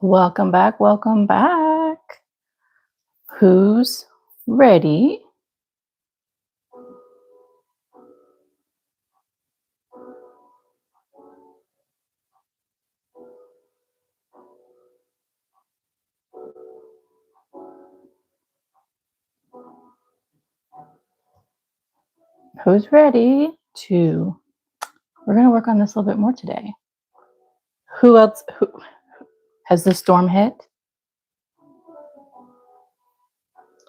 Welcome back. Welcome back. Who's ready? Who's ready to? We're going to work on this a little bit more today. Who else? Who has the storm hit?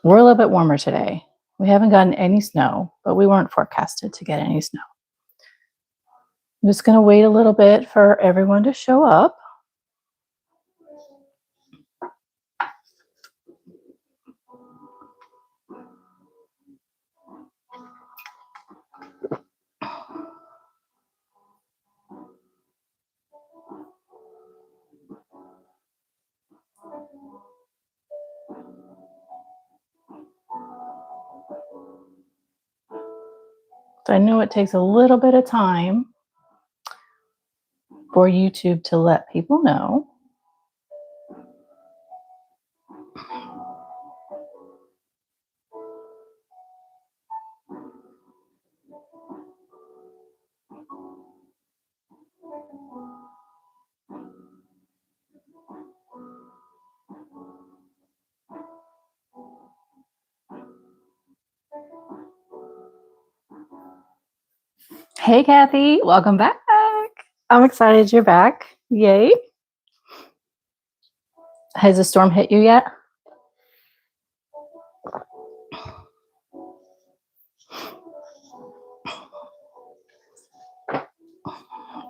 We're a little bit warmer today. We haven't gotten any snow, but we weren't forecasted to get any snow. I'm just going to wait a little bit for everyone to show up. So I know it takes a little bit of time for YouTube to let people know. Hey, Kathy, welcome back. I'm excited you're back. Yay. Has the storm hit you yet?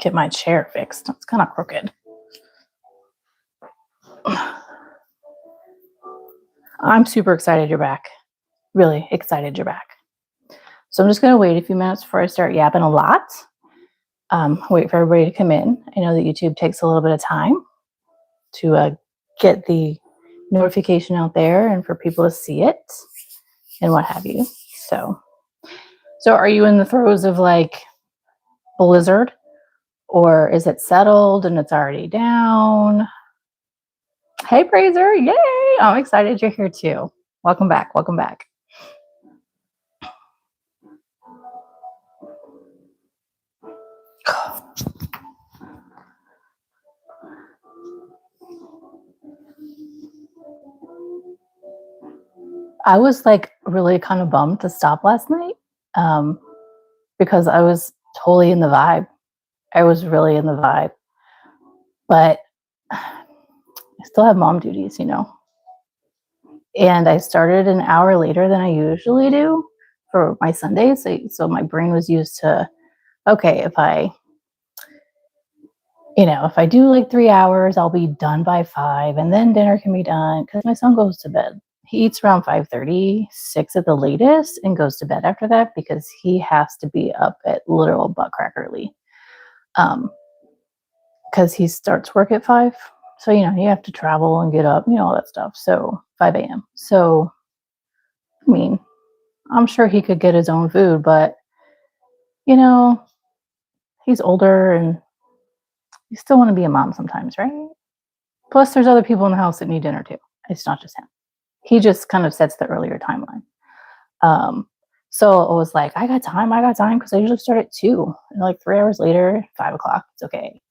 Get my chair fixed. It's kind of crooked. I'm super excited you're back. Really excited you're back. So I'm just going to wait a few minutes before I start yapping a lot. Wait for everybody to come in. I know that YouTube takes a little bit of time to get the notification out there and for people to see it and what have you. So are you in the throes of like blizzard, or is it settled and it's already down? Hey, Praiser. Yay. I'm excited you're here too. Welcome back. Welcome back. I was like really kind of bummed to stop last night because I was totally in the vibe. I was really in the vibe. But I still have mom duties, you know. And I started an hour later than I usually do for my Sundays. So my brain was used to, okay, if I do like 3 hours, I'll be done by 5 and then dinner can be done because my son goes to bed. He eats around 5:30, 6 at the latest, and goes to bed after that because he has to be up at literal butt crack early. Because he starts work at 5. So, you have to travel and get up, all that stuff. So 5 a.m. So, I mean, I'm sure he could get his own food, but, he's older and you still want to be a mom sometimes, right? Plus, there's other people in the house that need dinner too. It's not just him. He just kind of sets the earlier timeline. So it was like, I got time because I usually start at 2. And like 3 hours later, 5 o'clock, it's okay.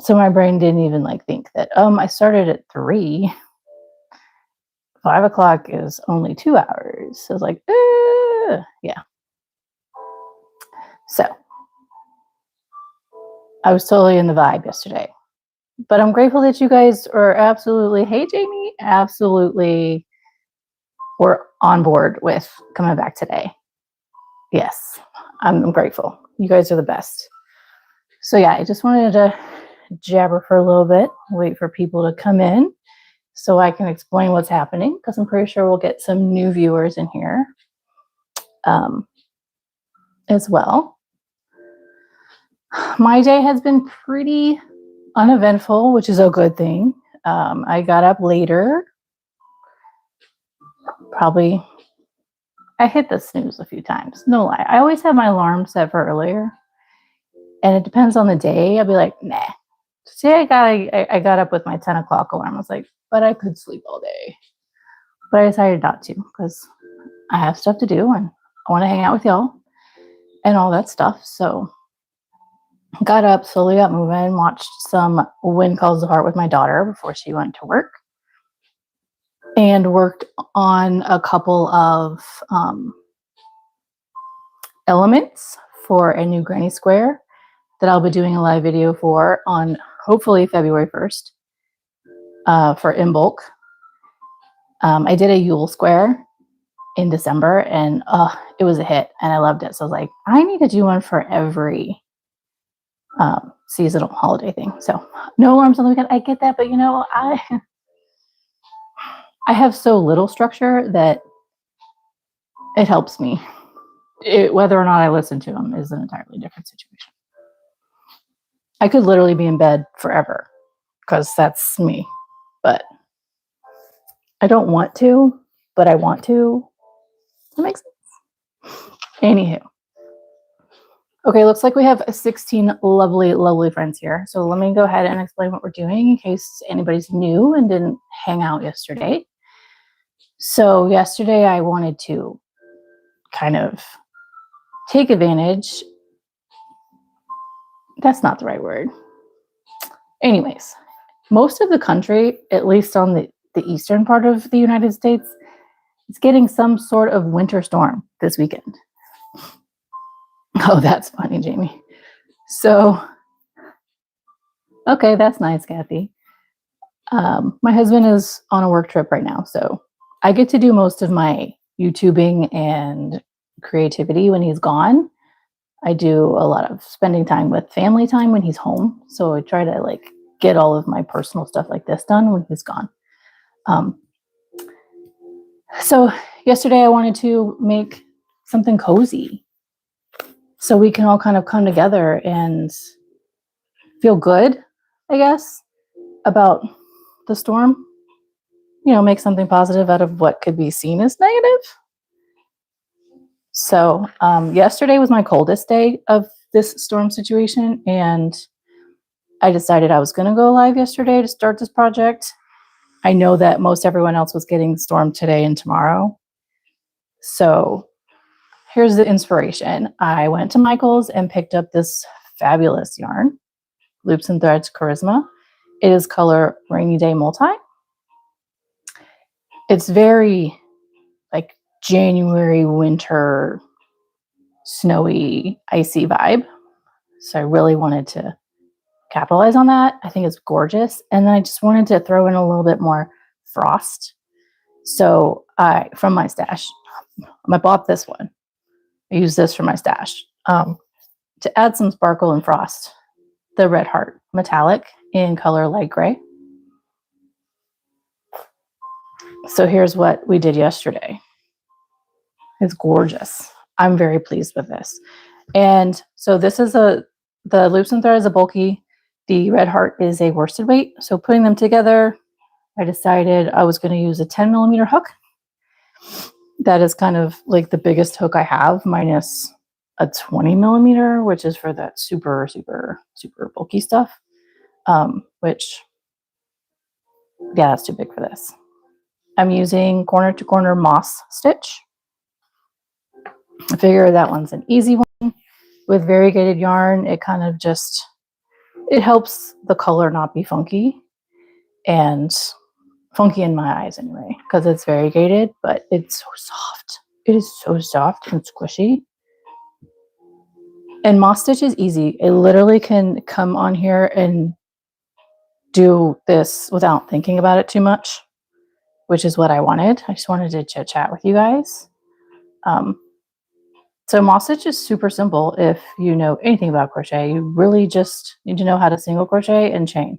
So my brain didn't even like think that, I started at 3. 5 o'clock is only 2 hours. So I was like, yeah. So I was totally in the vibe yesterday. But I'm grateful that you guys are absolutely, hey, Jamie, absolutely were on board with coming back today. Yes, I'm grateful. You guys are the best. So yeah, I just wanted to jabber for a little bit, wait for people to come in so I can explain what's happening, because I'm pretty sure we'll get some new viewers in here as well. My day has been pretty uneventful, which is a good thing. I got up later. Probably, I hit the snooze a few times. No lie. I always have my alarm set for earlier. And it depends on the day. I'll be like, nah, Today I got up with my 10 o'clock alarm. I was like, but I could sleep all day. But I decided not to because I have stuff to do and I want to hang out with y'all and all that stuff. So got up, slowly got moving, watched some Wind Calls the Heart with my daughter before she went to work, and worked on a couple of elements for a new granny square that I'll be doing a live video for on hopefully February 1st for in bulk. I did a Yule square in December and it was a hit and I loved it. So I was like, I need to do one for every seasonal holiday thing. So no alarms on the weekend. I get that, but you know, I have so little structure that it helps me. Whether or not I listen to them is an entirely different situation. I could literally be in bed forever because that's me, but I don't want to, but I want to. That makes sense. Anywho. Okay, looks like we have 16 lovely, lovely friends here. So let me go ahead and explain what we're doing in case anybody's new and didn't hang out yesterday. So yesterday I wanted to kind of take advantage. That's not the right word. Anyways, most of the country, at least on the eastern part of the United States, is getting some sort of winter storm this weekend. Oh, that's funny, Jamie. So, okay, that's nice, Kathy. My husband is on a work trip right now, so I get to do most of my YouTubing and creativity when he's gone. I do a lot of spending time with family time when he's home, so I try to like get all of my personal stuff like this done when he's gone. So yesterday I wanted to make something cozy so we can all kind of come together and feel good, I guess, about the storm. You know, make something positive out of what could be seen as negative. So yesterday was my coldest day of this storm situation, and I decided I was going to go live yesterday to start this project. I know that most everyone else was getting stormed today and tomorrow. So here's the inspiration. I went to Michael's and picked up this fabulous yarn, Loops and Threads Charisma. It is color Rainy Day Multi. It's very like January, winter, snowy, icy vibe. So I really wanted to capitalize on that. I think it's gorgeous. And then I just wanted to throw in a little bit more frost. So from my stash, I bought this one. I use this for my stash to add some sparkle and frost. The Red Heart metallic in color light gray. So here's what we did yesterday. It's gorgeous. I'm very pleased with this. And so this is the Loops and Thread is a bulky. The Red Heart is a worsted weight. So putting them together, I decided I was going to use a 10 millimeter hook. That is kind of like the biggest hook I have, minus a 20 millimeter, which is for that super, super, super bulky stuff. Which, yeah, that's too big for this. I'm using corner to corner Moss Stitch. I figure that one's an easy one. With variegated yarn, it kind of just, it helps the color not be funky. And funky in my eyes anyway, because it's variegated, but it's so soft. It is so soft and squishy. And Moss Stitch is easy. It literally can come on here and do this without thinking about it too much, which is what I wanted. I just wanted to chit chat with you guys. So Moss Stitch is super simple. If you know anything about crochet, you really just need to know how to single crochet and chain,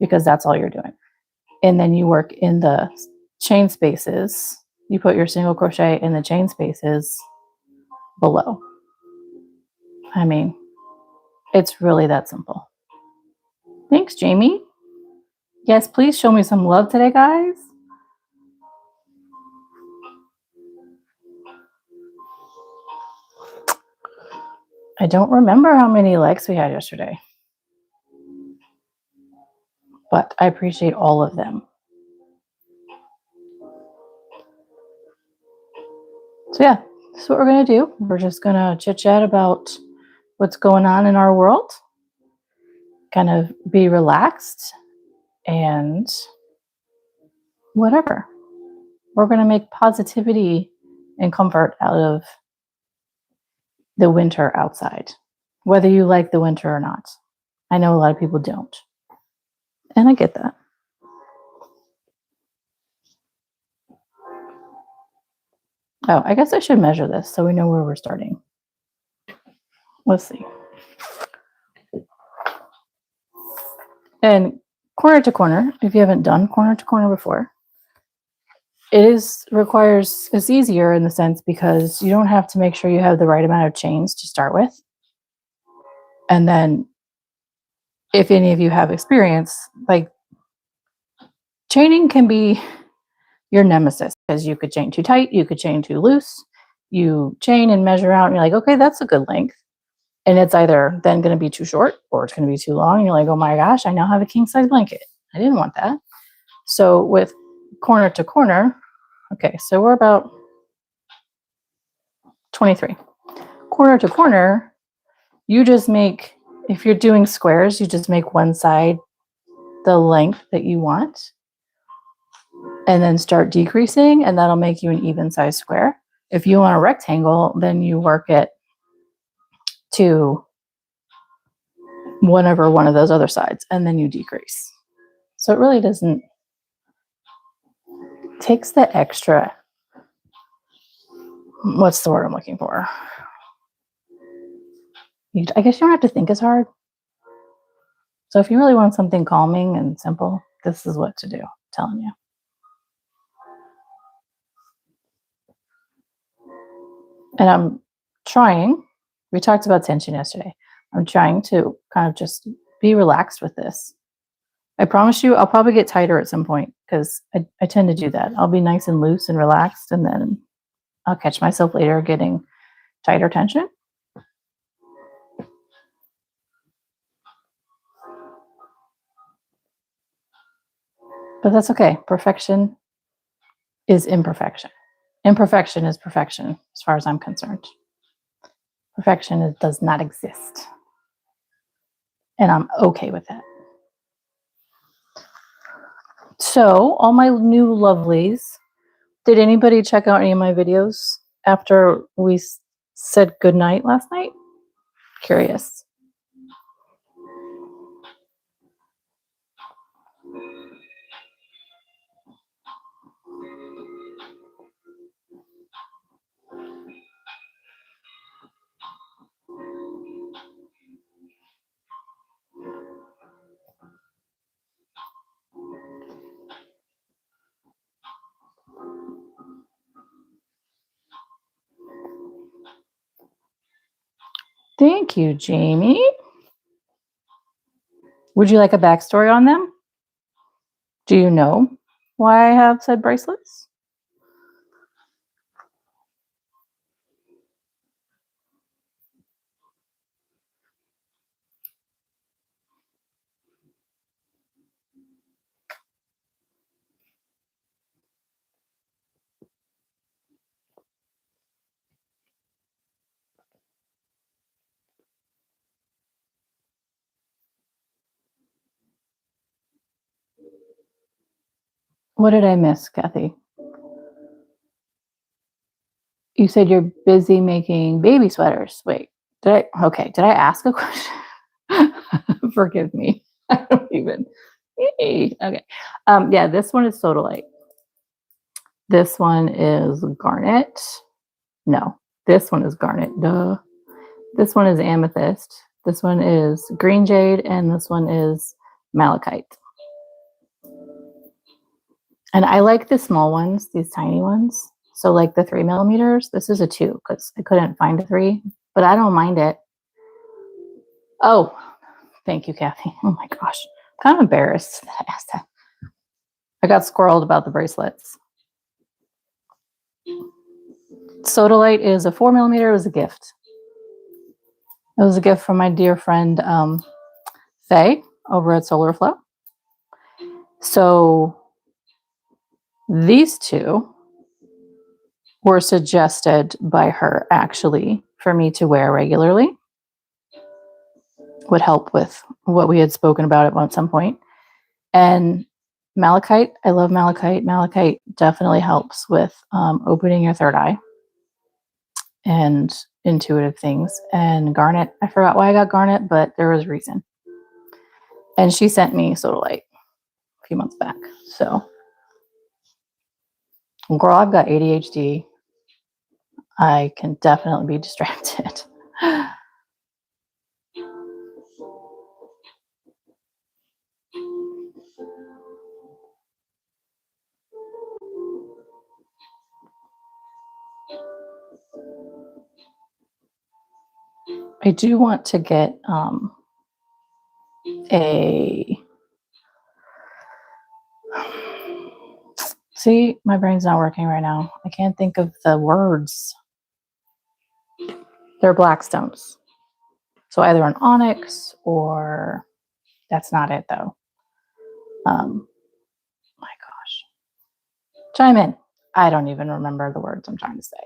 because that's all you're doing. And then you work in the chain spaces. You put your single crochet in the chain spaces below. I mean, it's really that simple. Thanks, Jamie. Yes, please show me some love today, guys. I don't remember how many likes we had yesterday. but I appreciate all of them. So yeah, this is what we're going to do. We're just going to chit chat about what's going on in our world, kind of be relaxed and whatever. We're going to make positivity and comfort out of the winter outside, whether you like the winter or not. I know a lot of people don't, and I get that. Oh, I guess I should measure this so we know where we're starting. Let's see. And corner to corner, if you haven't done corner to corner before, it's easier in the sense because you don't have to make sure you have the right amount of chains to start with. And then if any of you have experience, like chaining can be your nemesis because you could chain too tight, you could chain too loose, you chain and measure out and you're like, okay, that's a good length. And it's either then going to be too short or it's going to be too long. And you're like, oh my gosh, I now have a king size blanket. I didn't want that. So with corner to corner, okay, so we're about 23. Corner to corner, you just make, if you're doing squares, you just make one side the length that you want and then start decreasing, and that'll make you an even size square. If you want a rectangle, then you work it to whatever one of those other sides, and then you decrease. So it really doesn't, takes the extra, what's the word I'm looking for? I guess you don't have to think as hard. So if you really want something calming and simple, this is what to do, I'm telling you. And I'm trying, we talked about tension yesterday. I'm trying to kind of just be relaxed with this. I promise you, I'll probably get tighter at some point because I tend to do that. I'll be nice and loose and relaxed, and then I'll catch myself later getting tighter tension. But that's okay. Perfection is imperfection. Imperfection is perfection, as far as I'm concerned. Perfection does not exist. And I'm okay with that. So, all my new lovelies, did anybody check out any of my videos after we said goodnight last night? Curious. Thank you, Jamie. Would you like a backstory on them? Do you know why I have said bracelets? What did I miss, Kathy? You said you're busy making baby sweaters. Wait, did I ask a question? Forgive me. I don't even. Okay. Yeah, this one is sodalite. This one is garnet. No, this one is garnet. Duh. This one is amethyst. This one is green jade, and this one is malachite. And I like the small ones, these tiny ones. So like the 3 millimeters, this is a 2 because I couldn't find a 3, but I don't mind it. Oh, thank you, Kathy. Oh my gosh. I'm kind of embarrassed that I asked that. I got squirreled about the bracelets. Sodalite is a 4 millimeter. It was a gift. It was a gift from my dear friend, Faye, over at Solar Flow. So these two were suggested by her actually for me to wear regularly. Would help with what we had spoken about at some point. And malachite, I love malachite. Malachite definitely helps with opening your third eye and intuitive things. And garnet, I forgot why I got garnet, but there was a reason. And she sent me sodalite a few months back. So, girl, I've got ADHD. I can definitely be distracted. I do want to get a... See, my brain's not working right now. I can't think of the words. They're black stones. So either an onyx or that's not it though. My gosh. Chime in. I don't even remember the words I'm trying to say.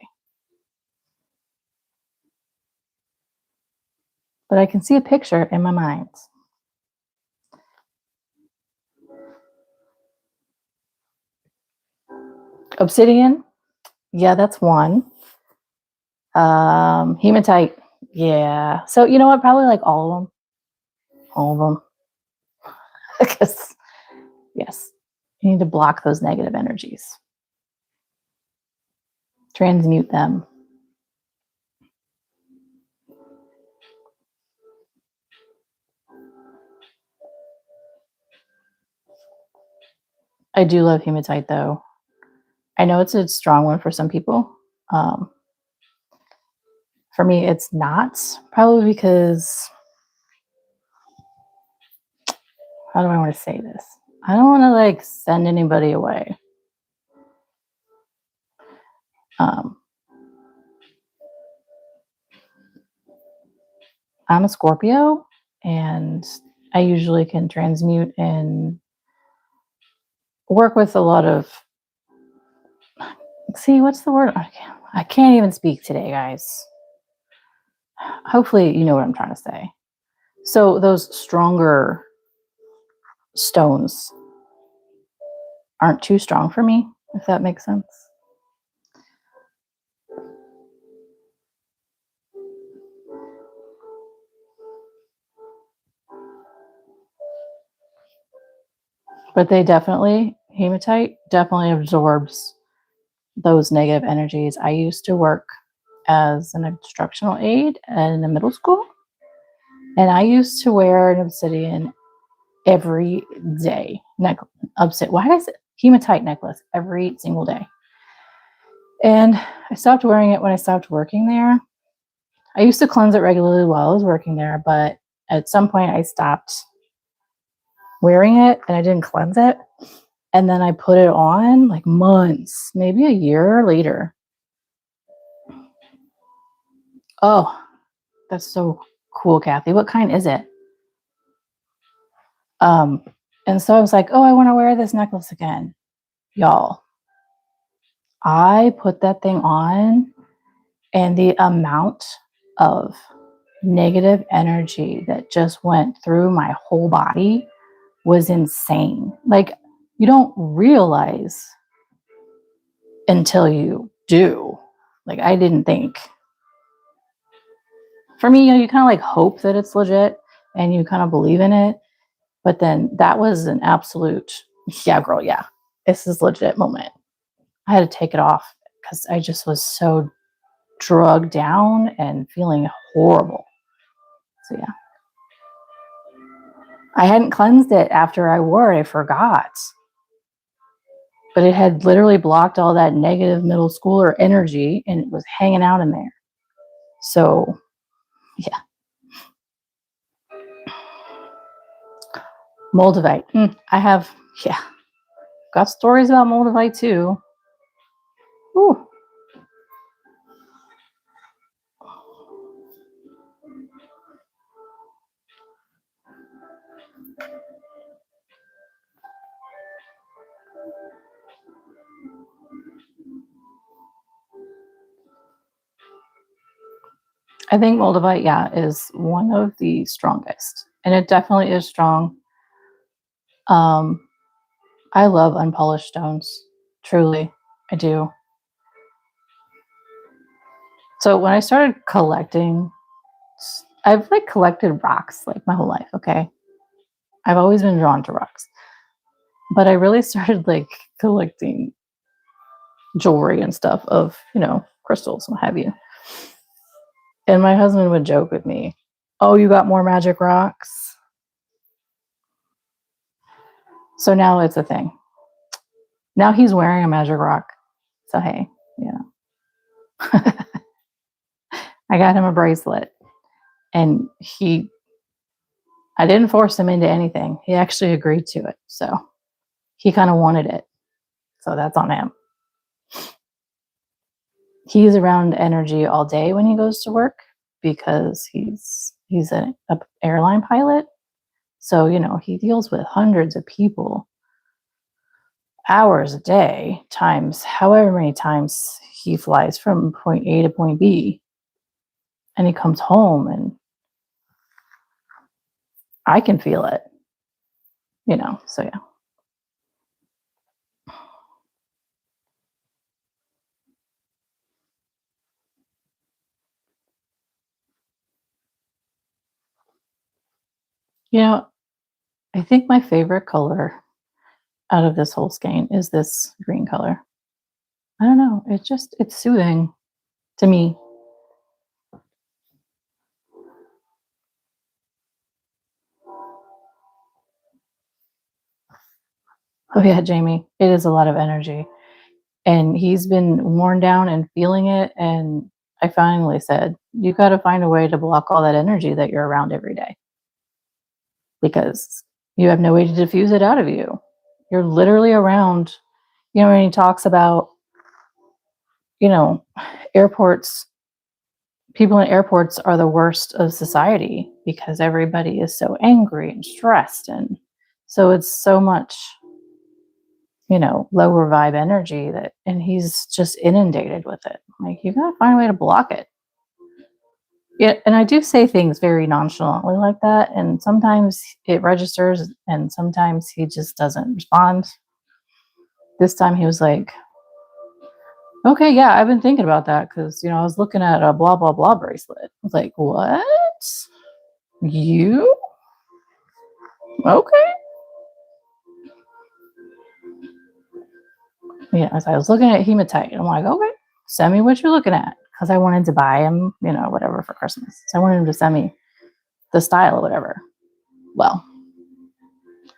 But I can see a picture in my mind. Obsidian. Yeah, that's one. Hematite. Yeah. So you know what? Probably like all of them. All of them. Because yes, you need to block those negative energies. Transmute them. I do love hematite though. I know it's a strong one for some people. For me, it's not. Probably because, how do I want to say this? I don't want to like send anybody away. I'm a Scorpio, and I usually can transmute and work with a lot of... See, what's the word? I can't even speak today, guys. Hopefully you know what I'm trying to say. So those stronger stones aren't too strong for me, if that makes sense. But they definitely, hematite definitely absorbs those negative energies. I used to work as an instructional aide in a middle school, and I used to wear an obsidian every day. Why did I say hematite necklace every single day? And I stopped wearing it when I stopped working there. I used to cleanse it regularly while I was working there, but at some point I stopped wearing it and I didn't cleanse it. And then I put it on like months, maybe a year later. Oh, that's so cool, Kathy. What kind is it? And so I was like, oh, I want to wear this necklace again. Y'all, I put that thing on, and the amount of negative energy that just went through my whole body was insane. Like, you don't realize until you do. Like, I didn't think. For me, you kind of like hope that it's legit and you kind of believe in it. But then that was an absolute, yeah, girl, yeah, this is legit moment. I had to take it off because I just was so drugged down and feeling horrible. So yeah. I hadn't cleansed it after I wore it. I forgot. But it had literally blocked all that negative middle schooler energy and it was hanging out in there. So, yeah. Moldavite. I have, yeah, got stories about Moldavite too. Ooh. I think moldavite, yeah, is one of the strongest, and it definitely is strong. I love unpolished stones, truly, I do. So when I started collecting, I've like collected rocks like my whole life. Okay, I've always been drawn to rocks, but I really started like collecting jewelry and stuff of crystals, what have you. And my husband would joke with me, "Oh, you got more magic rocks?" So now it's a thing. Now he's wearing a magic rock. So hey, I got him a bracelet, and I didn't force him into anything. He actually agreed to it. So he kind of wanted it. So that's on him. He's around energy all day when he goes to work because he's an airline pilot. So, he deals with hundreds of people, hours a day, times however many times he flies from point A to point B. And he comes home and I can feel it, so yeah. I think my favorite color out of this whole skein is this green color. I don't know. It's soothing to me. Oh yeah, Jamie, it is a lot of energy. And he's been worn down and feeling it. And I finally said, you got to find a way to block all that energy that you're around every day because you have no way to diffuse it out of you. You're literally around, when he talks about, you know, airports, people in airports are the worst of society because everybody is so angry and stressed. And so it's so much, lower vibe energy and he's just inundated with it. Like, you gotta find a way to block it. Yeah, and I do say things very nonchalantly like that, and sometimes it registers, and sometimes he just doesn't respond. This time he was like, "Okay, yeah, I've been thinking about that because I was looking at a blah blah blah bracelet." I was like, "What? You? Okay?" Yeah, as I was looking at hematite, I'm like, "Okay, send me what you're looking at," because I wanted to buy him, whatever for Christmas. So I wanted him to send me the style or whatever. Well,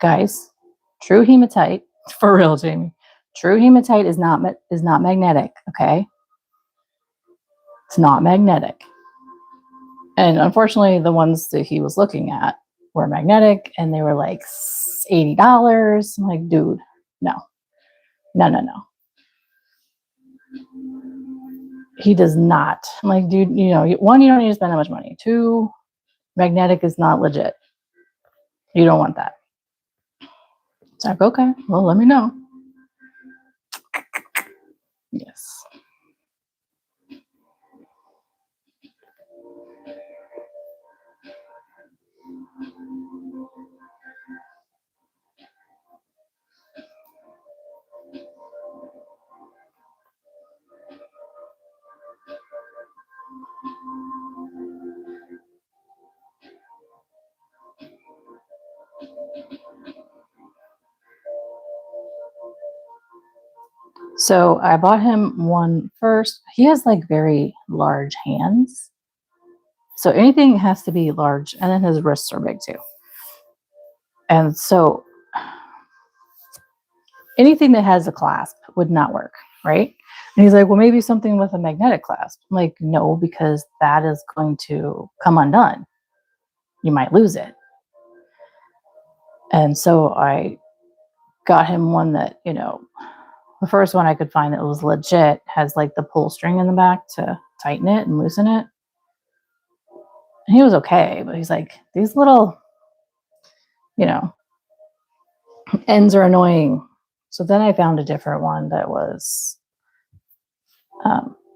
guys, true hematite, for real, Jamie. True hematite is not magnetic, okay? It's not magnetic. And unfortunately, the ones that he was looking at were magnetic and they were like $80. I'm like, dude, no. No, no, no. He does not. I'm like, dude, one, you don't need to spend that much money. Two, magnetic is not legit. You don't want that. It's like, okay, well, let me know. Yes. So I bought him one first. He has like very large hands. So anything has to be large, and then his wrists are big too. And so anything that has a clasp would not work, right? And he's like, well, maybe something with a magnetic clasp. I'm like, no, because that is going to come undone. You might lose it. And so I got him one that, the first one I could find that was legit has like the pull string in the back to tighten it and loosen it. And he was okay, but he's like, these little, ends are annoying. So then I found a different one that was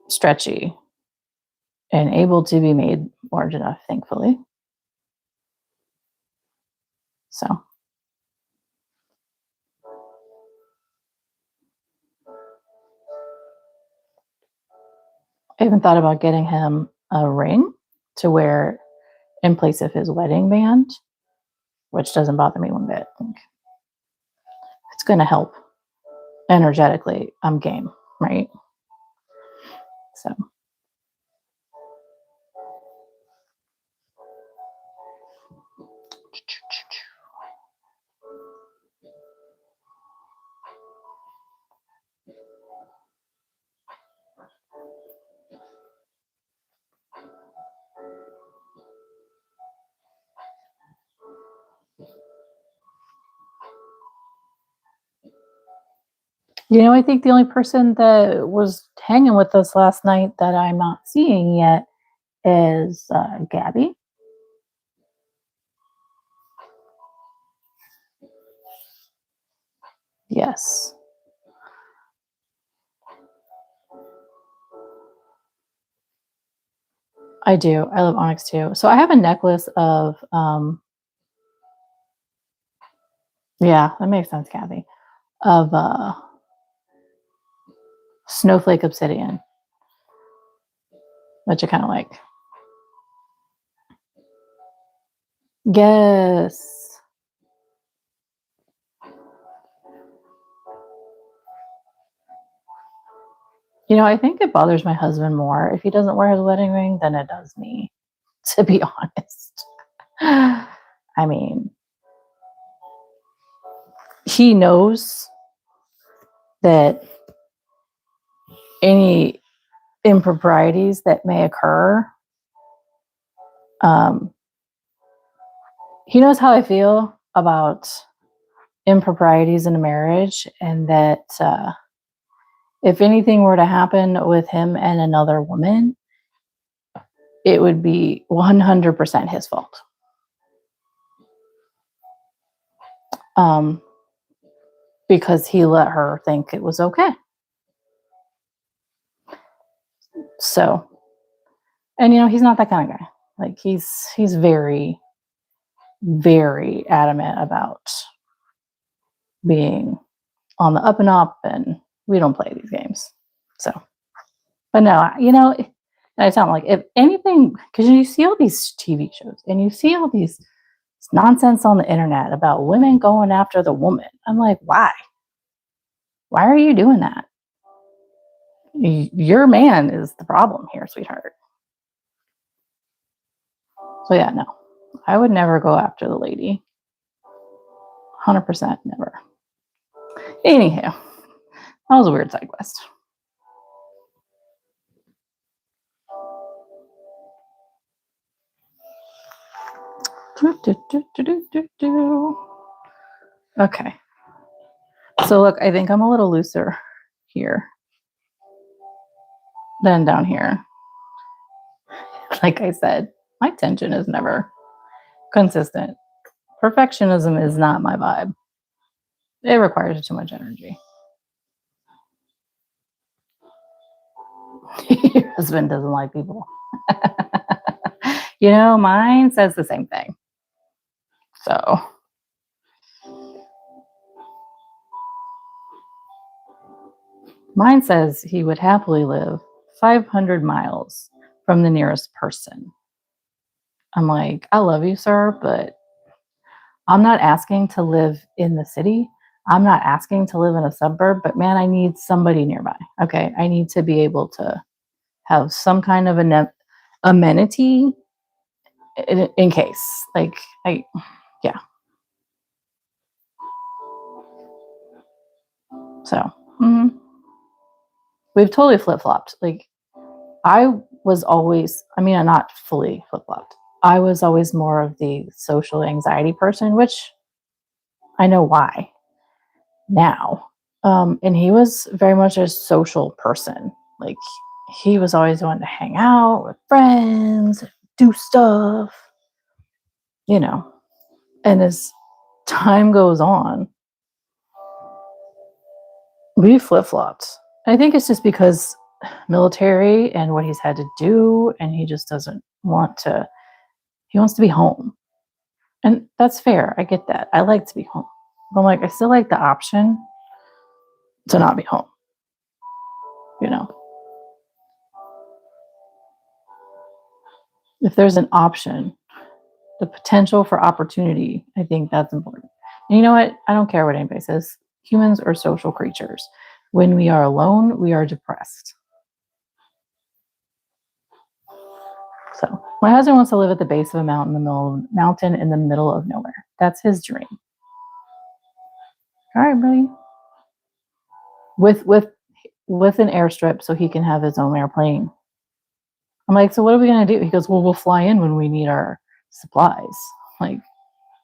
stretchy. and able to be made large enough, thankfully. So I even thought about getting him a ring to wear in place of his wedding band, which doesn't bother me one bit. It's going to help energetically. I'm game, right? So. I think the only person that was hanging with us last night that I'm not seeing yet is Gabby. Yes. I do. I love onyx too. So I have a necklace of, yeah, that makes sense, Kathy, of snowflake obsidian, which I kind of like. Yes. I think it bothers my husband more if he doesn't wear his wedding ring than it does me, to be honest. I mean, he knows that any improprieties that may occur, he knows how I feel about improprieties in a marriage, and that if anything were to happen with him and another woman, it would be 100% his fault. Because he let her think it was okay. So, and he's not that kind of guy. Like he's very, very adamant about being on the up and up, and we don't play these games. So, but no, and I sound like, if anything, because you see all these TV shows and you see all these nonsense on the internet about women going after the woman. I'm like, why? Why are you doing that? Your man is the problem here, sweetheart. So yeah, no, I would never go after the lady. 100% never. Anyhow, that was a weird side quest. Okay. So look, I think I'm a little looser here than down here. Like I said, my tension is never consistent. Perfectionism is not my vibe. It requires too much energy. Your husband doesn't like people. Mine says the same thing. So mine says he would happily live 500 miles from the nearest person. I'm like, I love you, sir, but I'm not asking to live in the city. I'm not asking to live in a suburb, but man, I need somebody nearby. Okay. I need to be able to have some kind of an amenity in case. Yeah. So, we've totally flip-flopped. Like, I was always, I'm not fully flip-flopped. I was always more of the social anxiety person, which I know why now. And he was very much a social person. Like, he was always wanting to hang out with friends, do stuff, And as time goes on, we flip-flopped. I think it's just because military and what he's had to do, and he just doesn't want to. He wants to be home, and that's fair. I get that. I like to be home, but I'm like, I still like the option to not be home. You know, if there's an option, the potential for opportunity, I think that's important. And you know what? I don't care what anybody says. Humans are social creatures. When we are alone, we are depressed. So my husband wants to live at the base of a mountain in the middle of nowhere. That's his dream. All right, buddy. With an airstrip so he can have his own airplane. I'm like, so what are we gonna do? He goes, well, we'll fly in when we need our supplies. I'm like,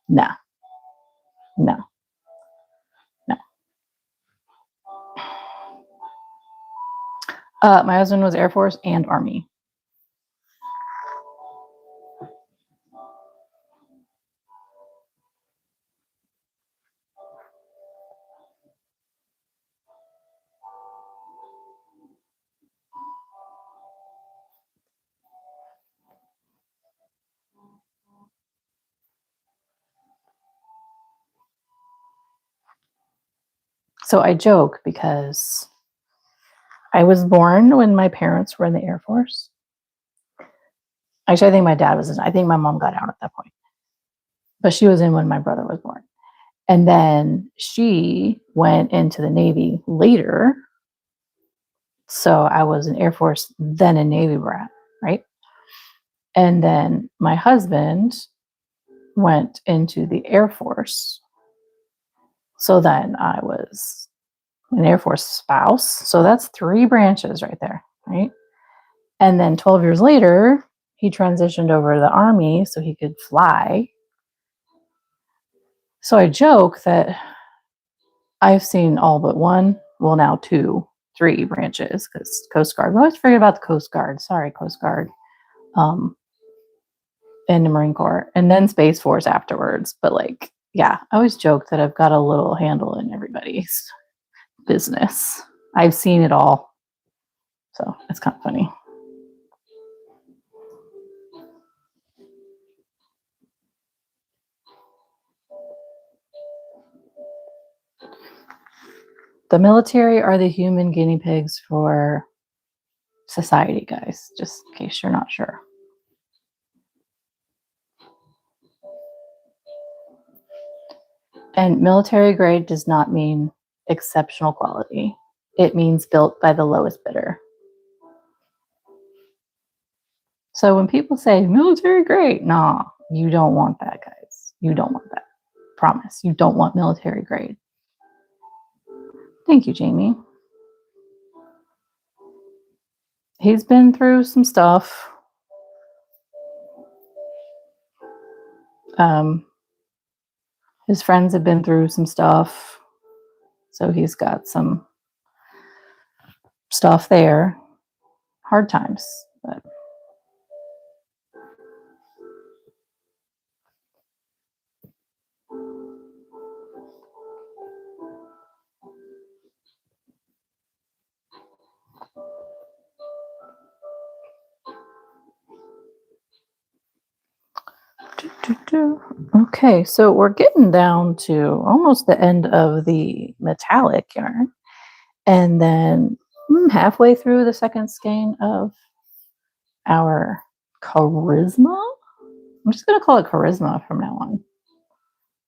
nah, no, no. My husband was Air Force and Army. So I joke because I was born when my parents were in the Air Force. Actually, I think my dad was in. I think my mom got out at that point. But she was in when my brother was born. And then she went into the Navy later. So I was an Air Force, then a Navy brat, right? And then my husband went into the Air Force. So then I was an Air Force spouse. So that's 3 branches right there, right? And then 12 years later, he transitioned over to the Army so he could fly. So I joke that I've seen all but 1, well, now 2, 3 branches because Coast Guard. We always forget about the Coast Guard. Sorry, Coast Guard. And the Marine Corps, and then Space Force afterwards. But like, yeah, I always joke that I've got a little handle in everybody's business. I've seen it all. So it's kind of funny. The military are the human guinea pigs for society, guys, just in case you're not sure. And military grade does not mean exceptional quality. It means built by the lowest bidder. So when people say military grade, nah, you don't want that, guys. You don't want that. Promise. You don't want military grade. Thank you, Jamie. He's been through some stuff. His friends have been through some stuff. So he's got some stuff there. Hard times, but okay, so we're getting down to almost the end of the metallic yarn, and then halfway through the second skein of our charisma. I'm just going to call it charisma from now on.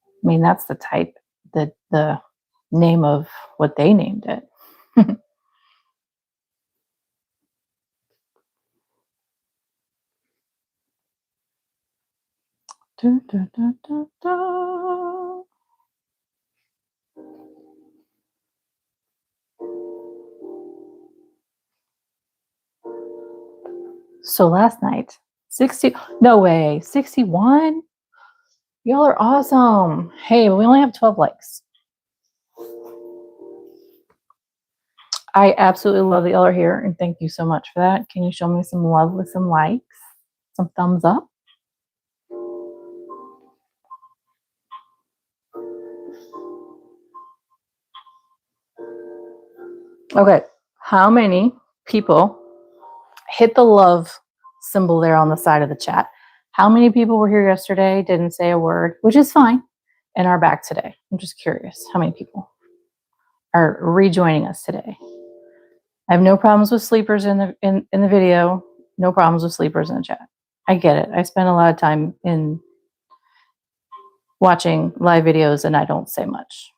I mean, that's the type, the name of what they named it. Da, da, da, da, da. So last night, 60, no way, 61? Y'all are awesome. Hey, we only have 12 likes. I absolutely love that y'all are here, and thank you so much for that. Can you show me some love with some likes, some thumbs up? Okay, how many people, hit the love symbol there on the side of the chat. How many people were here yesterday, didn't say a word, which is fine, and are back today? I'm just curious how many people are rejoining us today. I have no problems with sleepers in the video. No problems with sleepers in the chat. I get it. I spend a lot of time in watching live videos and I don't say much.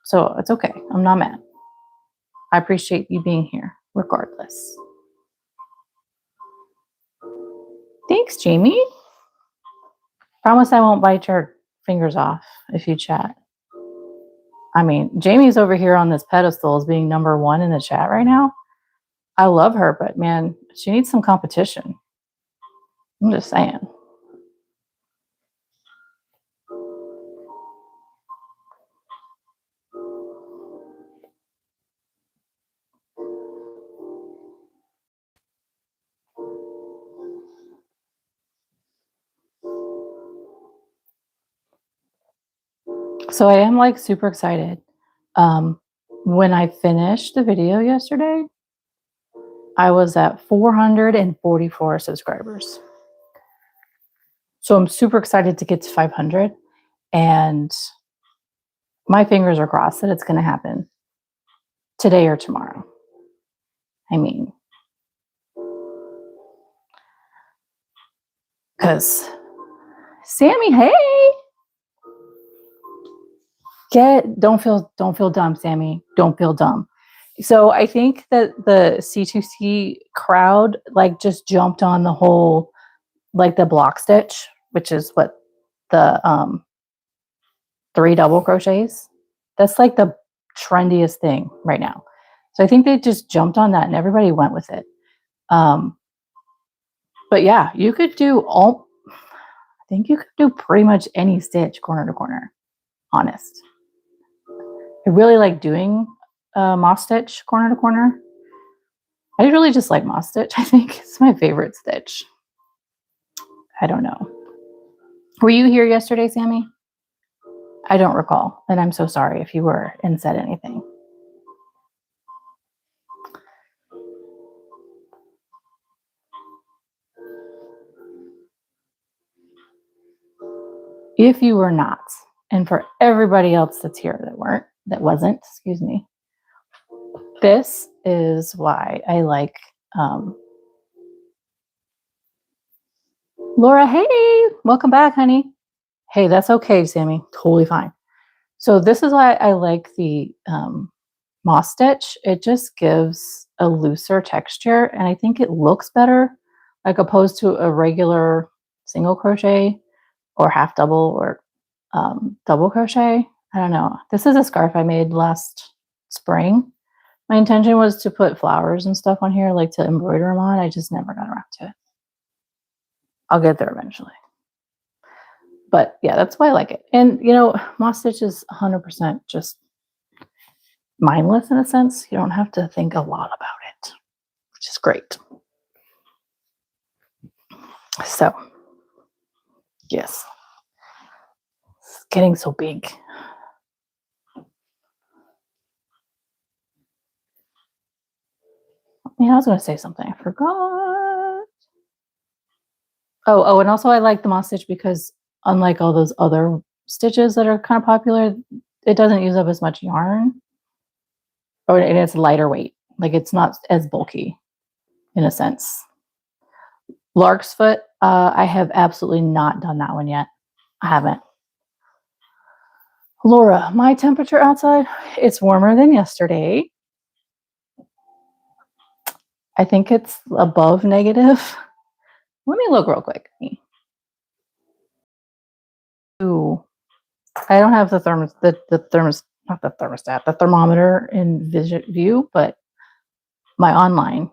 So it's okay. I'm not mad. I appreciate you being here regardless. Thanks, Jamie. Promise I won't bite your fingers off if you chat. I mean, Jamie's over here on this pedestal as being #1 in the chat right now. I love her, but man, she needs some competition. I'm just saying. So I am like super excited. When I finished the video yesterday, I was at 444 subscribers. So I'm super excited to get to 500, and my fingers are crossed that it's going to happen today or tomorrow. I mean, because Sammy, hey, don't feel dumb, Sammy. Don't feel dumb. So I think that the C2C crowd like just jumped on the whole, like the block stitch, which is what the 3 double crochets. That's like the trendiest thing right now. So I think they just jumped on that and everybody went with it. But yeah, you could do I think you could do pretty much any stitch corner to corner, honest. I really like doing moss stitch corner to corner. I really just like moss stitch. I think it's my favorite stitch. I don't know. Were you here yesterday, Sammy? I don't recall, and I'm so sorry if you were and said anything. If you were not, and for everybody else that's here that wasn't, excuse me, this is why I like Laura. Hey, welcome back, honey. Hey, that's okay, Sammy. Totally fine. So this is why I like the moss stitch. It just gives a looser texture, and I think it looks better, like opposed to a regular single crochet or half double or double crochet. I don't know. This is a scarf I made last spring. My intention was to put flowers and stuff on here, like to embroider them on. I just never got around to it. I'll get there eventually. But yeah, that's why I like it. And you know, moss stitch is 100% just mindless in a sense. You don't have to think a lot about it, which is great. So yes, it's getting so big. Yeah, I was going to say something. I forgot. Oh, and also I like the moss stitch because unlike all those other stitches that are kind of popular, it doesn't use up as much yarn. And it's lighter weight. Like it's not as bulky in a sense. Lark's foot, I have absolutely not done that one yet. I haven't. Laura, my temperature outside, it's warmer than yesterday. I think it's above negative. Let me look real quick. Ooh, I don't have the thermometer in view, but my online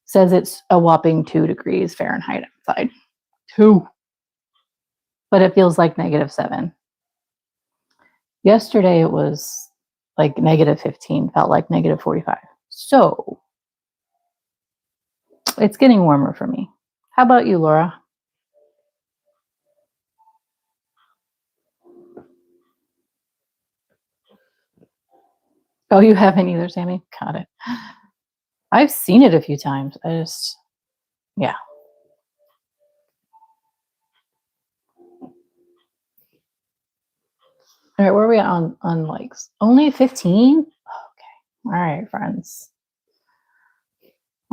says it's a whopping 2 degrees Fahrenheit outside. 2. But it feels like -7. Yesterday it was like -15, felt like -45. So it's getting warmer for me. How about you, Laura? Oh, you haven't either, Sammy? Got it. I've seen it a few times. Yeah. All right, where are we at on likes? Only 15? Okay. All right, friends.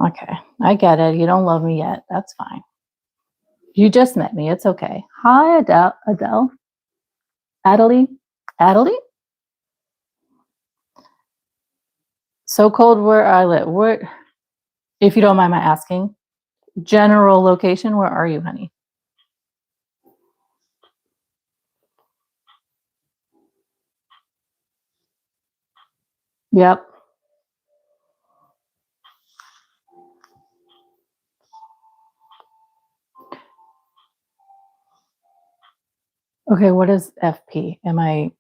Okay, I get it. You don't love me yet. That's fine. You just met me. It's okay. Hi, Adele. Adelie? Adelie? So cold where I live. Where, if you don't mind my asking, general location, where are you, honey? Yep. Okay, what is FP? Am I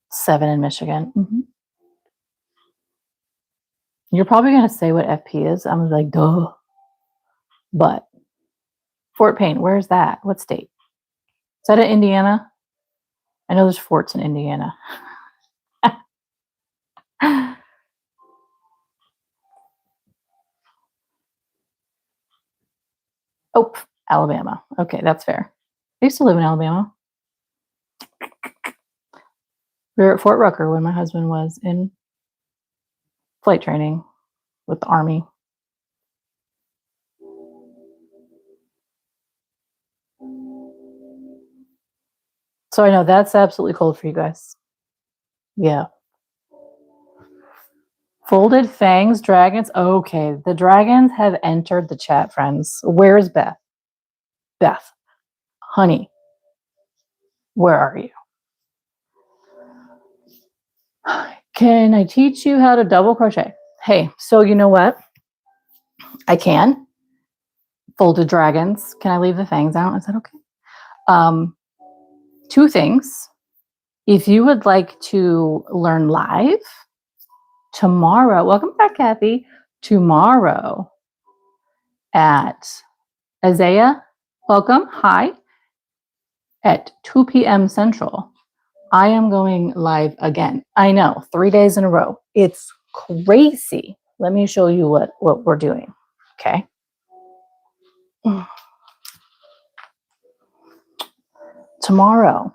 7 in Michigan? You're probably going to say what FP is. I'm like, duh. But Fort Payne, where's that? What state? Is that in Indiana? I know there's forts in Indiana. Oh, Alabama. Okay, that's fair. I used to live in Alabama. We were at Fort Rucker when my husband was in flight training with the Army. So I know that's absolutely cold for you guys. Yeah. Folded fangs, dragons. Okay, the dragons have entered the chat, friends. Where is Beth? Beth, honey, where are you? Can I teach you how to double crochet? Hey, so you know what? I can. Folded dragons. Can I leave the fangs out? Is that okay? Two things. If you would like to learn live tomorrow, welcome back, Kathy. Tomorrow at Isaiah, welcome. Hi. At 2 p.m. Central, I am going live again. I know, 3 days in a row. It's crazy. Let me show you what we're doing. Okay. Tomorrow.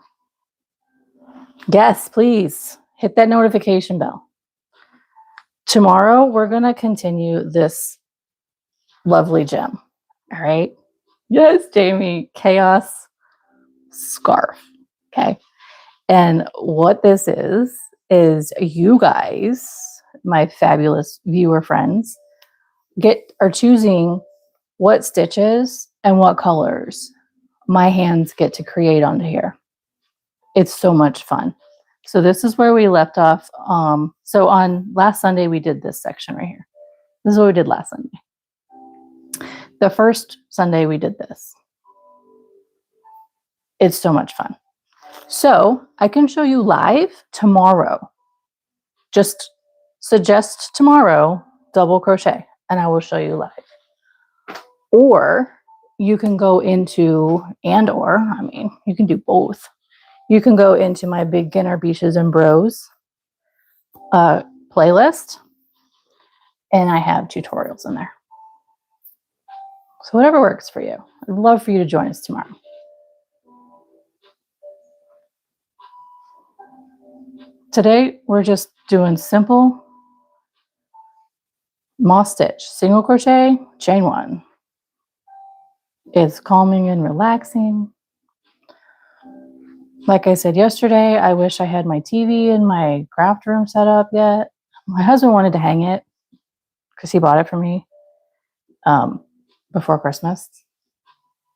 Yes, please hit that notification bell. Tomorrow, we're going to continue this lovely gem. All right. Yes, Jamie. Chaos scarf. Okay. And what this is you guys, my fabulous viewer friends, are choosing what stitches and what colors my hands get to create onto here. It's so much fun. So this is where we left off. So on last Sunday, we did this section right here. This is what we did last Sunday. The first Sunday, we did this. It's so much fun. So I can show you live tomorrow. Just suggest tomorrow double crochet and I will show you live. Or you can go into, you can do both. You can go into my beginner beaches and bros playlist and I have tutorials in there. So whatever works for you. I'd love for you to join us tomorrow. Today, we're just doing simple moss stitch, single crochet, chain one. It's calming and relaxing. Like I said yesterday, I wish I had my TV in my craft room set up yet. My husband wanted to hang it because he bought it for me before Christmas.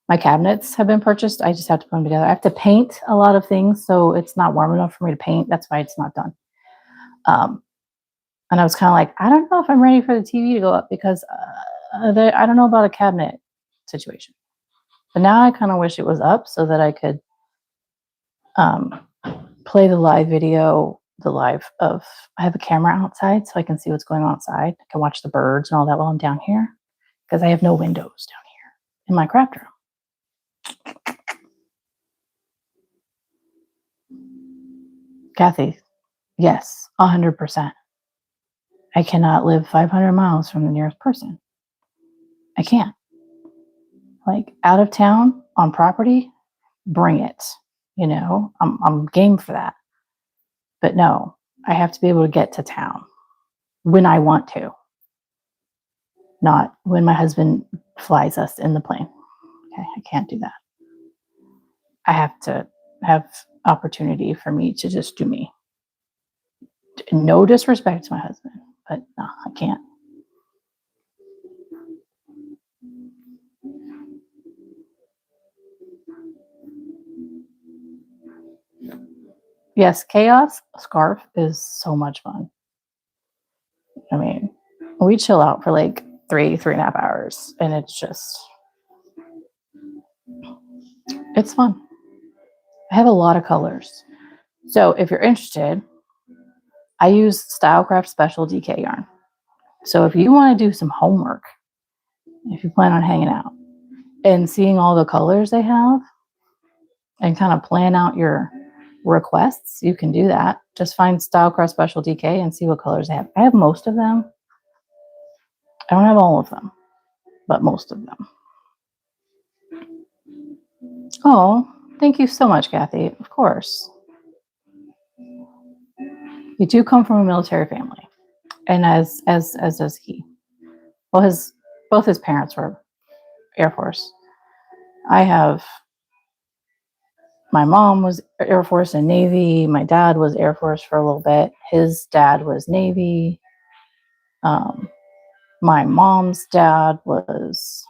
My cabinets have been purchased. I just have to put them together. I have to paint a lot of things, so it's not warm enough for me to paint. That's why it's not done. And I was kind of like, I don't know if I'm ready for the TV to go up because I don't know about a cabinet situation. But now I kind of wish it was up so that I could play the live video, I have a camera outside so I can see what's going on outside. I can watch the birds and all that while I'm down here because I have no windows down here in my craft room. Kathy, yes, 100%. I cannot live 500 miles from the nearest person. I can't. Like out of town on property, bring it. You know, I'm game for that. But no, I have to be able to get to town when I want to, not when my husband flies us in the plane. Okay, I can't do that. I have to have opportunity for me to just do me. No disrespect to my husband, but no, I can't. Yes, chaos scarf is so much fun. I mean, we chill out for like 3.5 hours, and it's fun. I have a lot of colors. So if you're interested, I use Stylecraft Special DK yarn. So if you want to do some homework, if you plan on hanging out and seeing all the colors they have and kind of plan out your requests, you can do that. Just find Stylecraft Special DK and see what colors they have. I have most of them. I don't have all of them, but most of them. Oh, thank you so much, Kathy. Of course. We do come from a military family, and as does he. Well, both his parents were Air Force. My mom was Air Force and Navy. My dad was Air Force for a little bit. His dad was Navy. My mom's dad was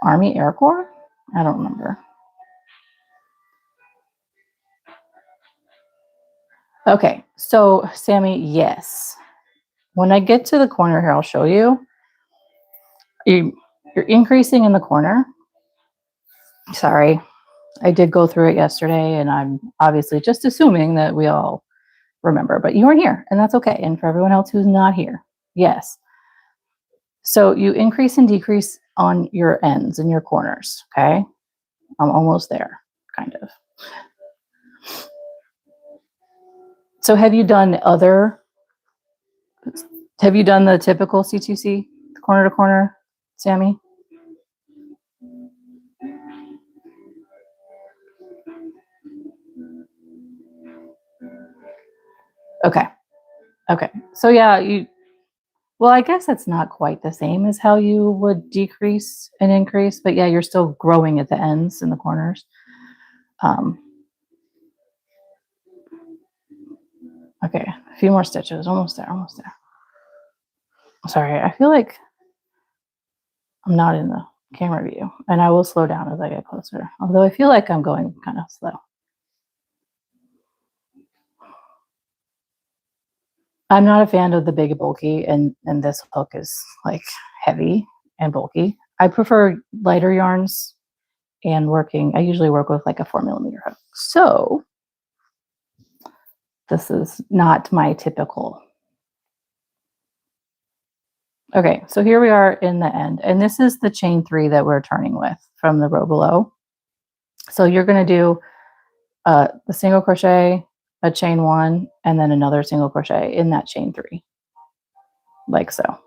Army Air Corps. I don't remember. Okay, so Sammy, yes. When I get to the corner here, I'll show you. You're increasing in the corner. Sorry, I did go through it yesterday, and I'm obviously just assuming that we all remember, but you weren't here, and that's okay. And for everyone else who's not here, yes. So you increase and decrease on your ends and your corners, okay? I'm almost there, kind of. So have you done the typical C2C, corner to corner, Sammy? Okay. Okay. So yeah, well, I guess it's not quite the same as how you would decrease and increase, but yeah, you're still growing at the ends and the corners. Okay, a few more stitches, almost there, almost there. Sorry, I feel like I'm not in the camera view, and I will slow down as I get closer, although I feel like I'm going kind of slow. I'm not a fan of the big bulky, and this hook is like heavy and bulky. I prefer lighter yarns, and I usually work with like a 4mm hook. So this is not my typical. Okay, so here we are in the end, and this is the chain 3 that we're turning with from the row below. So you're going to do the single crochet, a chain 1, and then another single crochet in that chain 3, like so.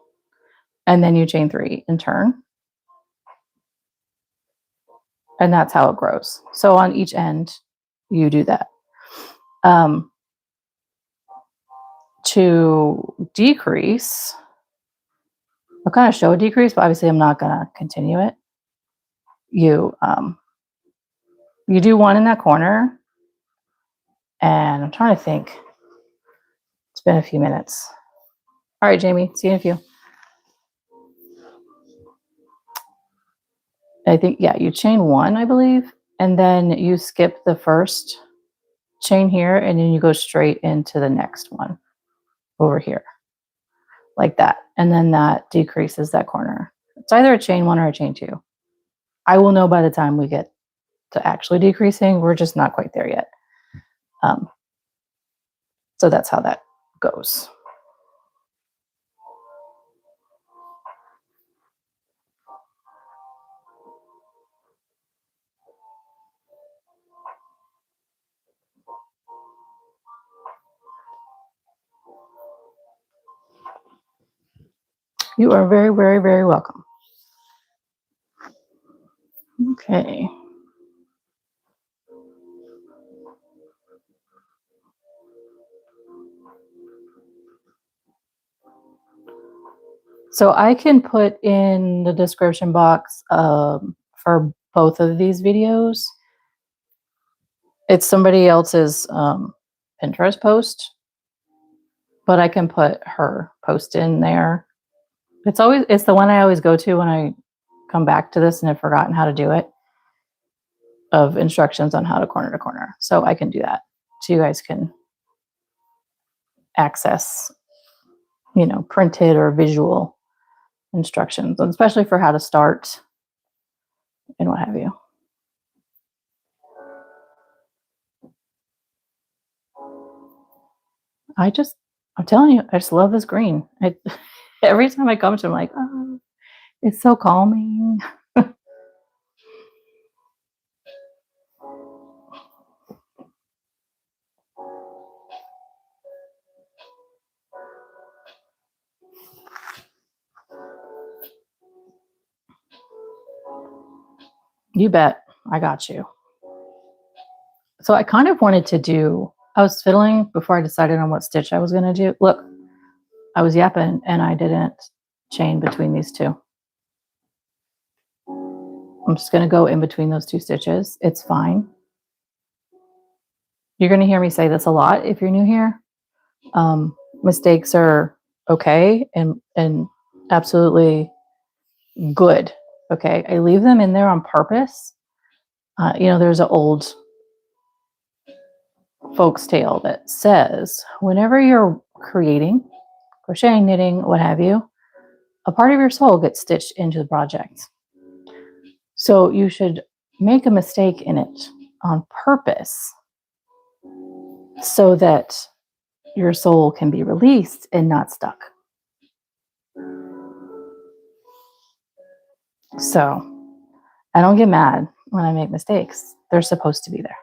And then you chain 3 and turn. And that's how it grows. So on each end, you do that. To decrease, I'll kind of show a decrease, but obviously I'm not going to continue it. You do one in that corner, and I'm trying to think. It's been a few minutes. All right, Jamie, see you in a few. I think, yeah, you chain 1, I believe, and then you skip the first chain here, and then you go straight into the next one over here, like that. And then that decreases that corner. It's either a chain 1 or a chain 2. I will know by the time we get to actually decreasing. We're just not quite there yet. So that's how that goes. You are very, very, very welcome. Okay. So I can put in the description box for both of these videos. It's somebody else's Pinterest post, but I can put her post in there. It's the one I always go to when I come back to this and have forgotten how to do it, of instructions on how to corner to corner. So I can do that. So you guys can access, printed or visual instructions, and especially for how to start and what have you. I'm telling you, I just love this green. Every time I come to it, I'm like, oh, it's so calming. You bet. I got you. So I kind of wanted to do, I was fiddling before I decided on what stitch I was going to do. Look, I was yapping and I didn't chain between these two. I'm just going to go in between those two stitches. It's fine. You're going to hear me say this a lot if you're new here. Mistakes are okay and absolutely good. Okay. I leave them in there on purpose. There's an old folks tale that says whenever you're creating, crocheting, knitting, what have you, a part of your soul gets stitched into the project. So you should make a mistake in it on purpose so that your soul can be released and not stuck. So I don't get mad when I make mistakes. They're supposed to be there.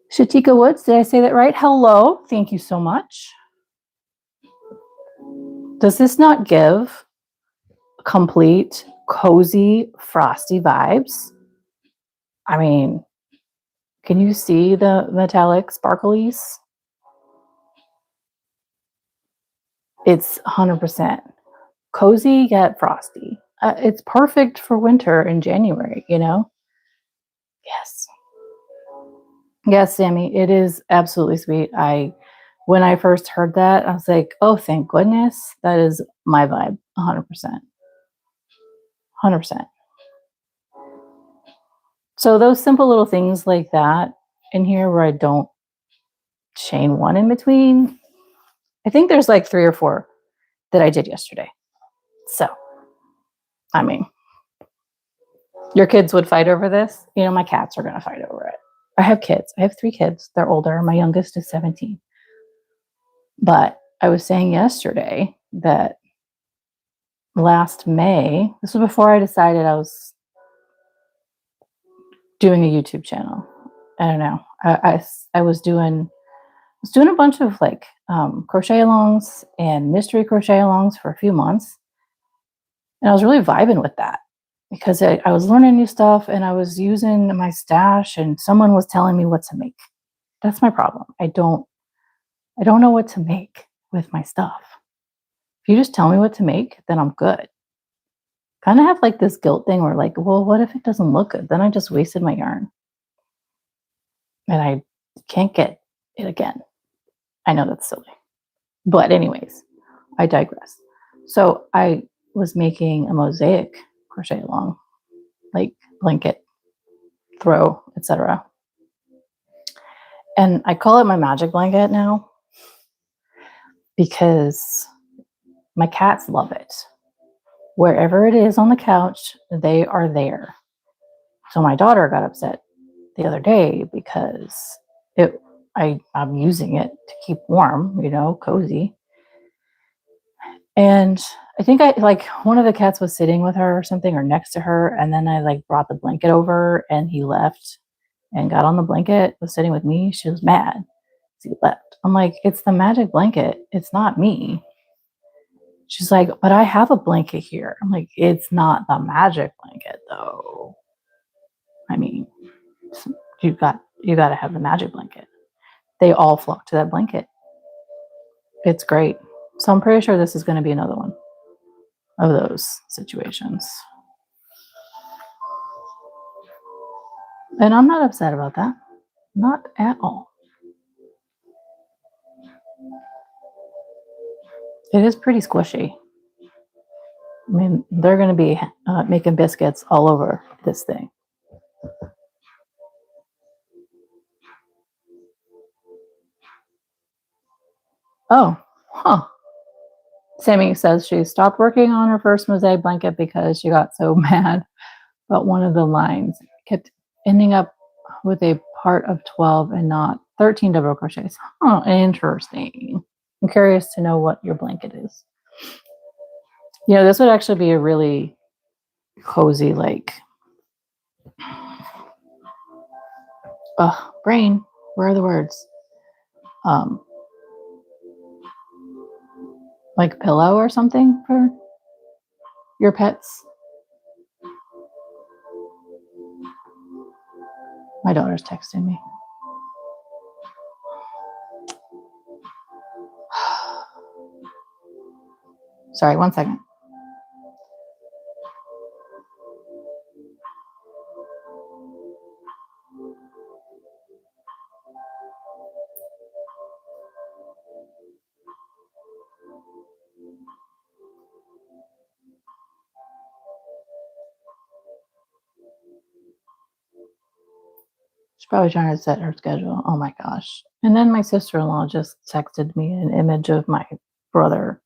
Shatika Woods, did I say that right? Hello. Thank you so much. Does this not give complete, cozy, frosty vibes? I mean, can you see the metallic sparklies? It's 100% cozy yet frosty. It's perfect for winter in January, Yes. Yes, Sammy, it is absolutely sweet. When I first heard that, I was like, oh, thank goodness. That is my vibe, 100%. 100%. So those simple little things like that in here where I don't chain one in between, I think there's like 3 or 4 that I did yesterday. So, I mean, your kids would fight over this. My cats are going to fight over it. I have kids. I have 3 kids. They're older. My youngest is 17. But I was saying yesterday that last May, this was before I decided I was doing a YouTube channel. I don't know. I was doing a bunch of like crochet alongs and mystery crochet alongs for a few months. And I was really vibing with that because I was learning new stuff and I was using my stash and someone was telling me what to make. That's my problem. I don't know what to make with my stuff. If you just tell me what to make, then I'm good. Kind of have like this guilt thing where like, well, what if it doesn't look good? Then I just wasted my yarn. And I can't get it again. I know that's silly. But anyways, I digress. So I was making a mosaic crochet along, like blanket, throw, etc. And I call it my magic blanket now because my cats love it. Wherever it is on the couch, they are there. So my daughter got upset the other day because I'm using it to keep warm, cozy. And I think one of the cats was sitting with her or something or next to her. And then I like brought the blanket over and he left and got on the blanket, was sitting with me. She was mad. He left. I'm like, it's the magic blanket. It's not me. She's like, but I have a blanket here. I'm like, it's not the magic blanket though. I mean, you got to have the magic blanket. They all flock to that blanket. It's great. So I'm pretty sure this is going to be another one of those situations. And I'm not upset about that. Not at all. It is pretty squishy. I mean, they're going to be making biscuits all over this thing. Oh, huh. Sammy says she stopped working on her first mosaic blanket because she got so mad about one of the lines. Kept ending up with a part of 12 and not 13 double crochets. Oh, interesting. I'm curious to know what your blanket is. You know, this would actually be a really cozy, like, brain, where are the words? Like pillow or something for your pets. My daughter's texting me. Sorry, 1 second. She's probably trying to set her schedule. Oh my gosh. And then my sister-in-law just texted me an image of my brother.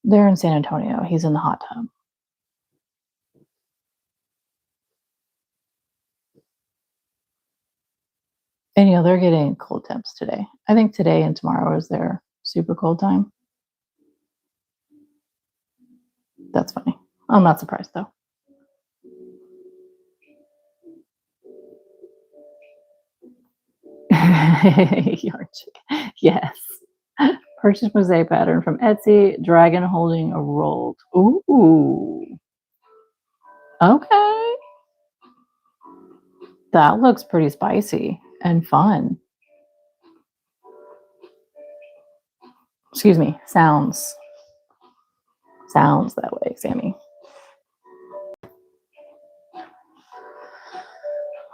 They're in San Antonio. He's in the hot tub. And you know, they're getting cold temps today. I think today and tomorrow is their super cold time. That's funny. I'm not surprised though. Yarn chicken. Yes. Purchase mosaic pattern from Etsy. Dragon holding a rolled. Ooh. Okay. That looks pretty spicy and fun. Excuse me. Sounds that way, Sammy.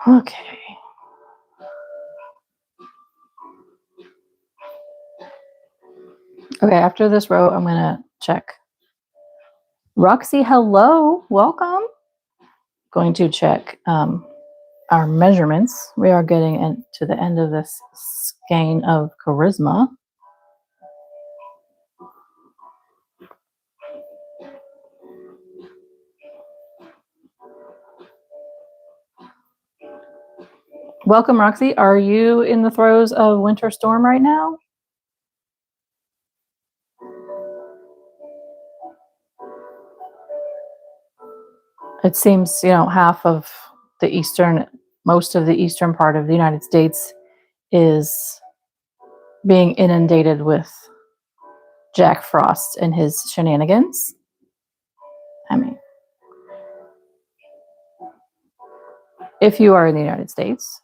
Okay. Okay, after this row, I'm going to check. Roxy, hello. Welcome. Going to check our measurements. We are getting to the end of this skein of charisma. Welcome, Roxy. Are you in the throes of winter storm right now? It seems, you know, most of the eastern part of the United States is being inundated with Jack Frost and his shenanigans. I mean, if you are in the United States.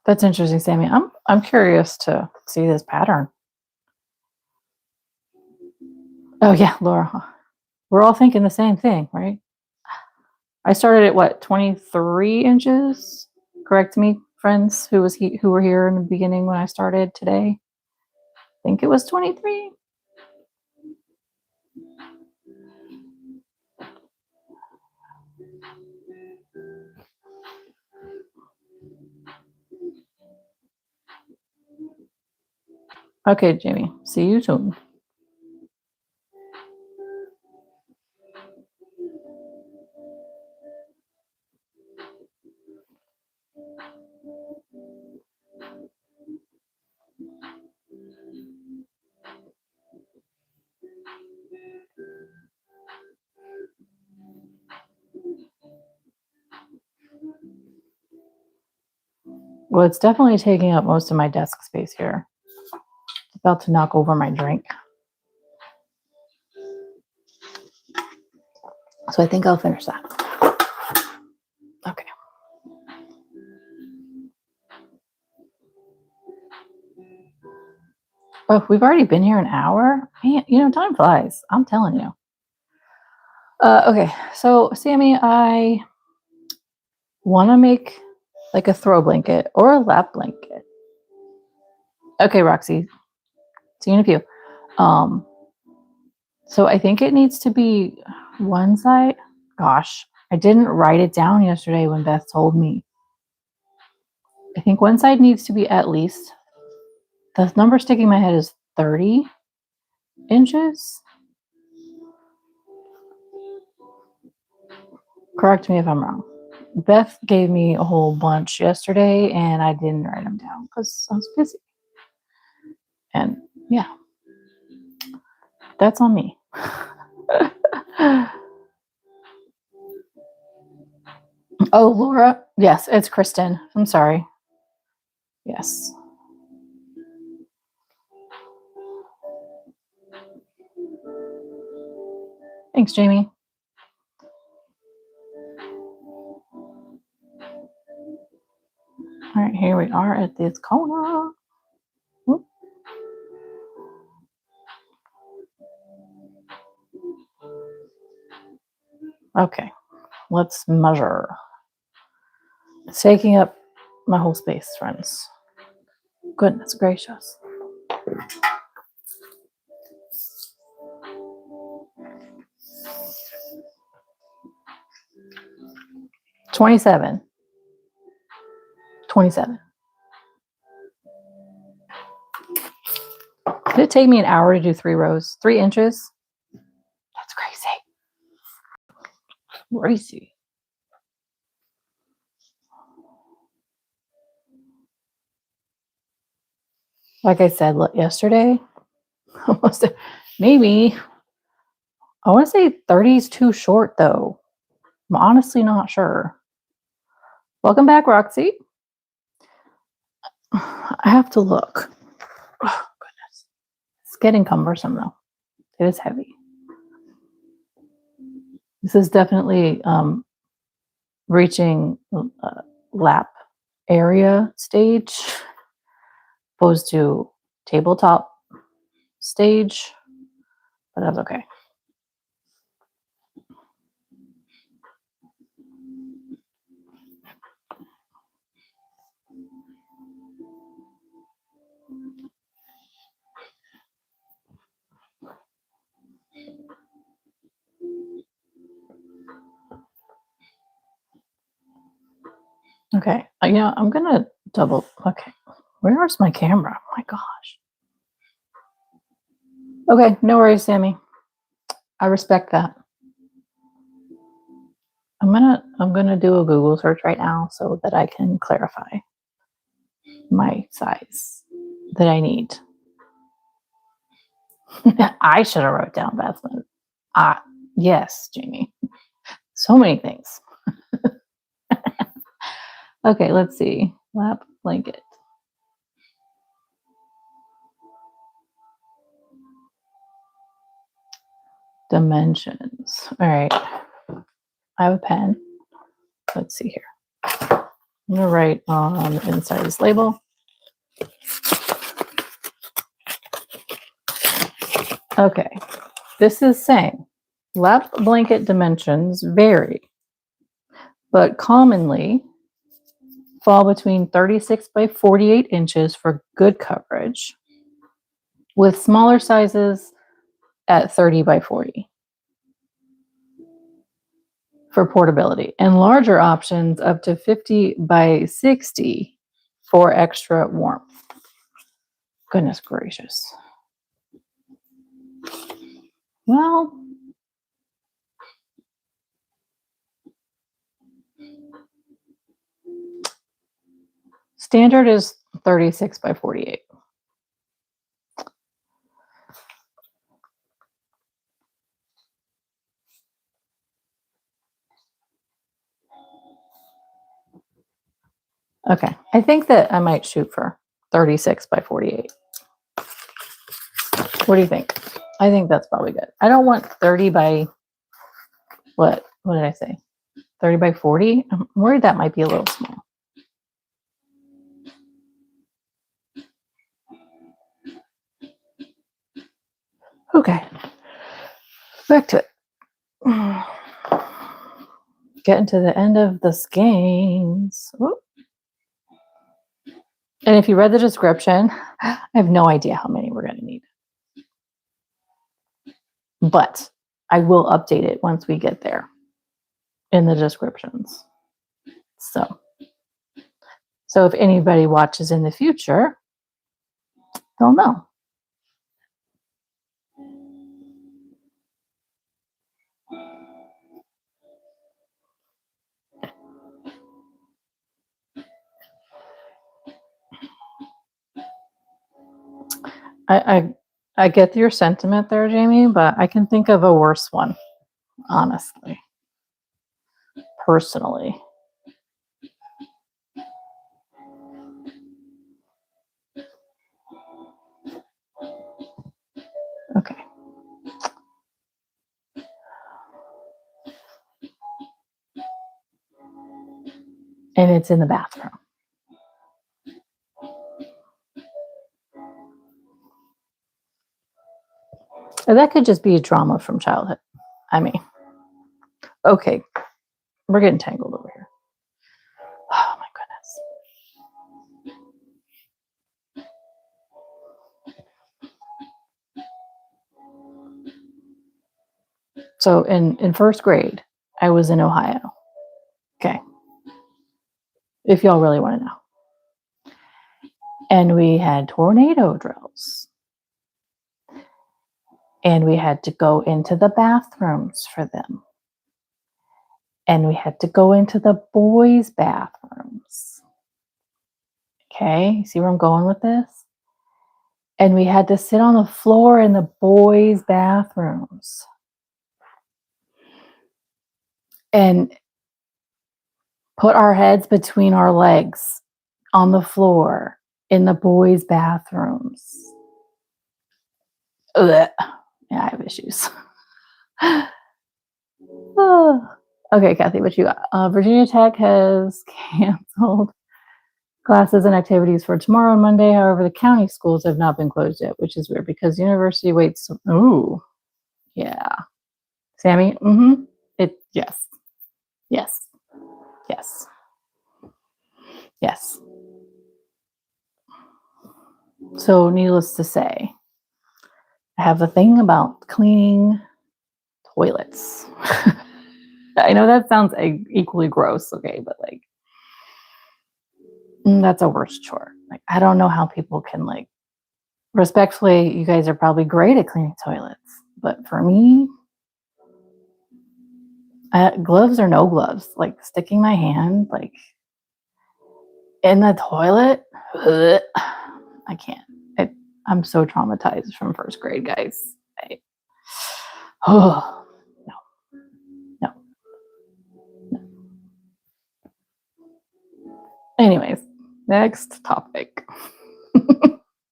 That's interesting, Sammy. I'm curious to see this pattern. Oh yeah, Laura. We're all thinking the same thing, right? I started at what, 23 inches? Correct me, friends, who were here in the beginning when I started today. I think it was 23. Okay, Jamie. See you soon. Well, it's definitely taking up most of my desk space here. It's about to knock over my drink. So I think I'll finish that. Okay. Oh, we've already been here an hour. Man, you know, time flies. I'm telling you. Okay, so Sammy, I want to make like a throw blanket or a lap blanket. Okay, Roxy, see you in a few. So I think it needs to be one side. Gosh, I didn't write it down yesterday when Beth told me. I think one side needs to be at least, the number sticking in my head is 30 inches. Correct me if I'm wrong. Beth gave me a whole bunch yesterday and I didn't write them down because I was busy. And yeah, that's on me. Oh, Laura. Yes, it's Kristen. I'm sorry. Yes. Thanks, Jamie. All right, here we are at this corner. Whoop. Okay, let's measure. It's taking up my whole space, friends. Goodness gracious. $27. Did it take me an hour to do 3 rows? 3 inches? That's crazy. Crazy. Like I said yesterday, maybe, I want to say 30 is too short though. I'm honestly not sure. Welcome back, Roxy. I have to look. Oh, goodness. It's getting cumbersome though. It is heavy. This is definitely reaching lap area stage opposed to tabletop stage, but that's okay. Okay, you know, I'm gonna double. Okay, where's my camera? Oh my gosh. Okay, no worries, Sammy. I respect that. I'm gonna do a Google search right now so that I can clarify my size that I need. I should have wrote down Bethman. Yes, Jamie. So many things. Okay, let's see. Lap blanket. Dimensions. All right. I have a pen. Let's see here. I'm gonna write on the inside of this label. Okay. This is saying lap blanket dimensions vary, but commonly fall between 36 by 48 inches for good coverage, with smaller sizes at 30 by 40 for portability, and larger options up to 50 by 60 for extra warmth. Goodness gracious. Well, standard is 36 by 48. Okay, I think that I might shoot for 36 by 48. What do you think? I think that's probably good. I don't want 30 by, what did I say? 30 by 40? I'm worried that might be a little small. Okay, back to it. Getting to the end of the skeins. Whoop. And if you read the description, I have no idea how many we're going to need. But I will update it once we get there in the descriptions. So if anybody watches in the future, they'll know. I get your sentiment there, Jamie, but I can think of a worse one, honestly, personally. Okay. And it's in the bathroom. And that could just be a drama from childhood. I mean, okay, we're getting tangled over here. Oh my goodness. So in first grade, I was in Ohio. Okay. If y'all really want to know. And we had tornado drills. And we had to go into the bathrooms for them. And we had to go into the boys' bathrooms. Okay, see where I'm going with this? And we had to sit on the floor in the boys' bathrooms. And put our heads between our legs on the floor in the boys' bathrooms. Ugh. Yeah, I have issues. Oh. Okay, Kathy, what you got? Virginia Tech has canceled classes and activities for tomorrow and Monday. However, the county schools have not been closed yet, which is weird because the university waits. Ooh, yeah. Sammy, yes. Yes. Yes. Yes. So, needless to say, I have a thing about cleaning toilets. I know that sounds equally gross, okay, but like, that's a worse chore. Like, I don't know how people can, like, respectfully, you guys are probably great at cleaning toilets, but for me, gloves or no gloves, like sticking my hand, like, in the toilet, I can't. I'm so traumatized from first grade, guys. Oh, no. Anyways, next topic.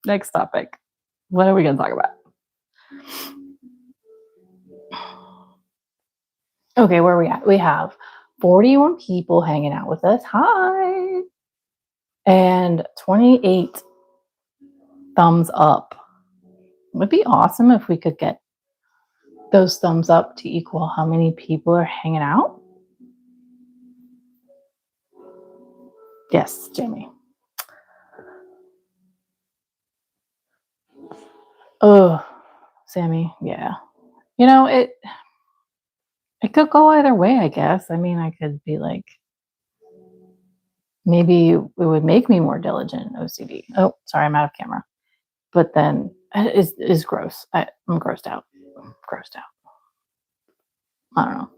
Next topic. What are we going to talk about? Okay, where are we at? We have 41 people hanging out with us. Hi. And 28 thumbs up. It would be awesome if we could get those thumbs up to equal how many people are hanging out. Yes, Jamie. Oh, Sammy, yeah. You know, it could go either way, I guess. I mean, I could be like, maybe it would make me more diligent in OCD. Oh, sorry, I'm out of camera. But then it is gross. I'm grossed out. Grossed out. I don't know.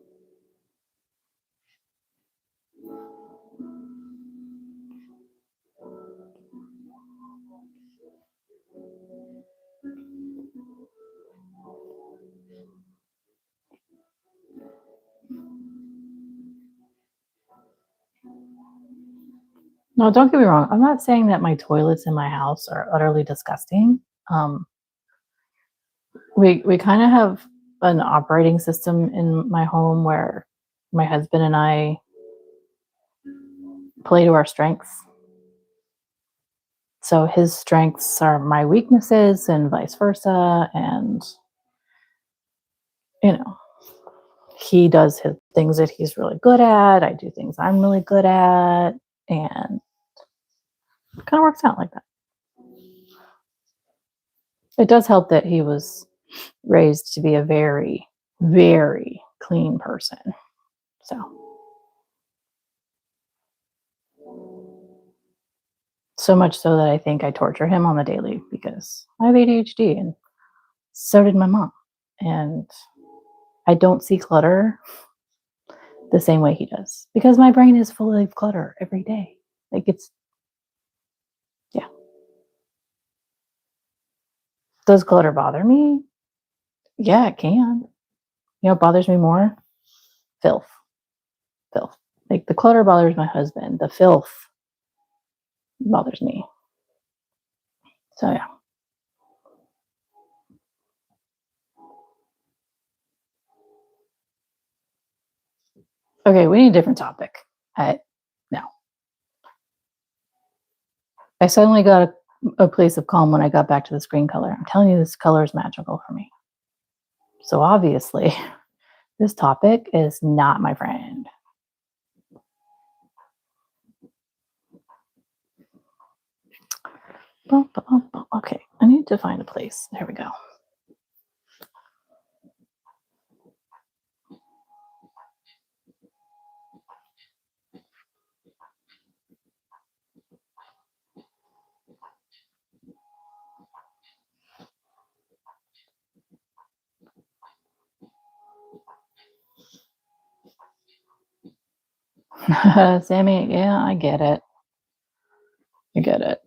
No, don't get me wrong. I'm not saying that my toilets in my house are utterly disgusting. Um, we kind of have an operating system in my home where my husband and I play to our strengths. So his strengths are my weaknesses and vice versa. And, you know, he does his things that he's really good at. I do things I'm really good at. And it kind of works out like that. It does help that he was raised to be a very, very clean person. So much so that I think I torture him on the daily because I have ADHD and so did my mom. And I don't see clutter the same way he does because my brain is full of clutter every day. Like yeah. Does clutter bother me? Yeah, it can. You know, it bothers me more? Filth. Filth. Like the clutter bothers my husband. The filth bothers me. So yeah. Okay, we need a different topic. No. I suddenly got a place of calm when I got back to the screen color. I'm telling you, this color is magical for me. So obviously, this topic is not my friend. Okay, I need to find a place. There we go. Sammy, yeah, I get it. I get it.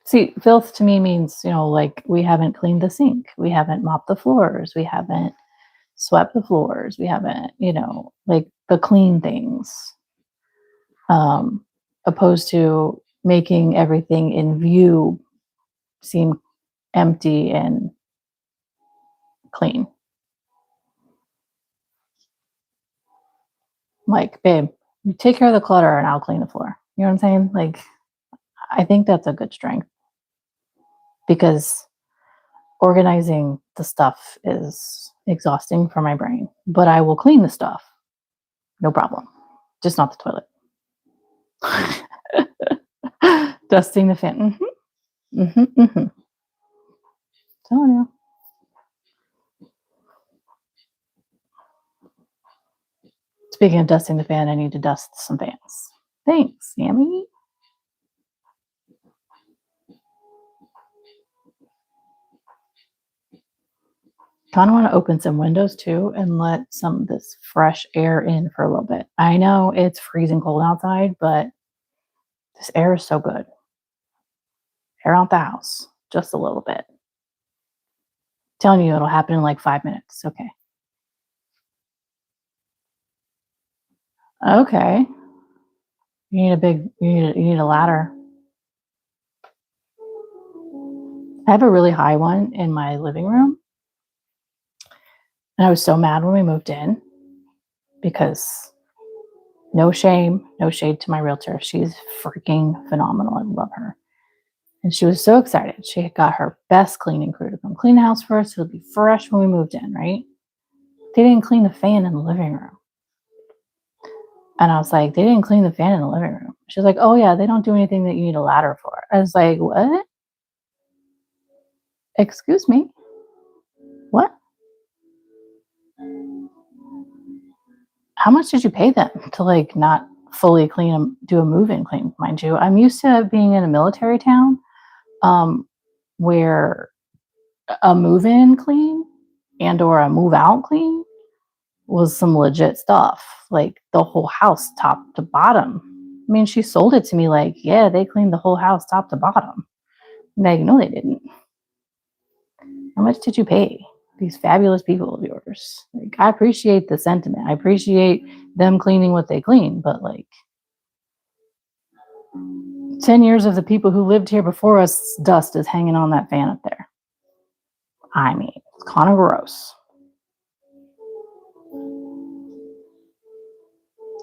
See, filth to me means, like we haven't cleaned the sink, we haven't mopped the floors, we haven't swept the floors, we haven't, like the clean things. Opposed to making everything in view seem empty and clean. Like, babe, you take care of the clutter and I'll clean the floor. You know what I'm saying? Like, I think that's a good strength because organizing the stuff is exhausting for my brain, but I will clean the stuff. No problem. Just not the toilet. Dusting the fan. Telling you. Speaking of dusting the fan, I need to dust some fans. Thanks, Sammy. Kind of want to open some windows too and let some of this fresh air in for a little bit. I know it's freezing cold outside, but this air is so good. Air out the house, just a little bit. Telling you it'll happen in like 5 minutes. Okay. Okay. You need a ladder. I have a really high one in my living room. And I was so mad when we moved in because no shame, no shade to my realtor. She's freaking phenomenal. I love her. And she was so excited. She got her best cleaning crew to come clean the house for us. It'll be fresh when we moved in, right? They didn't clean the fan in the living room. And I was like, they didn't clean the fan in the living room. She's like, oh yeah, they don't do anything that you need a ladder for. I was like, what? Excuse me? What? How much did you pay them to like not fully clean them, do a move-in clean, mind you? I'm used to being in a military town where a move-in clean and or a move-out clean was some legit stuff. Like the whole house, top to bottom. I mean, she sold it to me like, yeah, they cleaned the whole house top to bottom. I'm like, no, they didn't. How much did you pay these fabulous people of yours? Like, I appreciate the sentiment. I appreciate them cleaning what they clean, but like, 10 years of the people who lived here before us, dust is hanging on that fan up there. I mean, it's kind of gross.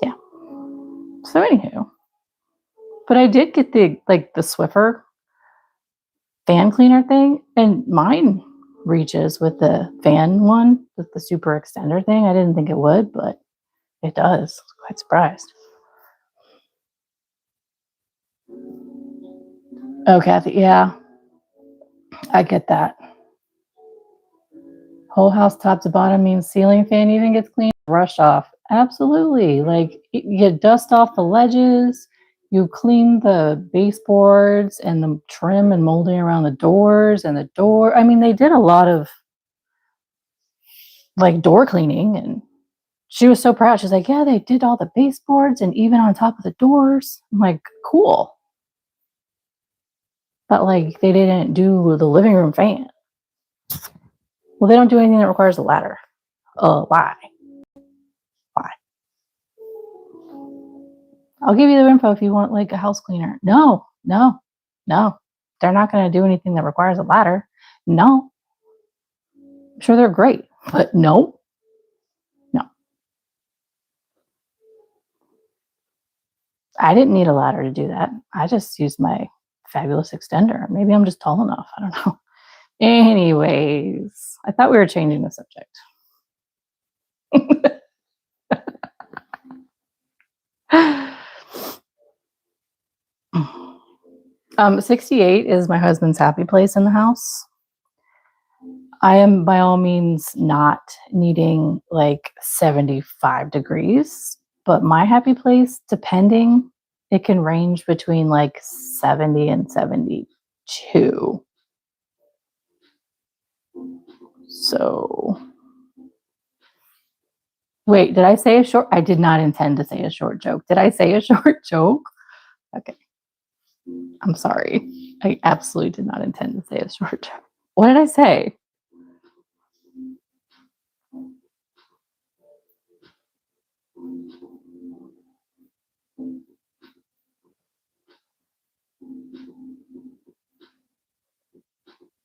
Yeah. So anywho, but I did get the Swiffer fan cleaner thing, and mine reaches with the fan one, with the super extender thing. I didn't think it would, but it does. I'm quite surprised. Oh, Kathy, yeah, I get that. Whole house top to bottom means ceiling fan even gets cleaned, brush off. Absolutely. Like, you dust off the ledges, you clean the baseboards and the trim and molding around the doors and the door. I mean, they did a lot of like door cleaning, and she was so proud. She's like, yeah, they did all the baseboards and even on top of the doors. I'm like, cool. But like, they didn't do the living room fan. Well, they don't do anything that requires a ladder. Why? Why? I'll give you the info if you want like a house cleaner. No. They're not going to do anything that requires a ladder. No. I'm sure they're great, but no. I didn't need a ladder to do that. I just used my fabulous extender. Maybe I'm just tall enough. I don't know. Anyways, I thought we were changing the subject. 68 is my husband's happy place in the house. I am by all means not needing like 75 degrees, but my happy place, depending, it can range between like 70 and 72. So, wait, did I say a short? I did not intend to say a short joke. Did I say a short joke? Okay. I'm sorry. I absolutely did not intend to say a short joke. What did I say?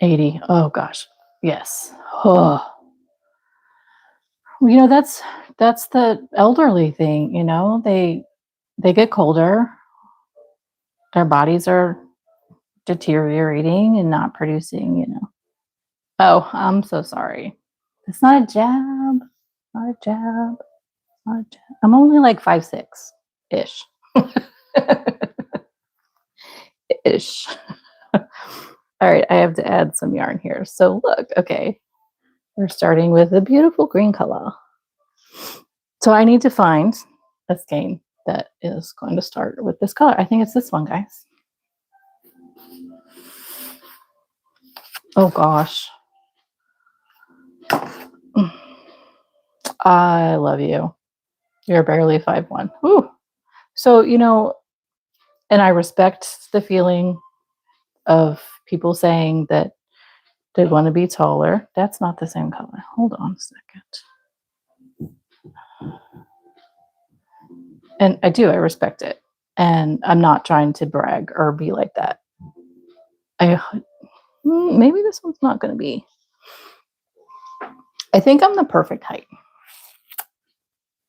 $80. Oh gosh. Yes. Oh. You know, that's the elderly thing, you know. They get colder. Their bodies are deteriorating and not producing, you know. Oh, I'm so sorry. It's not a jab. Not a jab. Not a jab. I'm only like 5'6" ish. Ish. All right, I have to add some yarn here. So look, okay, we're starting with a beautiful green color. So I need to find a skein that is going to start with this color. I think it's this one, guys. Oh gosh. I love you. You're barely 5'1". Ooh. So, you know, and I respect the feeling of people saying that they want to be taller. That's not the same color. Hold on a second. And I do, I respect it. And I'm not trying to brag or be like that. Maybe this one's not going to be. I think I'm the perfect height.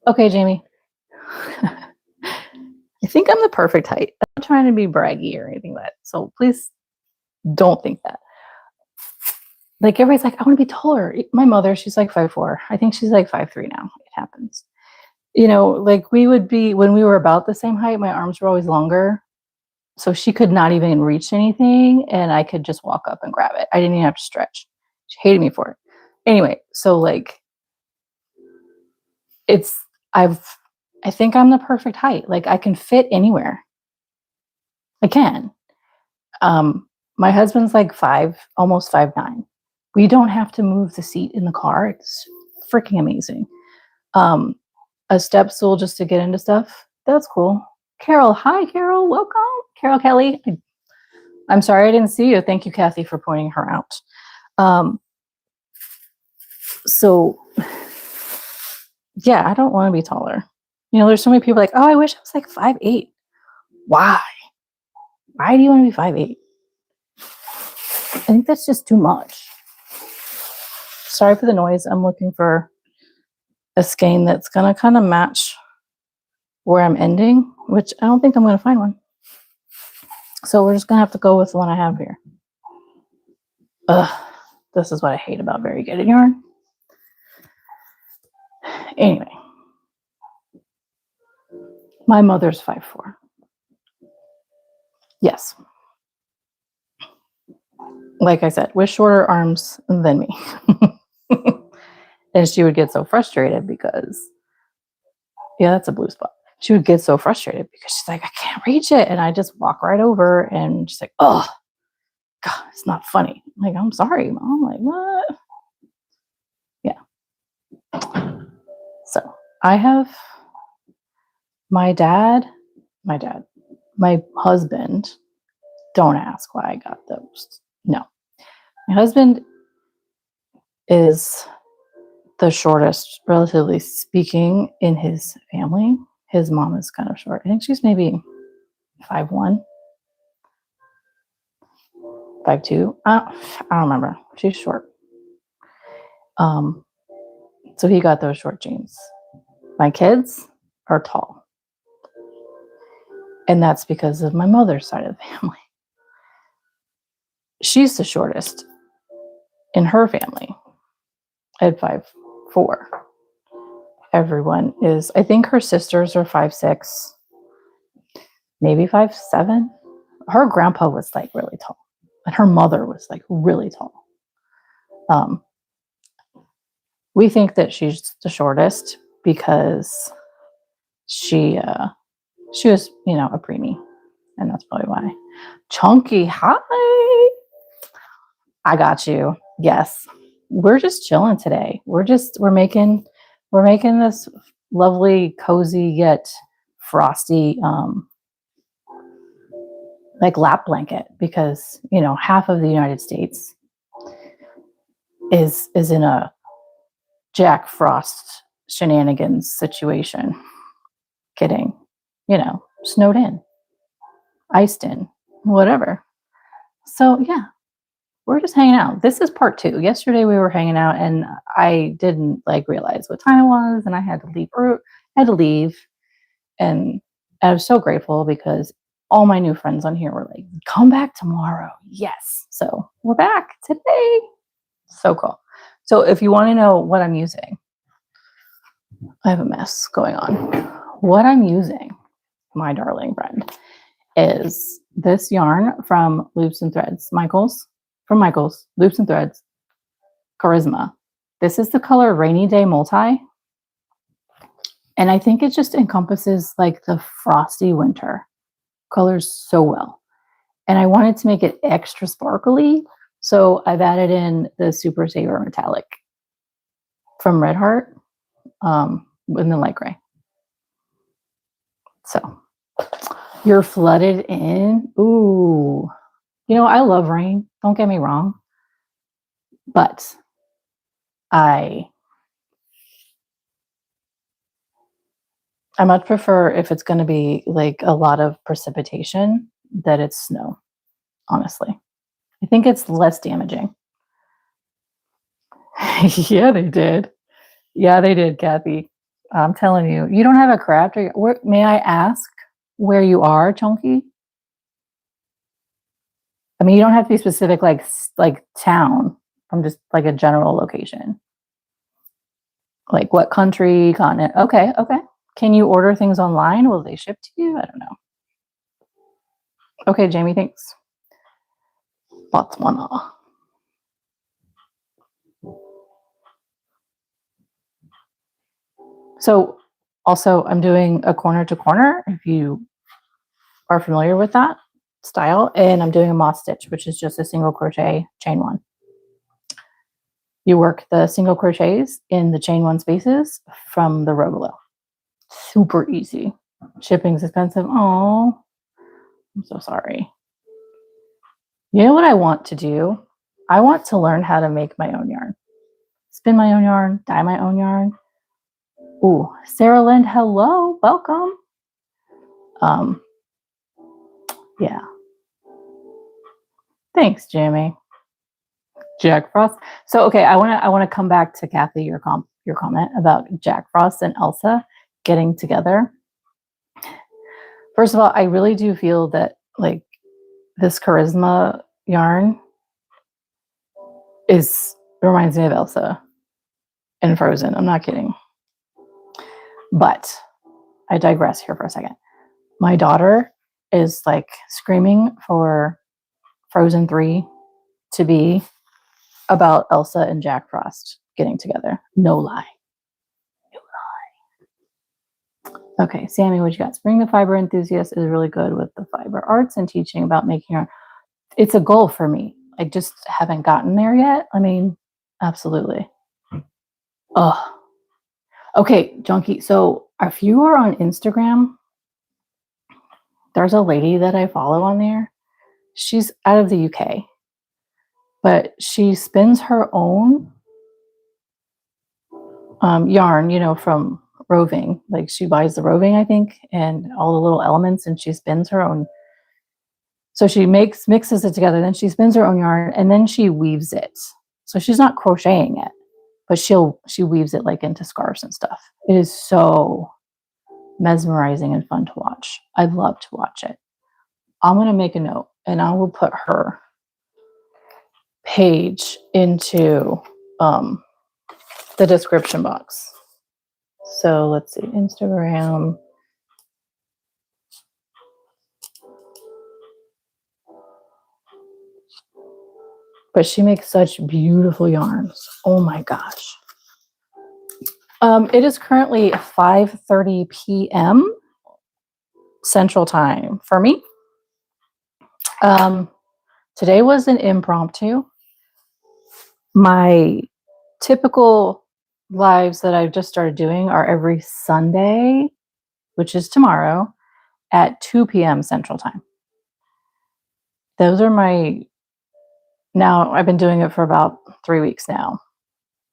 Okay, Jamie. I think I'm the perfect height. I'm not trying to be braggy or anything like that. So please don't think that. Like, everybody's like, I want to be taller. My mother, she's like 5'4". I think she's like 5'3" now. It happens. You know, like, we would be, when we were about the same height, my arms were always longer. So she could not even reach anything, and I could just walk up and grab it. I didn't even have to stretch. She hated me for it. Anyway, so like, I think I'm the perfect height. Like, I can fit anywhere. I can. My husband's like almost 5'9". We don't have to move the seat in the car. It's freaking amazing. A step stool just to get into stuff. That's cool. Carol, hi Carol, welcome. Carol Kelly. I'm sorry I didn't see you. Thank you, Kathy, for pointing her out. So yeah, I don't want to be taller. You know, there's so many people like, oh, I wish I was like 5'8". Why? Why do you want to be 5'8"? I think that's just too much. Sorry for the noise. I'm looking for a skein that's going to kind of match where I'm ending, which I don't think I'm going to find one. So we're just going to have to go with the one I have here. Ugh, this is what I hate about variegated yarn. Anyway, my mother's 5'4". Yes. Like I said, with shorter arms than me. And she would get so frustrated because, yeah, that's a blue spot. She would get so frustrated because she's like, I can't reach it. And I just walk right over and she's like, oh, God, it's not funny. I'm like, I'm sorry, Mom. Like, what? Yeah. So I have my husband. Don't ask why I got those. No. My husband is the shortest, relatively speaking, in his family. His mom is kind of short. I think she's maybe 5'1", 5'2". I don't remember. She's short. So he got those short jeans. My kids are tall. And that's because of my mother's side of the family. She's the shortest in her family at 5'4". Everyone is, I think her sisters are 5'6", maybe 5'7". Her grandpa was like really tall. And her mother was like really tall. We think that she's the shortest because she was, a preemie, and that's probably why. Chunky, hi. I got you. Yes. We're just chilling today. We're making this lovely, cozy yet frosty like lap blanket because, half of the United States is in a Jack Frost shenanigans situation. Kidding. Snowed in, iced in, whatever. So yeah, we're just hanging out. This is part 2. Yesterday we were hanging out and I didn't realize what time it was and I had to leave. And I was so grateful because all my new friends on here were like, come back tomorrow. Yes. So we're back today. So cool. So if you want to know what I'm using, I have a mess going on. What I'm using, my darling friend, is this yarn from Loops and Threads. Michael's, Loops and Threads, Charisma. This is the color Rainy Day Multi. And I think it just encompasses the frosty winter colors so well. And I wanted to make it extra sparkly. So I've added in the Super Saver Metallic from Red Heart in the light gray. So you're flooded in. Ooh. I love rain. Don't get me wrong. But I much prefer if it's going to be a lot of precipitation that it's snow, honestly. I think it's less damaging. Yeah, they did. Yeah, they did, Kathy. I'm telling you. You don't have a crafter. May I ask where you are, Chunky? I mean, you don't have to be specific like town. I'm just a general location. Like what country, continent? Okay. Can you order things online? Will they ship to you? I don't know. Okay, Jamie, thanks. Botswana. So also I'm doing a corner to corner, if you are familiar with that style, and I'm doing a moss stitch, which is just a single crochet chain one. You work the single crochets in the chain one spaces from the row below. Super easy. Shipping's expensive. Oh, I'm so sorry. You know what I want to do? I want to learn how to make my own yarn. Spin my own yarn, dye my own yarn. Ooh, Sarah Lind, hello, welcome. Yeah. Thanks, Jamie. Jack Frost. So okay, I want to come back to Kathy, your comment about Jack Frost and Elsa getting together. First of all, I really do feel that like this charisma yarn reminds me of Elsa and Frozen. I'm not kidding. But I digress here for a second. My daughter is like screaming for Frozen 3 to be about Elsa and Jack Frost getting together. No lie. Okay, Sammy, what you got? Spring the Fiber Enthusiast is really good with the fiber arts and teaching about making yarn. It's a goal for me. I just haven't gotten there yet. I mean, absolutely. Oh, okay, Junkie. So if you are on Instagram, there's a lady that I follow on there. She's out of the UK, but she spins her own yarn, you know, from roving. Like she buys the roving, I think, and all the little elements, and she spins her own. So she mixes it together, then she spins her own yarn, and then she weaves it. So she's not crocheting it, but she weaves it like into scarves and stuff. It is so mesmerizing and fun to watch. I love to watch it. I'm going to make a note, and I will put her page into the description box. So let's see, Instagram. But she makes such beautiful yarns. Oh my gosh. It is currently 5:30 p.m. Central Time for me. Today was an impromptu. My typical lives that I've just started doing are every Sunday, which is tomorrow, at 2 p.m. Central Time. Those are now I've been doing it for about 3 weeks now.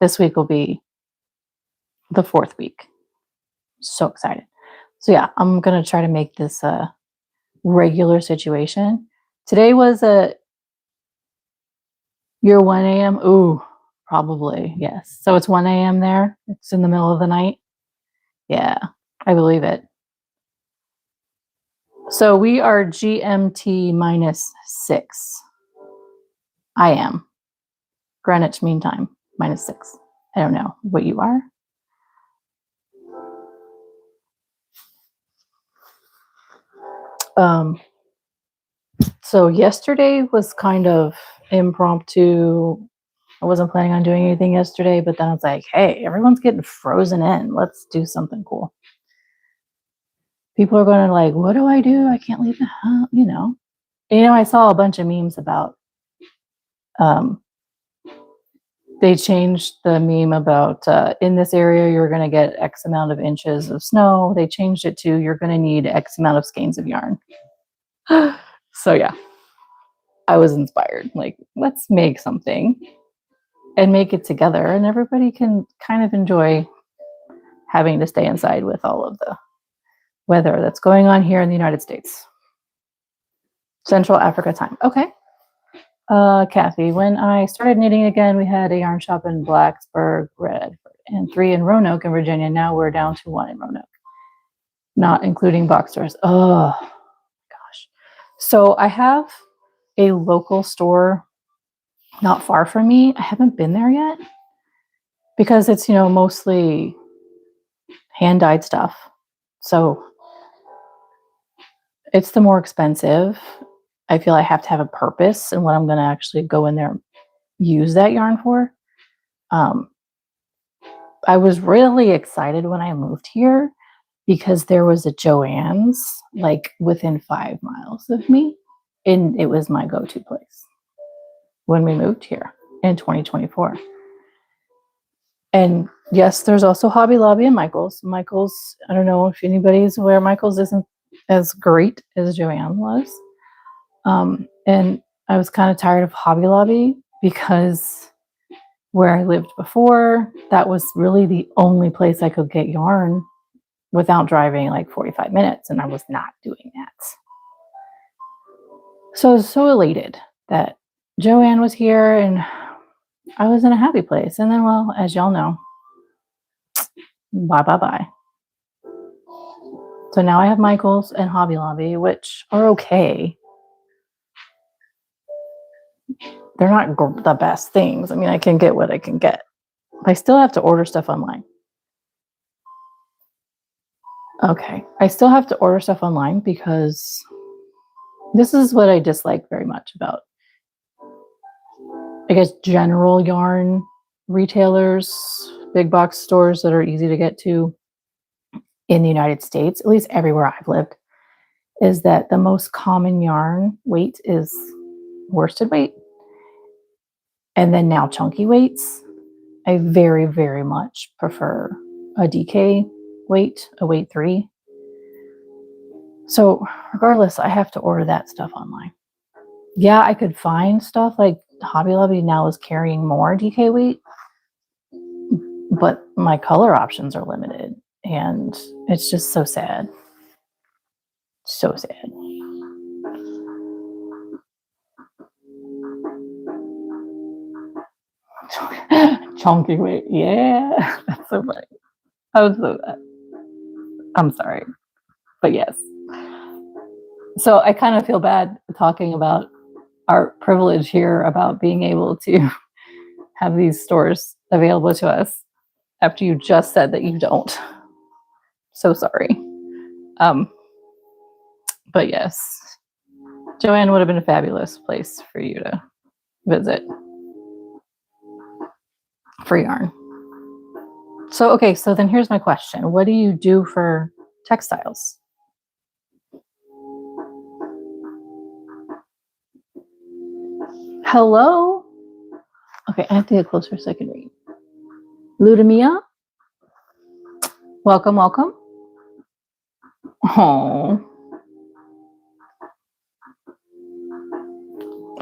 This week will be the 4th week. So excited. So yeah, I'm going to try to make this a regular situation. Today was your 1 a.m. Ooh, probably, yes. So it's 1 a.m. there. It's in the middle of the night. Yeah, I believe it. So we are GMT -6. I am. Greenwich Mean Time -6. I don't know what you are. So yesterday was kind of impromptu. I wasn't planning on doing anything yesterday, but then I was like, hey, everyone's getting frozen in. Let's do something cool. People are going to like, what do? I can't leave the house, you know. I saw a bunch of memes about they changed the meme about in this area you're going to get X amount of inches of snow. They changed it to you're going to need X amount of skeins of yarn. So yeah, I was inspired. Like, let's make something and make it together, and everybody can kind of enjoy having to stay inside with all of the weather that's going on here in the United States. Central Africa time. Okay. Kathy, when I started knitting again, we had a yarn shop in Blacksburg, Red, and 3 in Roanoke in Virginia. Now we're down to 1 in Roanoke, not including box stores. Oh, gosh. So I have a local store not far from me. I haven't been there yet because it's, mostly hand-dyed stuff. So it's the more expensive. I feel I have to have a purpose and what I'm going to actually go in there and use that yarn for. I was really excited when I moved here because there was a Joann's like within 5 miles of me, and it was my go-to place when we moved here in 2024. And yes, there's also Hobby Lobby and Michael's. Michael's, I don't know if anybody's aware, Michael's isn't as great as Joann was. And I was kind of tired of Hobby Lobby because where I lived before, that was really the only place I could get yarn without driving like 45 minutes. And I was not doing that. So I was so elated that Joanne was here and I was in a happy place. And then, well, as y'all know, bye, bye, bye. So now I have Michael's and Hobby Lobby, which are okay. They're not the best things. I mean, I can get what I can get. I still have to order stuff online. Okay. I still have to order stuff online because this is what I dislike very much about, I guess, general yarn retailers, big box stores that are easy to get to in the United States, at least everywhere I've lived, is that the most common yarn weight is worsted weight. And then now chunky weights. I very, very much prefer a DK weight, a weight 3. So regardless, I have to order that stuff online. Yeah, I could find stuff like Hobby Lobby now is carrying more DK weight, but my color options are limited and it's just so sad. So sad. Chunky weight. Yeah. That's so funny. I'm sorry. But yes. So I kind of feel bad talking about our privilege here about being able to have these stores available to us after you just said that you don't. So sorry. But yes, Joanne would have been a fabulous place for you to visit for yarn. So, okay, so then here's my question. What do you do for textiles? Hello? Okay, I have to get closer so I can read. Ludmia? Welcome, welcome. Oh.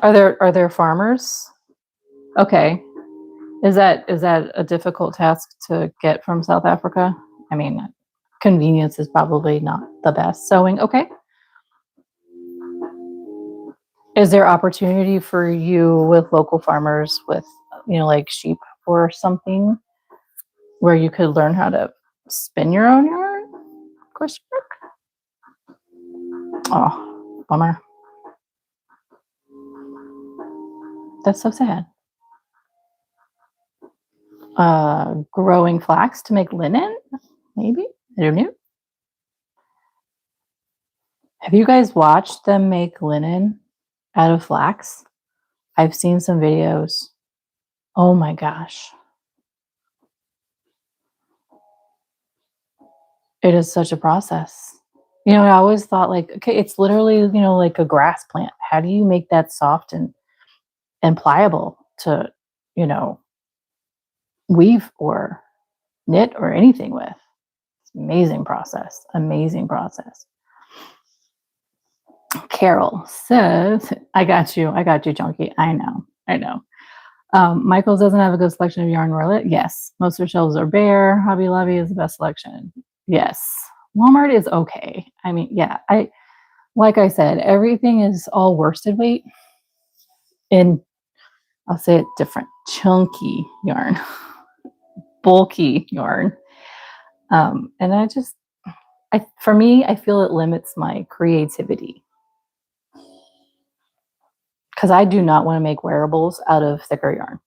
Are there farmers? Okay. Is that a difficult task to get from South Africa? I mean, convenience is probably not the best. Sewing, okay. Is there opportunity for you with local farmers with, like sheep or something where you could learn how to spin your own yarn? Question mark. Oh, bummer. That's so sad. Growing flax to make linen? Maybe? I don't know. Have you guys watched them make linen out of flax? I've seen some videos. Oh my gosh. It is such a process. I always thought like, okay, it's literally, like a grass plant. How do you make that soft and pliable to, weave or knit or anything with? It's amazing process. Amazing process. Carol says, I got you, Junkie. I know. Michael's doesn't have a good selection of yarn roulette. Yes. Most of their shelves are bare. Hobby Lobby is the best selection. Yes. Walmart is okay. I mean, yeah, like I said, everything is all worsted weight in, I'll say it different, chunky yarn, bulky yarn. And for me, I feel it limits my creativity because I do not want to make wearables out of thicker yarn.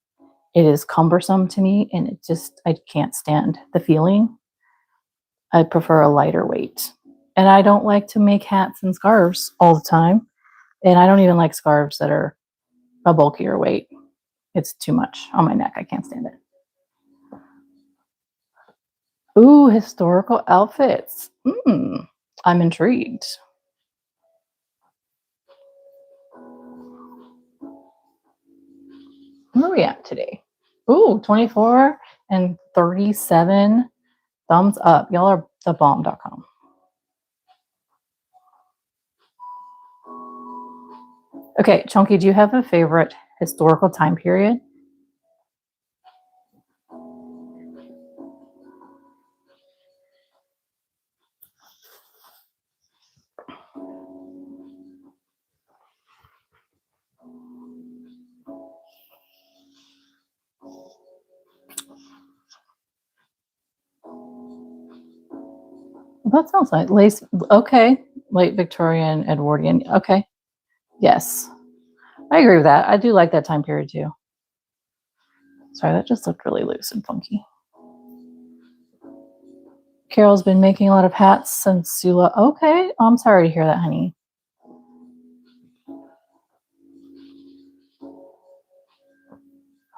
It is cumbersome to me and I can't stand the feeling. I prefer a lighter weight. And I don't like to make hats and scarves all the time. And I don't even like scarves that are a bulkier weight. It's too much on my neck. I can't stand it. Ooh, historical outfits. I'm intrigued. Where are we at today? Ooh, 24 and 37 thumbs up. Y'all are thebomb.com. Okay, Chunky, do you have a favorite historical time period? That sounds like lace. Okay. Late Victorian, Edwardian. Okay. Yes. I agree with that. I do like that time period too. Sorry, that just looked really loose and funky. Carol's been making a lot of hats since you left. Okay. I'm sorry to hear that, honey.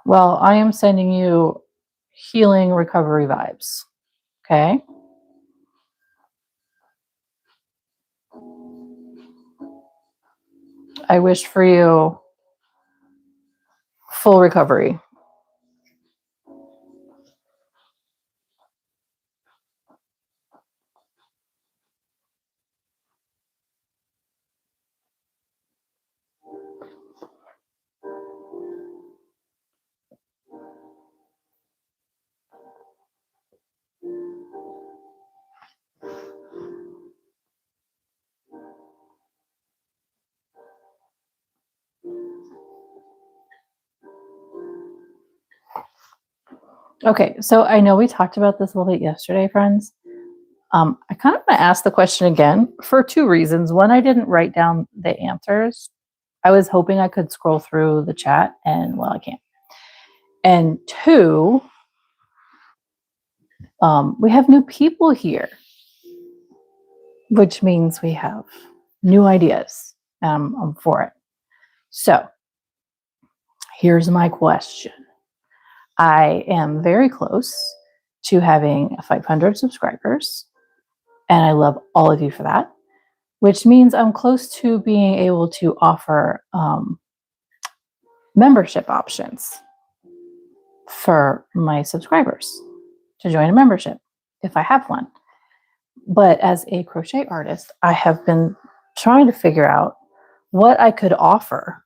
Well, I am sending you healing recovery vibes. Okay. I wish for you full recovery. Okay, so I know we talked about this a little bit yesterday, friends. I kind of want to ask the question again for two reasons. One, I didn't write down the answers. I was hoping I could scroll through the chat, and well, I can't. And two, we have new people here, which means we have new ideas. I'm for it. So here's my question. I am very close to having 500 subscribers, and I love all of you for that, which means I'm close to being able to offer membership options for my subscribers to join a membership if I have one. But as a crochet artist, I have been trying to figure out what I could offer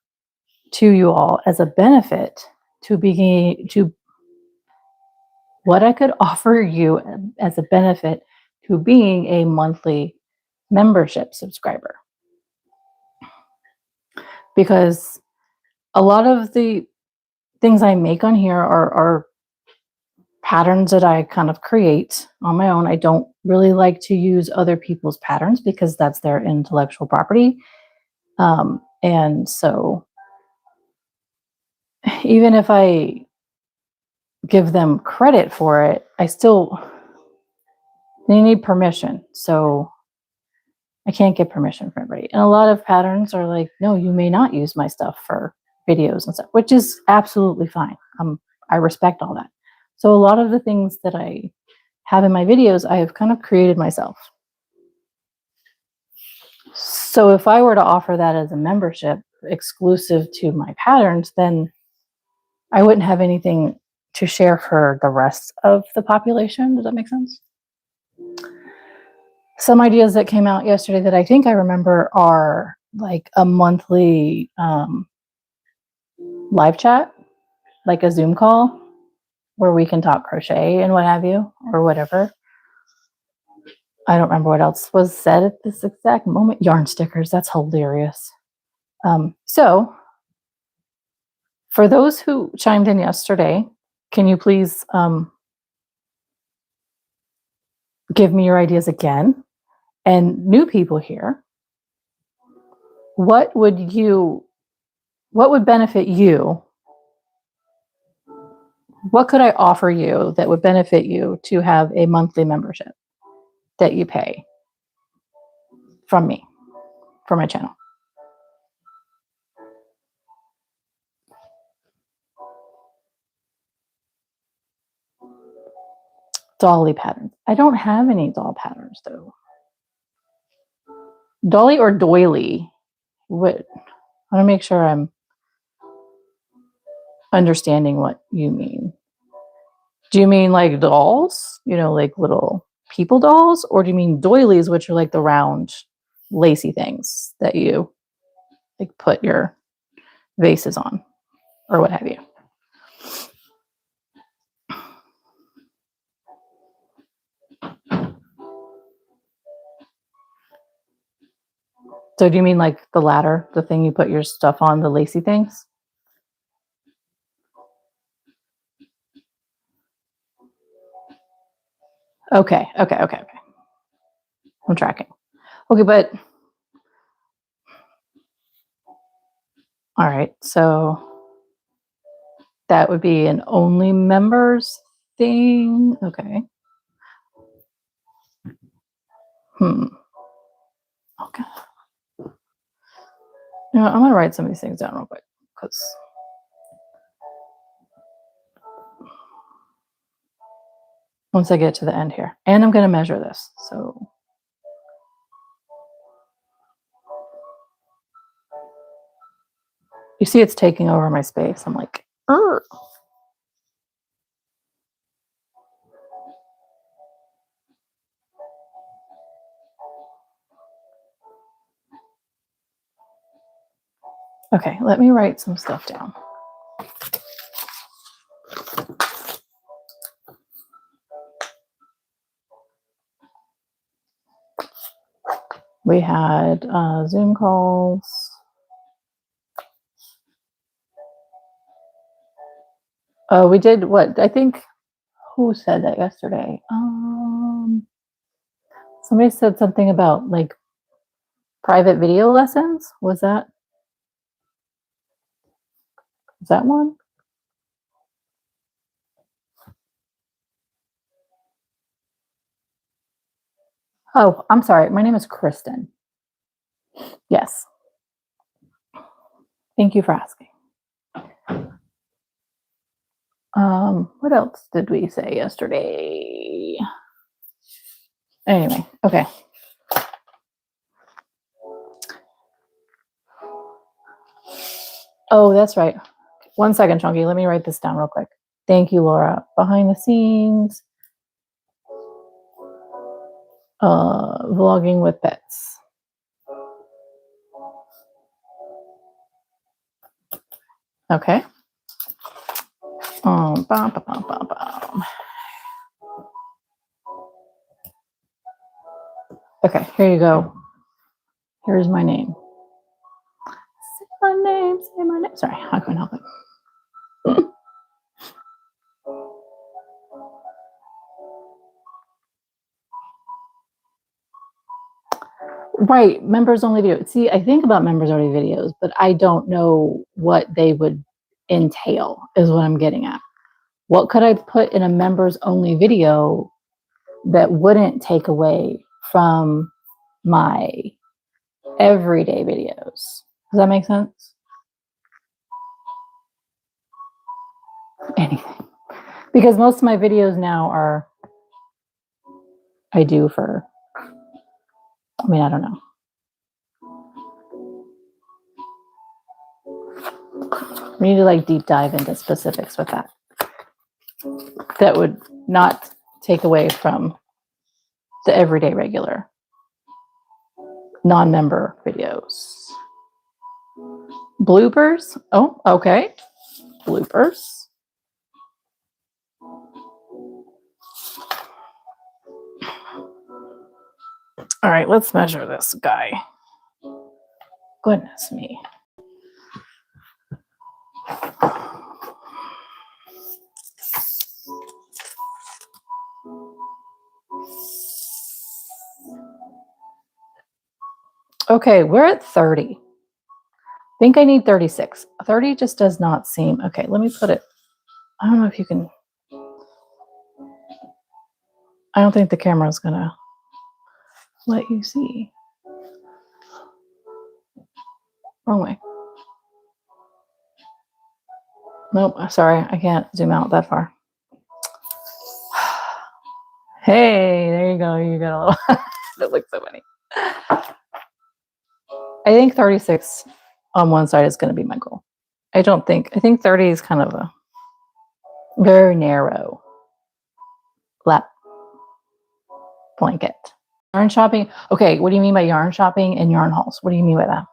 to you all as a benefit to what I could offer you as a benefit to being a monthly membership subscriber. Because a lot of the things I make on here are patterns that I kind of create on my own. I don't really like to use other people's patterns because that's their intellectual property. And so even if I give them credit for it, they need permission. So I can't get permission from everybody. And a lot of patterns are like, no, you may not use my stuff for videos and stuff, which is absolutely fine. I respect all that. So a lot of the things that I have in my videos, I have kind of created myself. So if I were to offer that as a membership exclusive to my patterns, then I wouldn't have anything to share for the rest of the population. Does that make sense? Some ideas that came out yesterday that I think I remember are like a monthly live chat, like a Zoom call where we can talk crochet and what have you, or whatever. I don't remember what else was said at this exact moment. Yarn stickers, that's hilarious. So for those who chimed in yesterday, can you please give me your ideas again? And new people here, what would benefit you? What could I offer you that would benefit you to have a monthly membership that you pay from me, for my channel? Dolly patterns. I don't have any doll patterns though. Dolly or doily? What? I want to make sure I'm understanding what you mean. Do you mean like dolls? You know, like little people dolls? Or do you mean doilies, which are like the round, lacy things that you like put your vases on or what have you? So do you mean like the ladder, the thing you put your stuff on, the lacy things? Okay. I'm tracking. Okay, but all right, so that would be an only members thing. Okay. Okay. You know, I'm gonna write some of these things down real quick because once I get to the end here, and I'm gonna measure this. So you see, it's taking over my space. I'm like, Urgh. Okay, let me write some stuff down. We had Zoom calls. We did what? I think, who said that yesterday? Somebody said something about like private video lessons. Was that one? Oh, I'm sorry. My name is Kristen. Yes. Thank you for asking. What else did we say yesterday? Anyway, okay. Oh, that's right. 1 second, Chunky. Let me write this down real quick. Thank you, Laura. Behind the scenes, vlogging with pets. Okay. Bum, bum, bum, bum, bum. Okay, here you go. Here's my name. Say my name, say my name. Sorry, I couldn't help it. Right, members only video. See, I think about members only videos, but I don't know what they would entail, is what I'm getting at. What could I put in a members only video that wouldn't take away from my everyday videos? Does that make sense? Anything. Because most of my videos now are, I do for, I mean, I don't know. We need to like deep dive into specifics with that. That would not take away from the everyday regular non-member videos. Bloopers. Oh, okay. Bloopers. All right, let's measure this guy. Goodness me. Okay, we're at 30. I think I need 36. 30 just does not seem, okay, let me put it, I don't know if you can, I don't think the camera is gonna let you see. Wrong way. Nope, sorry, I can't zoom out that far. Hey, there you go. You got a little, that looks so funny. I think 36 on one side is going to be my goal. I think 30 is kind of a very narrow lap blanket. Yarn shopping. Okay, what do you mean by yarn shopping and yarn hauls? What do you mean by that?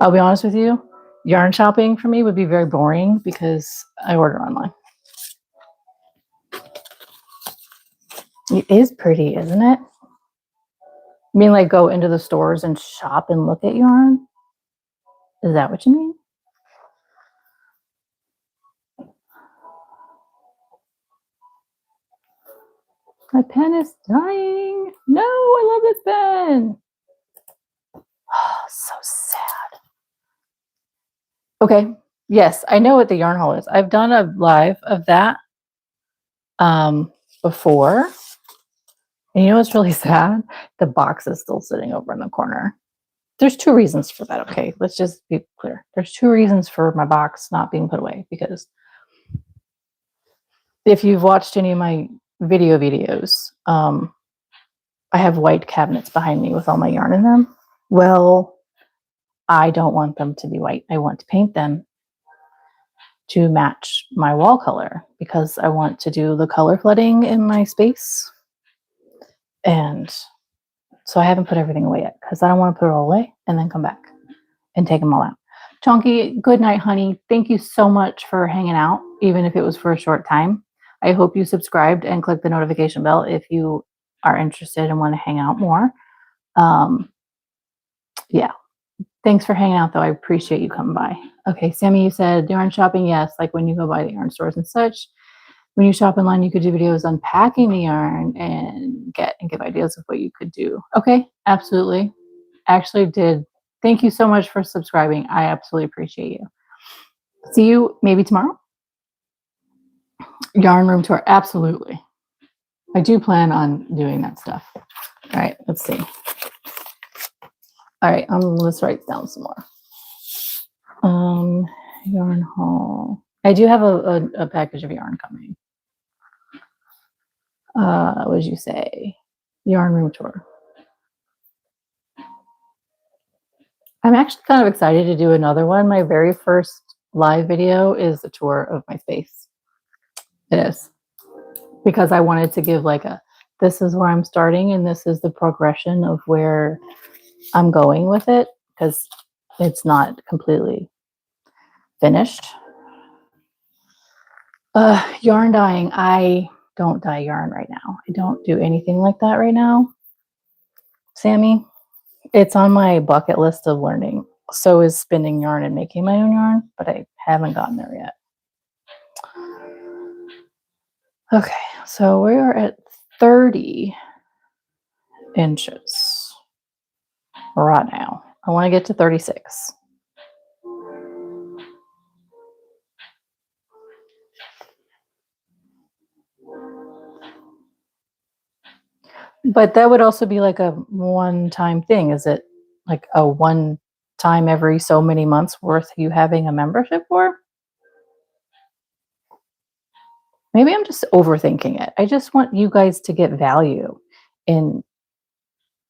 I'll be honest with you. Yarn shopping for me would be very boring because I order online. It is pretty, isn't it? You mean like go into the stores and shop and look at yarn? Is that what you mean? My pen is dying. No, I love this pen. Oh, so sad. Okay. Yes, I know what the yarn haul is. I've done a live of that before. And you know what's really sad? The box is still sitting over in the corner. There's two reasons for that, okay? Let's just be clear. There's two reasons for my box not being put away, because if you've watched any of my videos, I have white cabinets behind me with all my yarn in them. Well, I don't want them to be white. I want to paint them to match my wall color because I want to do the color flooding in my space. And so I haven't put everything away yet because I don't want to put it all away and then come back and take them all out. Chonky, good night, honey. Thank you so much for hanging out, even if it was for a short time. I hope you subscribed and clicked the notification bell if you are interested and want to hang out more. Yeah. Thanks for hanging out, though. I appreciate you coming by. Okay, Sammy, you said yarn shopping. Yes, like when you go by the yarn stores and such. When you shop online, you could do videos unpacking the yarn and give ideas of what you could do. Okay, absolutely. Actually did. Thank you so much for subscribing. I absolutely appreciate you. See you maybe tomorrow. Yarn room tour. Absolutely. I do plan on doing that stuff. All right, let's see. All right, let's write down some more. Yarn haul. I do have a package of yarn coming. What did you say? Yarn room tour. I'm actually kind of excited to do another one. My very first live video is a tour of my space. It is. Because I wanted to give like this is where I'm starting and this is the progression of where I'm going with it, because it's not completely finished. Yarn dyeing. I don't dye yarn right now. I don't do anything like that right now. Sammy, it's on my bucket list of learning. So is spinning yarn and making my own yarn, but I haven't gotten there yet. Okay, so we are at 30 inches right now. I want to get to 36. But that would also be like a one-time thing. Is it like a one time every so many months worth you having a membership for? Maybe I'm just overthinking it. I just want you guys to get value in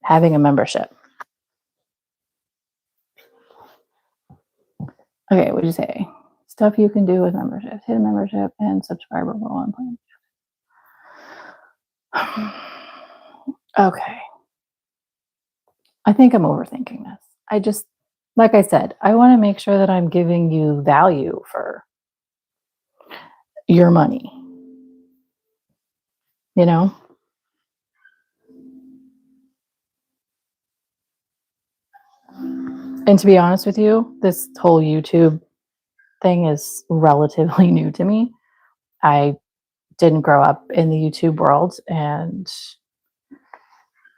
having a membership. Okay, what'd you say? Stuff you can do with membership, hidden membership, and subscriber roll on plan. Okay. I think I'm overthinking this. I just, like I said, I want to make sure that I'm giving you value for your money. You know? And to be honest with you, this whole YouTube thing is relatively new to me. I didn't grow up in the YouTube world, and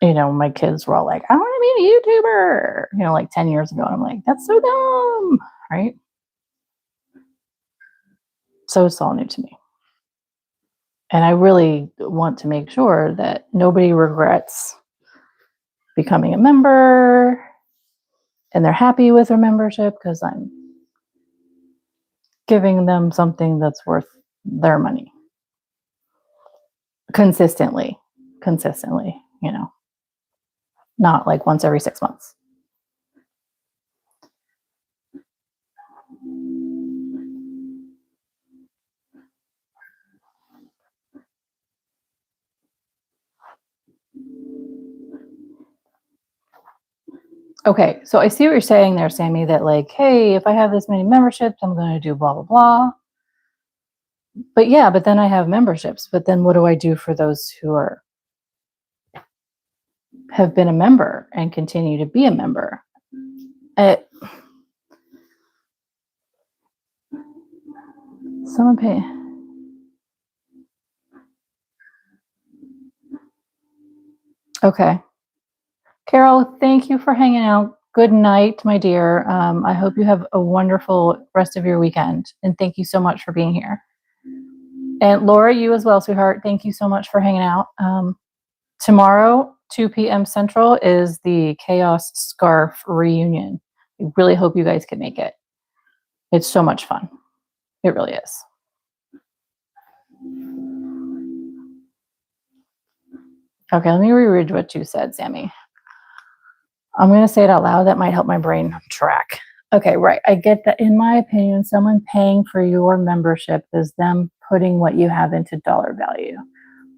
my kids were all like, I want to be a YouTuber, like 10 years ago. And I'm like, that's so dumb, right? So it's all new to me. And I really want to make sure that nobody regrets becoming a member and they're happy with their membership, because I'm giving them something that's worth their money consistently, not like once every 6 months. Okay, so I see what you're saying there, Sammy, that like, hey, if I have this many memberships, I'm going to do blah, blah, blah. But yeah, but then I have memberships. But then what do I do for those who have been a member and continue to be a member? Someone pay. Okay. Carol, thank you for hanging out. Good night, my dear. I hope you have a wonderful rest of your weekend. And thank you so much for being here. And Laura, you as well, sweetheart. Thank you so much for hanging out. Tomorrow, 2 p.m. Central, is the Chaos Scarf reunion. I really hope you guys can make it. It's so much fun. It really is. Okay, let me reread what you said, Sammy. I'm going to say it out loud. That might help my brain track. Okay, right. I get that. In my opinion, someone paying for your membership is them putting what you have into dollar value.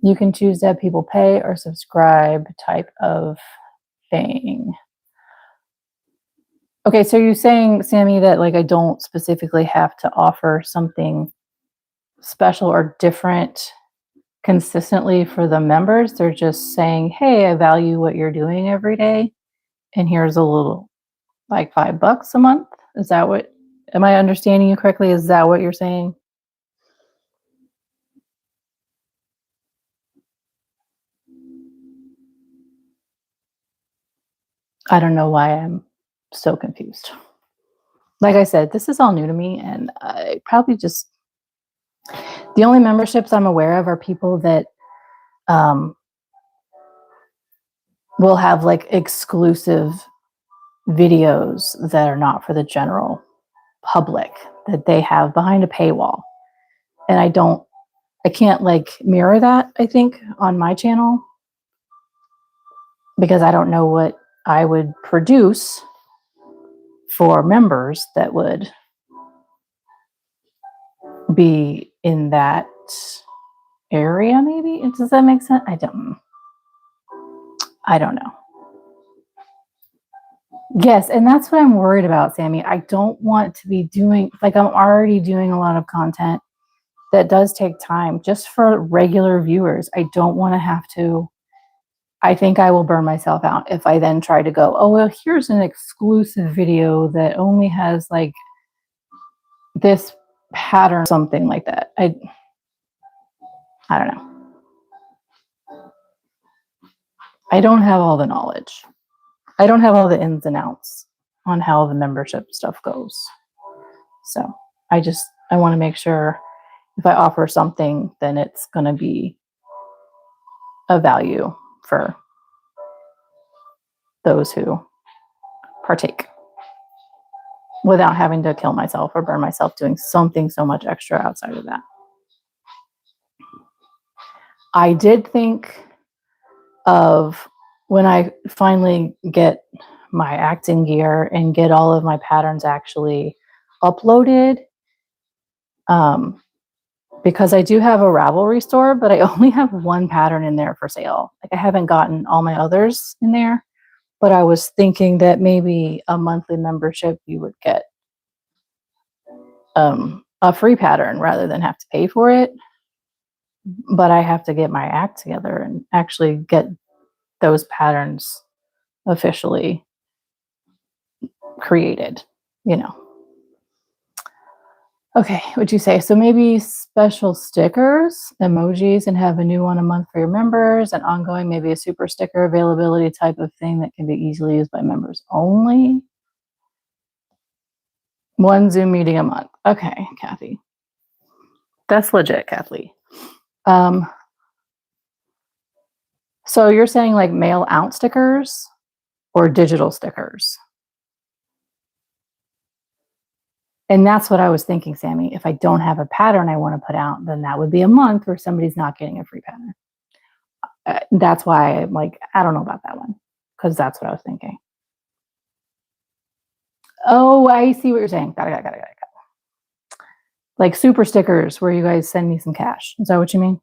You can choose to have people pay or subscribe type of thing. Okay, so you're saying, Sammy, that like I don't specifically have to offer something special or different consistently for the members. They're just saying, hey, I value what you're doing every day. And here's a little, like $5 a month. Is that what, am I understanding you correctly? Is that what you're saying? I don't know why I'm so confused. Like I said, this is all new to me, and I probably just, the only memberships I'm aware of are people that will have like exclusive videos that are not for the general public, that they have behind a paywall. And I can't like mirror that, I think, on my channel, because I don't know what I would produce for members that would be in that area. Maybe, does that make sense? I don't know. Yes, and that's what I'm worried about, Sammy. I don't want to be doing, like, I'm already doing a lot of content that does take time just for regular viewers. I don't want to have to, I think I will burn myself out if I then try to go, oh, well, here's an exclusive video that only has like this pattern, something like that. I don't know. I don't have all the knowledge. I don't have all the ins and outs on how the membership stuff goes. So I want to make sure if I offer something, then it's going to be a value for those who partake without having to kill myself or burn myself doing something so much extra outside of that. I did think of when I finally get my acting gear and get all of my patterns actually uploaded, because I do have a Ravelry store, but I only have one pattern in there for sale. Like, I haven't gotten all my others in there, but I was thinking that maybe a monthly membership, you would get a free pattern rather than have to pay for it. But I have to get my act together and actually get those patterns officially created, you know. Okay, what'd you say? So maybe special stickers, emojis, and have a new one a month for your members, and ongoing, maybe a super sticker availability type of thing that can be easily used by members only. One Zoom meeting a month. Okay, Kathy. That's legit, Kathy. So you're saying like mail out stickers or digital stickers? And that's what I was thinking, Sammy. If I don't have a pattern I want to put out, then that would be a month where somebody's not getting a free pattern. That's why I'm like, I don't know about that one, because that's what I was thinking. Oh, I see what you're saying. Got it. Like super stickers where you guys send me some cash. Is that what you mean?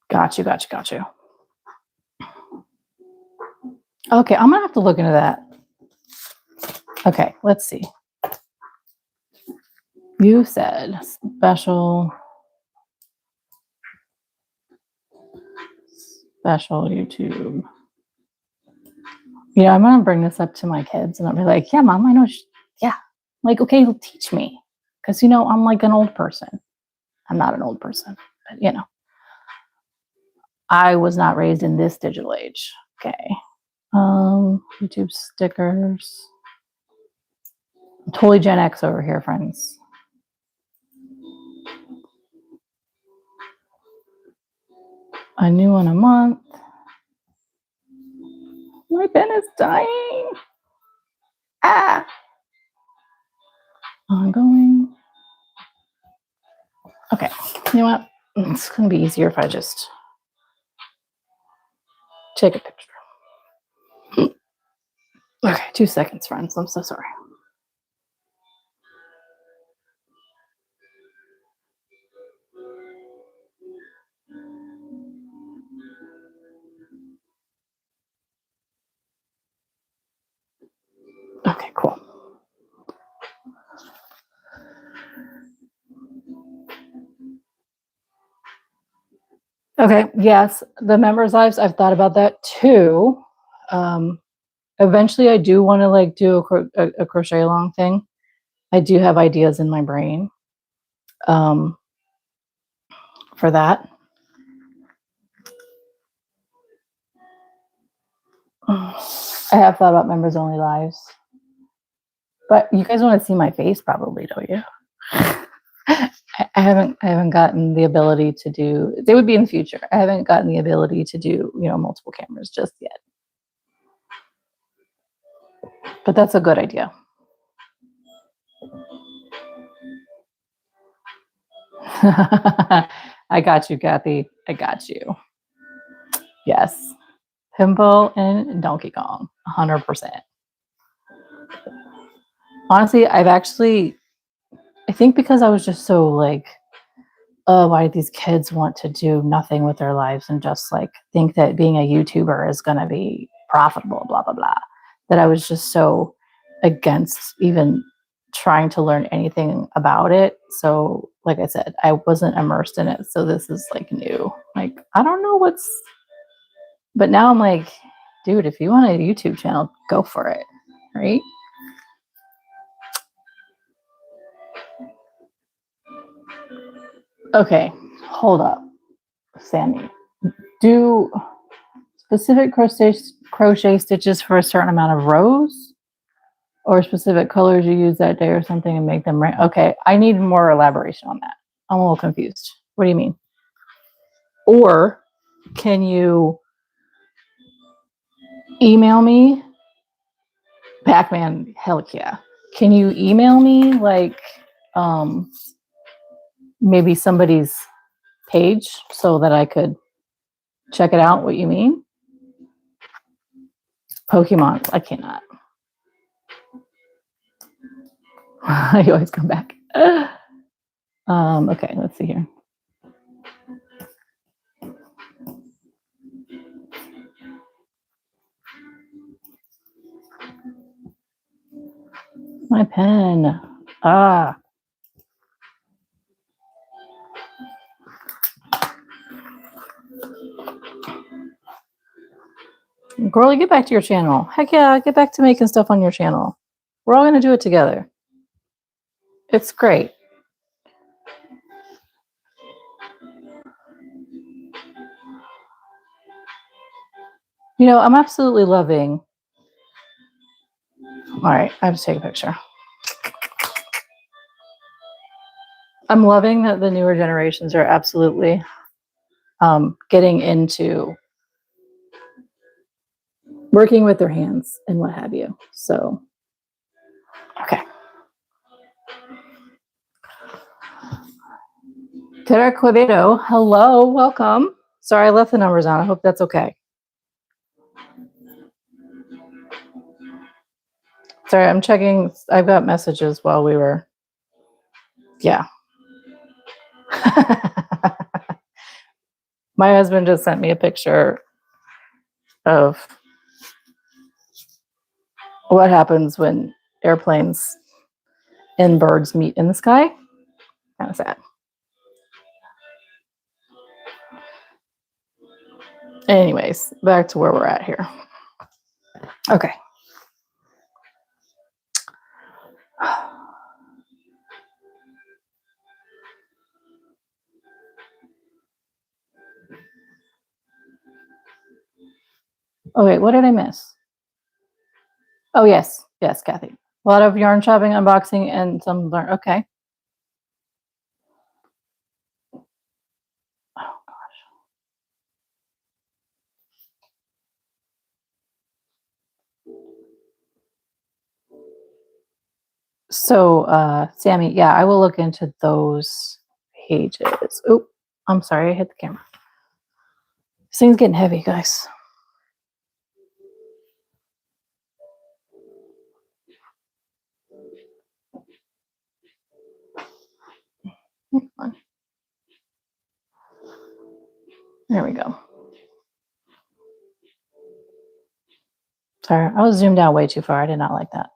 Got you. Okay, I'm gonna have to look into that. Okay, let's see. You said special YouTube. You know, I'm gonna bring this up to my kids and I'll be like, yeah, Mom, I know. Yeah. Like, okay, teach me. Because, you know, I'm like an old person. I'm not an old person, but you know. I was not raised in this digital age. Okay. YouTube stickers. Totally Gen X over here, friends. A new one a month. My pen is dying. Ah. Ongoing. Okay. You know what? It's going to be easier if I just take a picture. Okay, 2 seconds, friends. I'm so sorry. Okay, cool. Okay, yes, the members lives, I've thought about that too. Eventually I do want to like do a crochet along thing. I do have ideas in my brain for that. I have thought about members only lives, but you guys want to see my face probably, don't you? I haven't gotten the ability to do, they would be in the future. I haven't gotten the ability to do, multiple cameras just yet. But that's a good idea. I got you, Kathy. I got you. Yes. Pimple and Donkey Kong, 100%. Honestly, I think because I was just so like, oh, why do these kids want to do nothing with their lives and just like think that being a YouTuber is going to be profitable, blah, blah, blah, that I was just so against even trying to learn anything about it. So, like I said, I wasn't immersed in it. So this is like new. Like, I don't know but now I'm like, dude, if you want a YouTube channel, go for it, right? Okay, hold up, Sammy. Do specific crochet stitches for a certain amount of rows or specific colors you use that day or something and make them right? Okay, I need more elaboration on that. I'm a little confused. What do you mean? Or can you email me? Pac-Man, hell yeah. Can you email me like maybe somebody's page so that I could check it out what you mean? Pokemon, I cannot. I always come back. Okay, let's see here. My pen. Ah. Girlie, get back to your channel. Heck yeah, get back to making stuff on your channel. We're all going to do it together. It's great. I'm absolutely loving. All right, I have to take a picture. I'm loving that the newer generations are absolutely getting into working with their hands and what have you. So, okay. Tera Quevedo, hello, welcome. Sorry, I left the numbers on. I hope that's okay. Sorry, I'm checking. I've got messages while we were. Yeah. My husband just sent me a picture of what happens when airplanes and birds meet in the sky. Kind of sad. Anyways, back to where we're at here. Okay. Oh, wait, what did I miss? Oh, yes. Yes, Kathy. A lot of yarn shopping, unboxing, and some learn. Okay. Oh, gosh. So, Sammy, yeah, I will look into those pages. Oh, I'm sorry, I hit the camera. This thing's getting heavy, guys. There we go. Sorry, I was zoomed out way too far. I did not like that.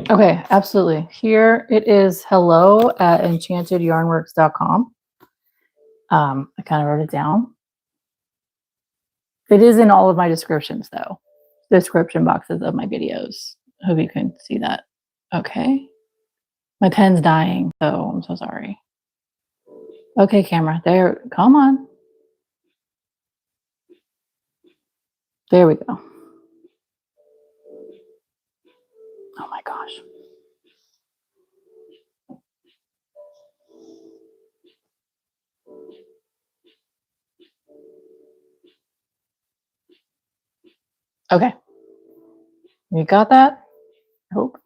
Okay, absolutely. Here it is, hello@enchantedyarnworks.com. I kind of wrote it down. It is in all of my descriptions, though. Description boxes of my videos. Hope you can see that. Okay. My pen's dying, so I'm so sorry. Okay, camera. There. Come on. There we go. Oh my gosh. Okay. You got that? I hope.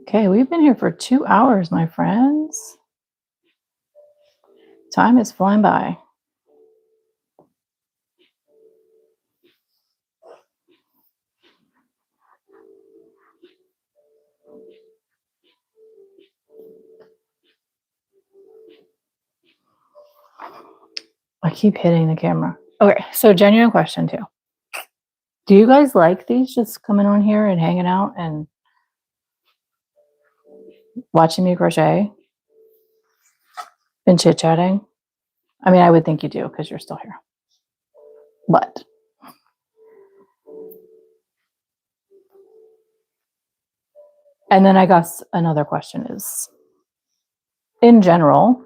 Okay, we've been here for 2 hours, my friends. Time is flying by. I keep hitting the camera. Okay, so genuine question too. Do you guys like these just coming on here and hanging out and watching me crochet and chit-chatting? I mean, I would think you do because you're still here. But and then I guess another question is, in general,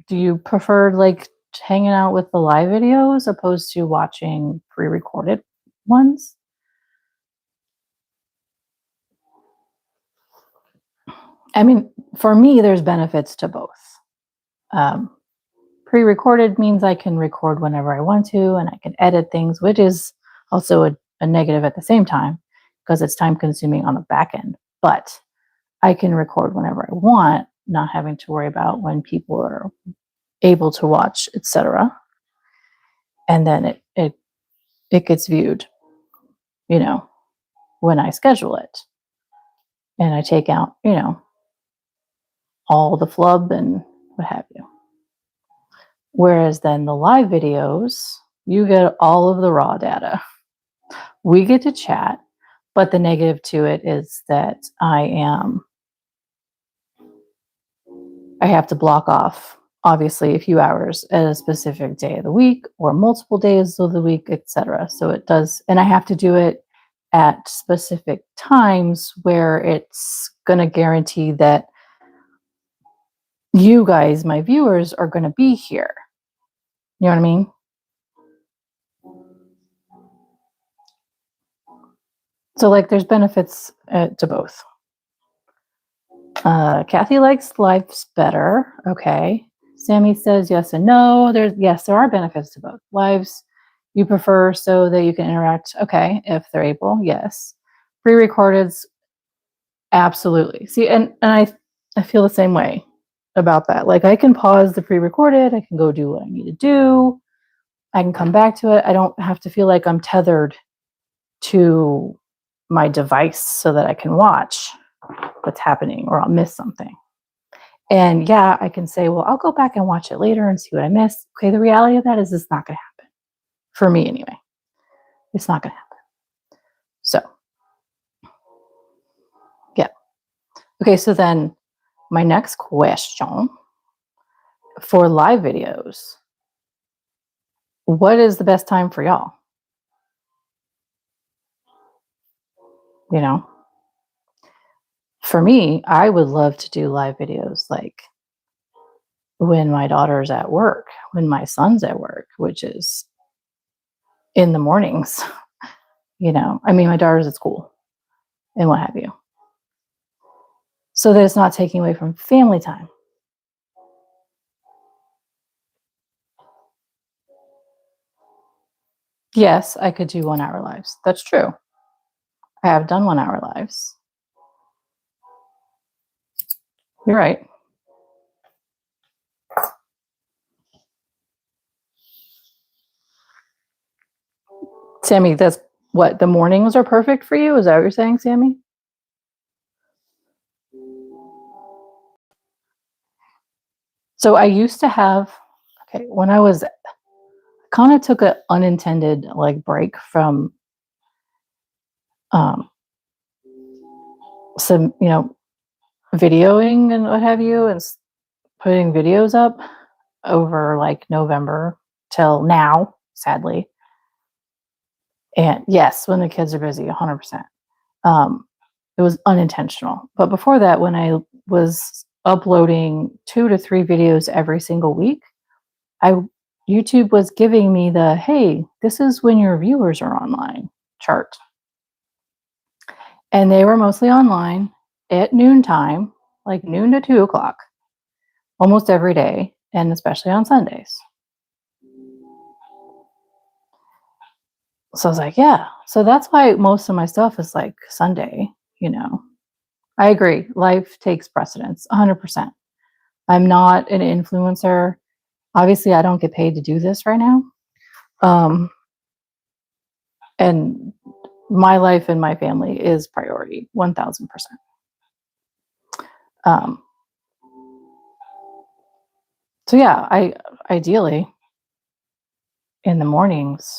do you prefer like hanging out with the live videos opposed to watching pre-recorded ones? I mean, for me, there's benefits to both. Pre-recorded means I can record whenever I want to and I can edit things, which is also a negative at the same time because it's time consuming on the back end. But I can record whenever I want, not having to worry about when people are able to watch, etc. And then it gets viewed, when I schedule it. And I take out, all the flub and what have you. Whereas then the live videos, you get all of the raw data. We get to chat, but the negative to it is that I have to block off, obviously, a few hours at a specific day of the week or multiple days of the week, etc. So it does, and I have to do it at specific times where it's going to guarantee that you guys, my viewers, are going to be here. You know what I mean? So like there's benefits to both. Kathy likes lives better. Okay. Sammy says yes and no. There are benefits to both. Lives you prefer so that you can interact. Okay, if they're able, yes. Pre-recordeds, absolutely. See, and I feel the same way about that. Like I can pause the pre-recorded, I can go do what I need to do. I can come back to it. I don't have to feel like I'm tethered to my device so that I can watch what's happening or I'll miss something. And yeah, I can say, well, I'll go back and watch it later and see what I missed. Okay, the reality of that is it's not going to happen. For me anyway. It's not going to happen. Okay, so then my next question for live videos, what is the best time for y'all? You know, for me, I would love to do live videos like when my daughter's at work, when my son's at work, which is in the mornings. I mean, my daughter's at school and what have you. So that it's not taking away from family time. Yes, I could do 1 hour lives. That's true. I have done 1 hour lives. You're right. Sammy, that's what the mornings are perfect for you? Is that what you're saying, Sammy? So I used to have, okay, when I was kind of took an unintended like break from um some, videoing and what have you, and putting videos up over like November till now, sadly. And yes, when the kids are busy, 100%. It was unintentional. But before that, when I was uploading 2 to 3 videos every single week, I YouTube was giving me the, hey, this is when your viewers are online chart. And they were mostly online at noontime, like noon to 2 o'clock, almost every day, and especially on Sundays. So I was like, yeah. So that's why most of my stuff is like Sunday, I agree. Life takes precedence, 100%. I'm not an influencer. Obviously, I don't get paid to do this right now. And my life and my family is priority, 1000%. Um, so yeah, I ideally in the mornings,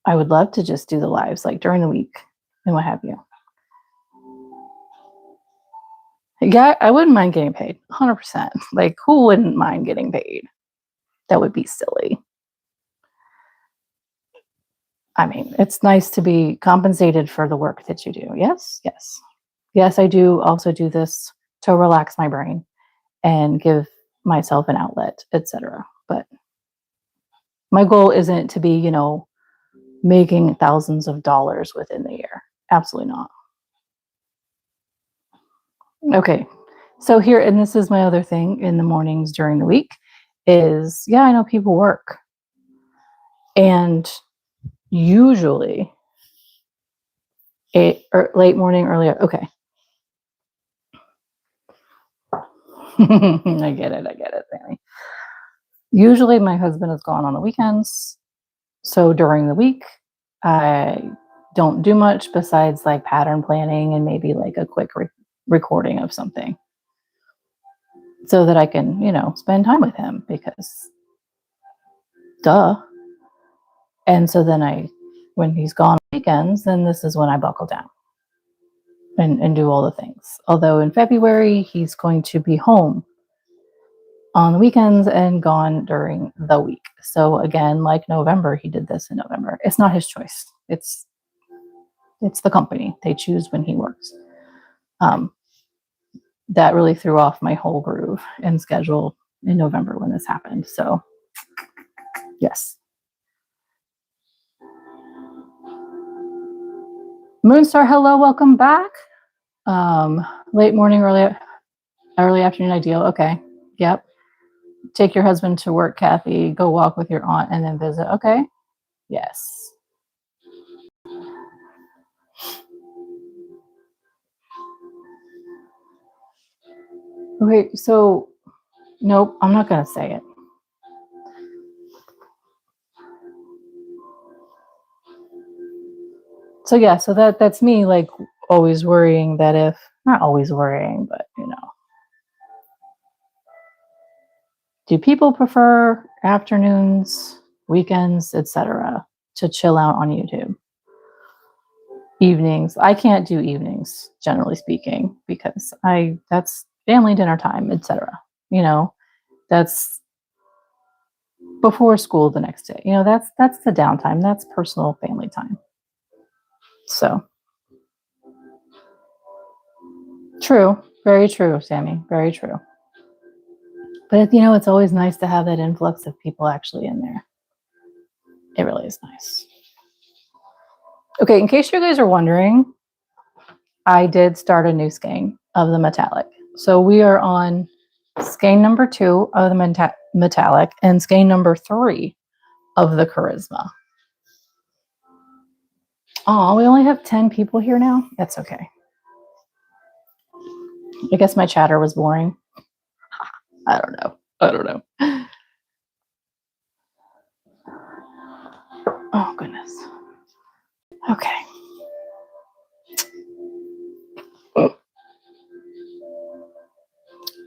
I would love to just do the lives like during the week and what have you. Yeah, I wouldn't mind getting paid, 100%. Like, who wouldn't mind getting paid? That would be silly. I mean, it's nice to be compensated for the work that you do. Yes, yes. Yes, I do also do this to relax my brain and give myself an outlet, etc. But my goal isn't to be, making thousands of dollars within the year. Absolutely not. Okay. So here, and this is my other thing in the mornings during the week is, yeah, I know people work. And usually late morning, earlier. Okay. I get it, Sammy. Usually my husband is gone on the weekends. So during the week, I don't do much besides like pattern planning and maybe like a quick recording of something so that I can, spend time with him because duh. And so then when he's gone on weekends, then this is when I buckle down and do all the things. Although in February, he's going to be home on the weekends and gone during the week. So again, like November, he did this in November. It's not his choice. It's the company. They choose when he works. That really threw off my whole groove and schedule in November when this happened. So yes. Moonstar, hello, welcome back. Late morning, early afternoon ideal. Okay. Yep. Take your husband to work, Kathy. Go walk with your aunt and then visit. Okay. Yes. Okay, so nope, I'm not gonna say it. So yeah, so that's me like always worrying that if not always worrying, but do people prefer afternoons, weekends, etc. to chill out on YouTube? evenings. I can't do evenings, generally speaking, because that's family dinner time, etc. You know, that's before school the next day. You know, that's the downtime. That's personal family time. So true. Very true, Sammy. Very true. But you know, it's always nice to have that influx of people actually in there. It really is nice. Okay, in case you guys are wondering, I did start a new skein of the metallic. So we are on skein number 2 of the metallic and skein number 3 of the charisma. Oh, we only have 10 people here now. That's okay. I guess my chatter was boring. I don't know. Oh, goodness. Okay.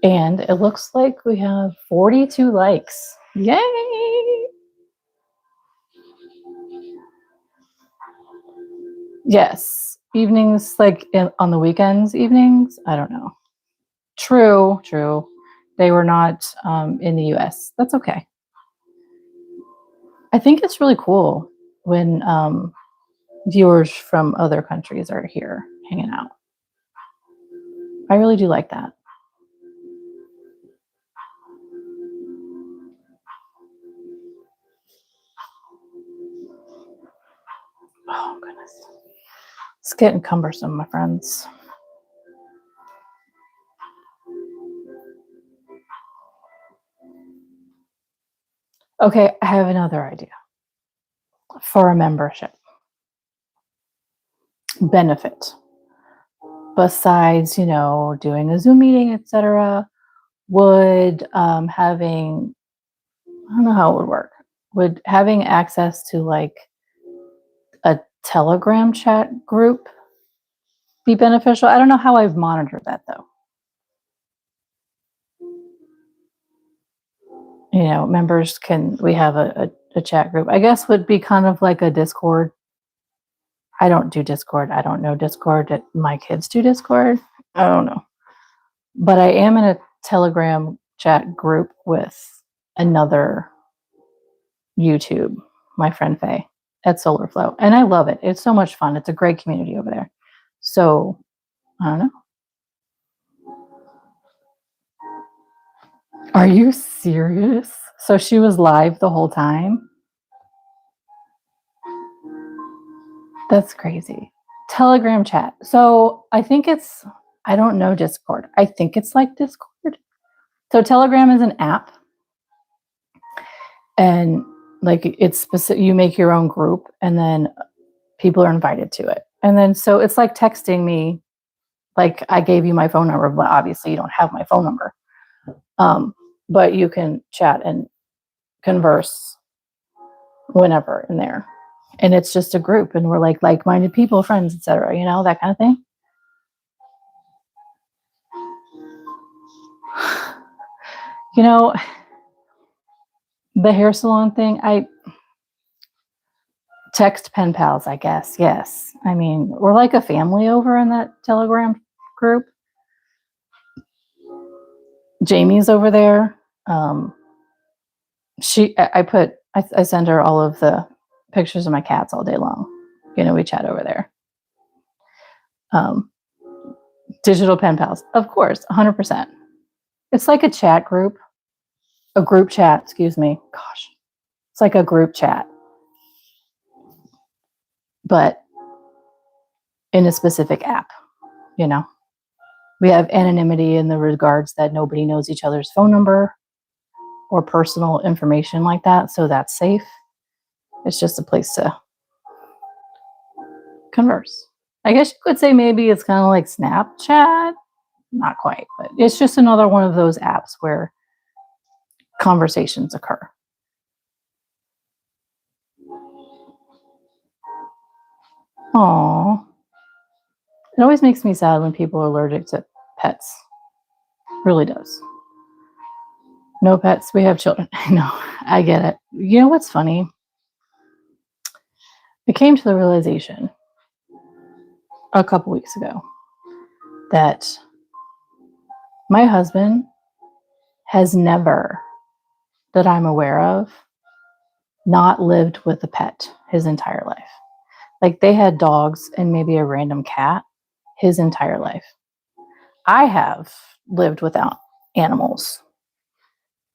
And it looks like we have 42 likes. Yay! Yes. Evenings, like on the weekends, evenings? I don't know. True. They were not in the US. That's okay. I think it's really cool when viewers from other countries are here hanging out. I really do like that. Oh, goodness. It's getting cumbersome, my friends. Okay, I have another idea for a membership benefit. Besides, you know, doing a Zoom meeting, etc., would having, I don't know how it would work, would having access to like a Telegram chat group be beneficial? I don't know how I've monitored that though. You know, members we have a chat group, I guess would be kind of like a Discord. I don't do Discord. I don't know Discord. My kids do Discord. I don't know. But I am in a Telegram chat group with another YouTube, my friend Faye at Solarflow. And I love it. It's so much fun. It's a great community over there. So, I don't know. Are you serious? So she was live the whole time? That's crazy. Telegram chat. So I think I don't know Discord. I think it's like Discord. So Telegram is an app. And like it's specific, you make your own group and then people are invited to it. And then so it's like texting me, like I gave you my phone number, but obviously you don't have my phone number. But you can chat and converse whenever in there. And it's just a group and we're like-minded people, friends, etc., you know, that kind of thing. You know, the hair salon thing, I text pen pals, I guess. Yes. I mean, we're like a family over in that Telegram group. Jamie's over there. I send her all of the pictures of my cats all day long. You know, we chat over there. Digital pen pals, of course, 100%. It's like a chat group, a group chat, excuse me. Gosh, it's like a group chat, but in a specific app, you know. We have anonymity in the regards that nobody knows each other's phone number or personal information like that, so that's safe. It's just a place to converse. I guess you could say maybe it's kind of like Snapchat. Not quite, but it's just another one of those apps where conversations occur. Aww. It always makes me sad when people are allergic to pets. Really does. No pets, we have children. I know, I get it. You know what's funny? I came to the realization a couple weeks ago that my husband has never, that I'm aware of, not lived with a pet his entire life. Like they had dogs and maybe a random cat his entire life. I have lived without animals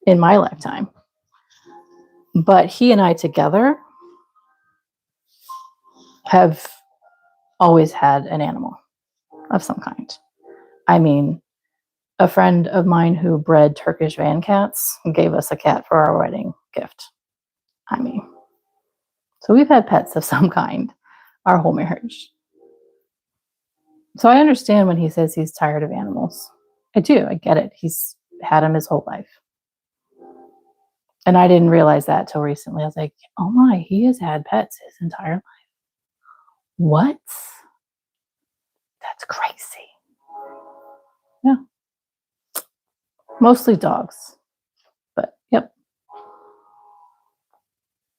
in my lifetime, but he and I together have always had an animal of some kind. I mean, a friend of mine who bred Turkish van cats gave us a cat for our wedding gift. I mean, so we've had pets of some kind our whole marriage. So I understand when he says he's tired of animals. I do. I get it. He's had them his whole life. And I didn't realize that till recently. I was like, oh my, he has had pets his entire life. What? That's crazy. Yeah. Mostly dogs. But yep.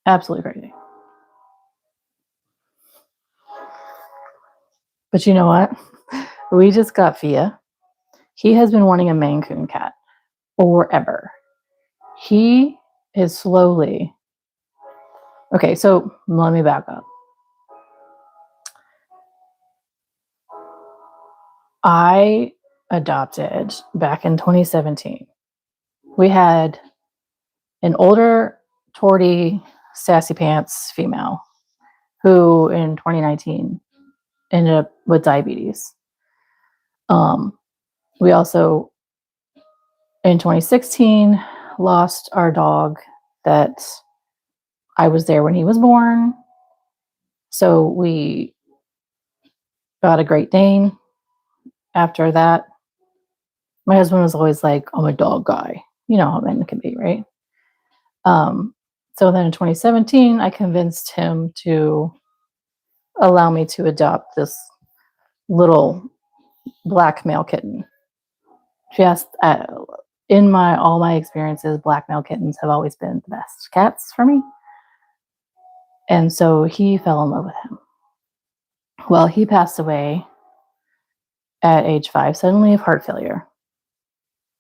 Absolutely crazy. But you know what? We just got Fia. He has been wanting a Maine Coon cat forever. He is slowly. Okay, so let me back up. I adopted back in 2017. We had an older, torty, sassy pants female who in 2019 ended up with diabetes. We also, in 2016, lost our dog that I was there when he was born. So we got a Great Dane after that. My husband was always like, I'm a dog guy. You know how men can be, right? So then in 2017, I convinced him to allow me to adopt this little black male kitten. Just in all my experiences, black male kittens have always been the best cats for me. And so he fell in love with him. Well, he passed away at age 5, suddenly of heart failure.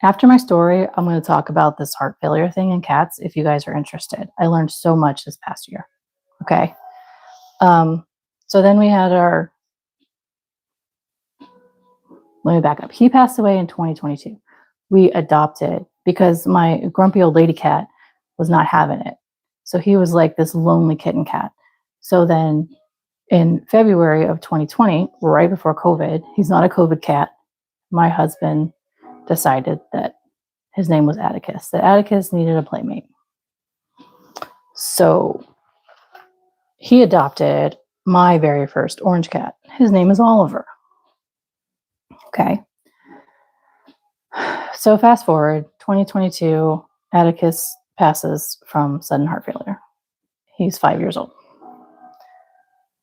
After my story, I'm going to talk about this heart failure thing in cats if you guys are interested. I learned so much this past year. Okay. So then we had let me back up. He passed away in 2022. We adopted because my grumpy old lady cat was not having it. So he was like this lonely kitten cat. So then in February of 2020, right before COVID, he's not a COVID cat. My husband decided that his name was Atticus, that Atticus needed a playmate. So he adopted my very first orange cat. His name is Oliver. Okay. So fast forward, 2022, Atticus passes from sudden heart failure. He's 5 years old.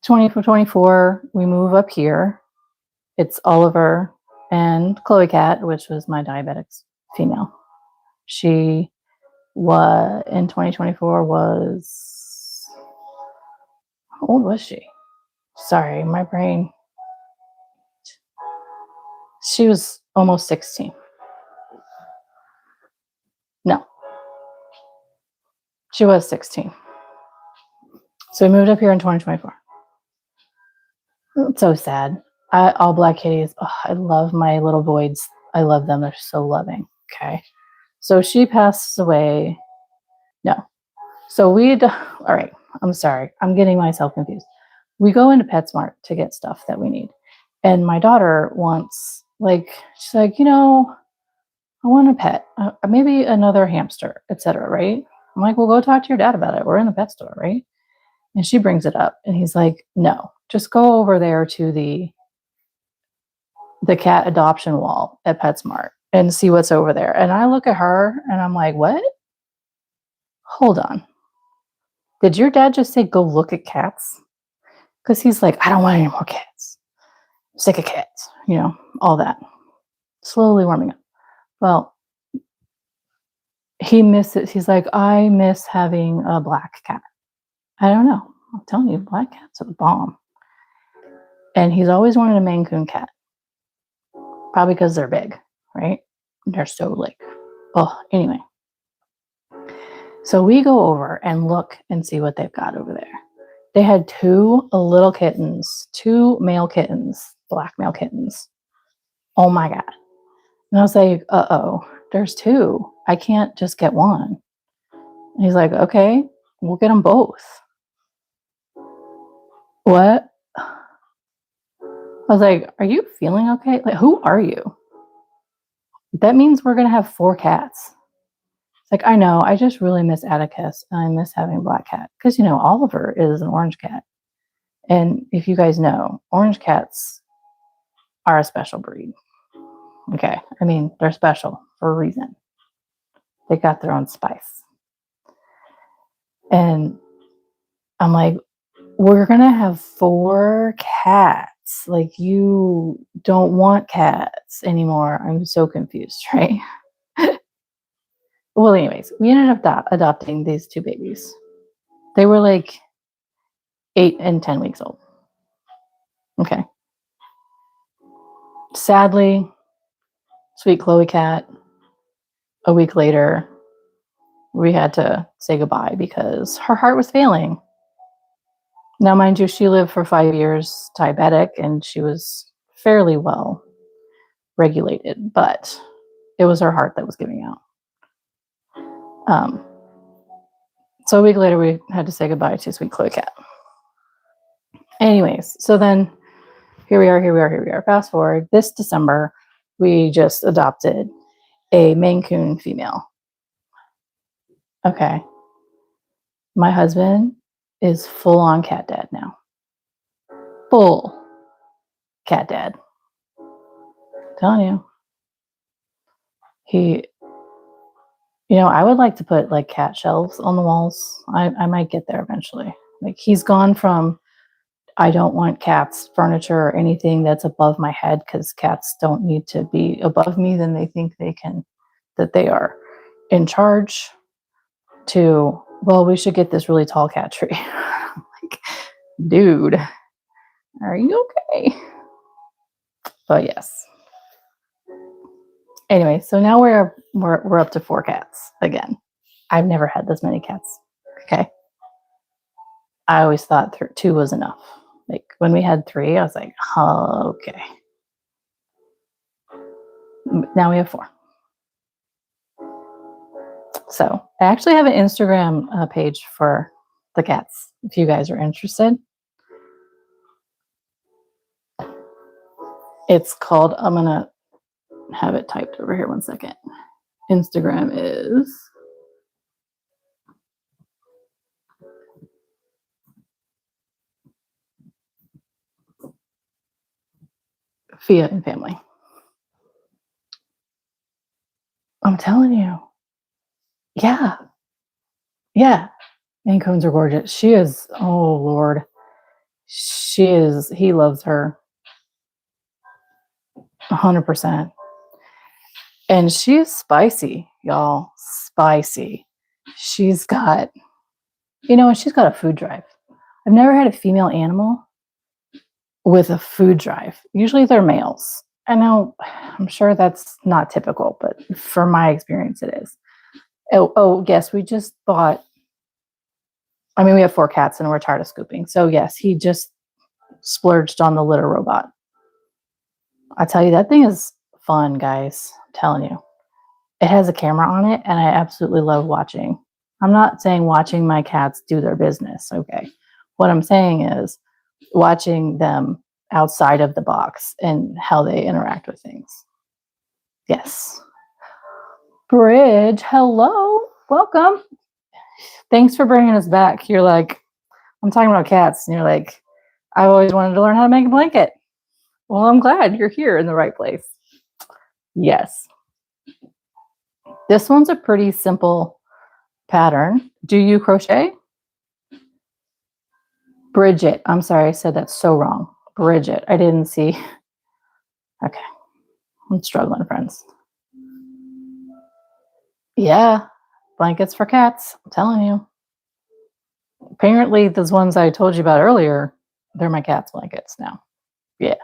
2024, we move up here. It's Oliver and Chloe Cat, which was my diabetic female. She was, in 2024, was, how old was she? Sorry, my brain. She was almost 16. No, she was 16. So we moved up here in 2024. It's so sad. All black kitties. Oh, I love my little voids. I love them. They're so loving. Okay. So she passes away. No. So all right. I'm sorry. I'm getting myself confused. We go into PetSmart to get stuff that we need. And my daughter wants, she's like, I want a pet, maybe another hamster, etc. Right? I'm like, well, go talk to your dad about it. We're in the pet store, right? And she brings it up, and he's like, no, just go over there to the cat adoption wall at PetSmart and see what's over there. And I look at her, and I'm like, what? Hold on. Did your dad just say go look at cats? Because he's like, I don't want any more cats. I'm sick of cats. All that. Slowly warming up. Well, he misses. He's like, I miss having a black cat. I don't know. I'm telling you, black cats are the bomb. And he's always wanted a Maine Coon cat. Probably because they're big, right? They're so like, oh, anyway. So we go over and look and see what they've got over there. They had two little kittens, two male kittens, black male kittens. Oh my God. And I was like, uh-oh, there's two. I can't just get one. And he's like, okay, we'll get them both. What? I was like, are you feeling okay? Like, who are you? That means we're going to have 4 cats. It's like, I know, I just really miss Atticus and I miss having a black cat. Because, you know, Oliver is an orange cat. And if you guys know, orange cats are a special breed. Okay. I mean, they're special for a reason. They got their own spice. And I'm like, we're going to have 4 cats. Like, you don't want cats anymore. I'm so confused, right? Well, anyways, we ended up adopting these 2 babies. They were like 8 and 10 weeks old. Okay. Sadly, sweet Chloe cat, a week later, we had to say goodbye because her heart was failing. Now, mind you, she lived for 5 years diabetic and she was fairly well regulated, but it was her heart that was giving out. So a week later, we had to say goodbye to sweet Chloe cat. Anyways, so then here we are. Fast forward, this December, we just adopted a Maine Coon female. Okay. My husband is full on cat dad now. Full cat dad. I'm telling you. He, you know, I would like to put like cat shelves on the walls. I might get there eventually. Like, he's gone from, I don't want cats furniture or anything that's above my head because cats don't need to be above me, then they think they can, that they are in charge, to, well, we should get this really tall cat tree. Like, dude, are you okay? But yes. Anyway, so now we're up to 4 cats again. I've never had this many cats. Okay. I always thought 2 was enough. Like, when we had 3, I was like, oh, okay. Now we have 4. So I actually have an Instagram page for the cats if you guys are interested. It's called, I'm going to have it typed over here one second. Instagram is Fia and Family. I'm telling you. Yeah. Yeah. Maine Coons are gorgeous. She is, oh Lord. She is, he loves her 100%. And she is spicy, y'all. Spicy. She's got, you know, and she's got a food drive. I've never had a female animal with a food drive. Usually they're males. I know, I'm sure that's not typical, but from my experience, it is. Oh, yes, we just bought, I mean, we have 4 cats and we're tired of scooping. So yes, he just splurged on the litter robot. I tell you, that thing is fun, guys. I'm telling you. It has a camera on it, and I absolutely love watching. I'm not saying watching my cats do their business, okay? What I'm saying is watching them outside of the box and how they interact with things. Yes. Bridge, hello. Welcome. Thanks for bringing us back. You're like, I'm talking about cats, and you're like, I've always wanted to learn how to make a blanket. Well, I'm glad you're here in the right place. Yes. This one's a pretty simple pattern. Do you crochet? Bridget. I'm sorry, I said that so wrong. Bridget. I didn't see. Okay. I'm struggling, friends. Yeah. Blankets for cats. I'm telling you. Apparently, those ones I told you about earlier, they're my cat's blankets now. Yeah.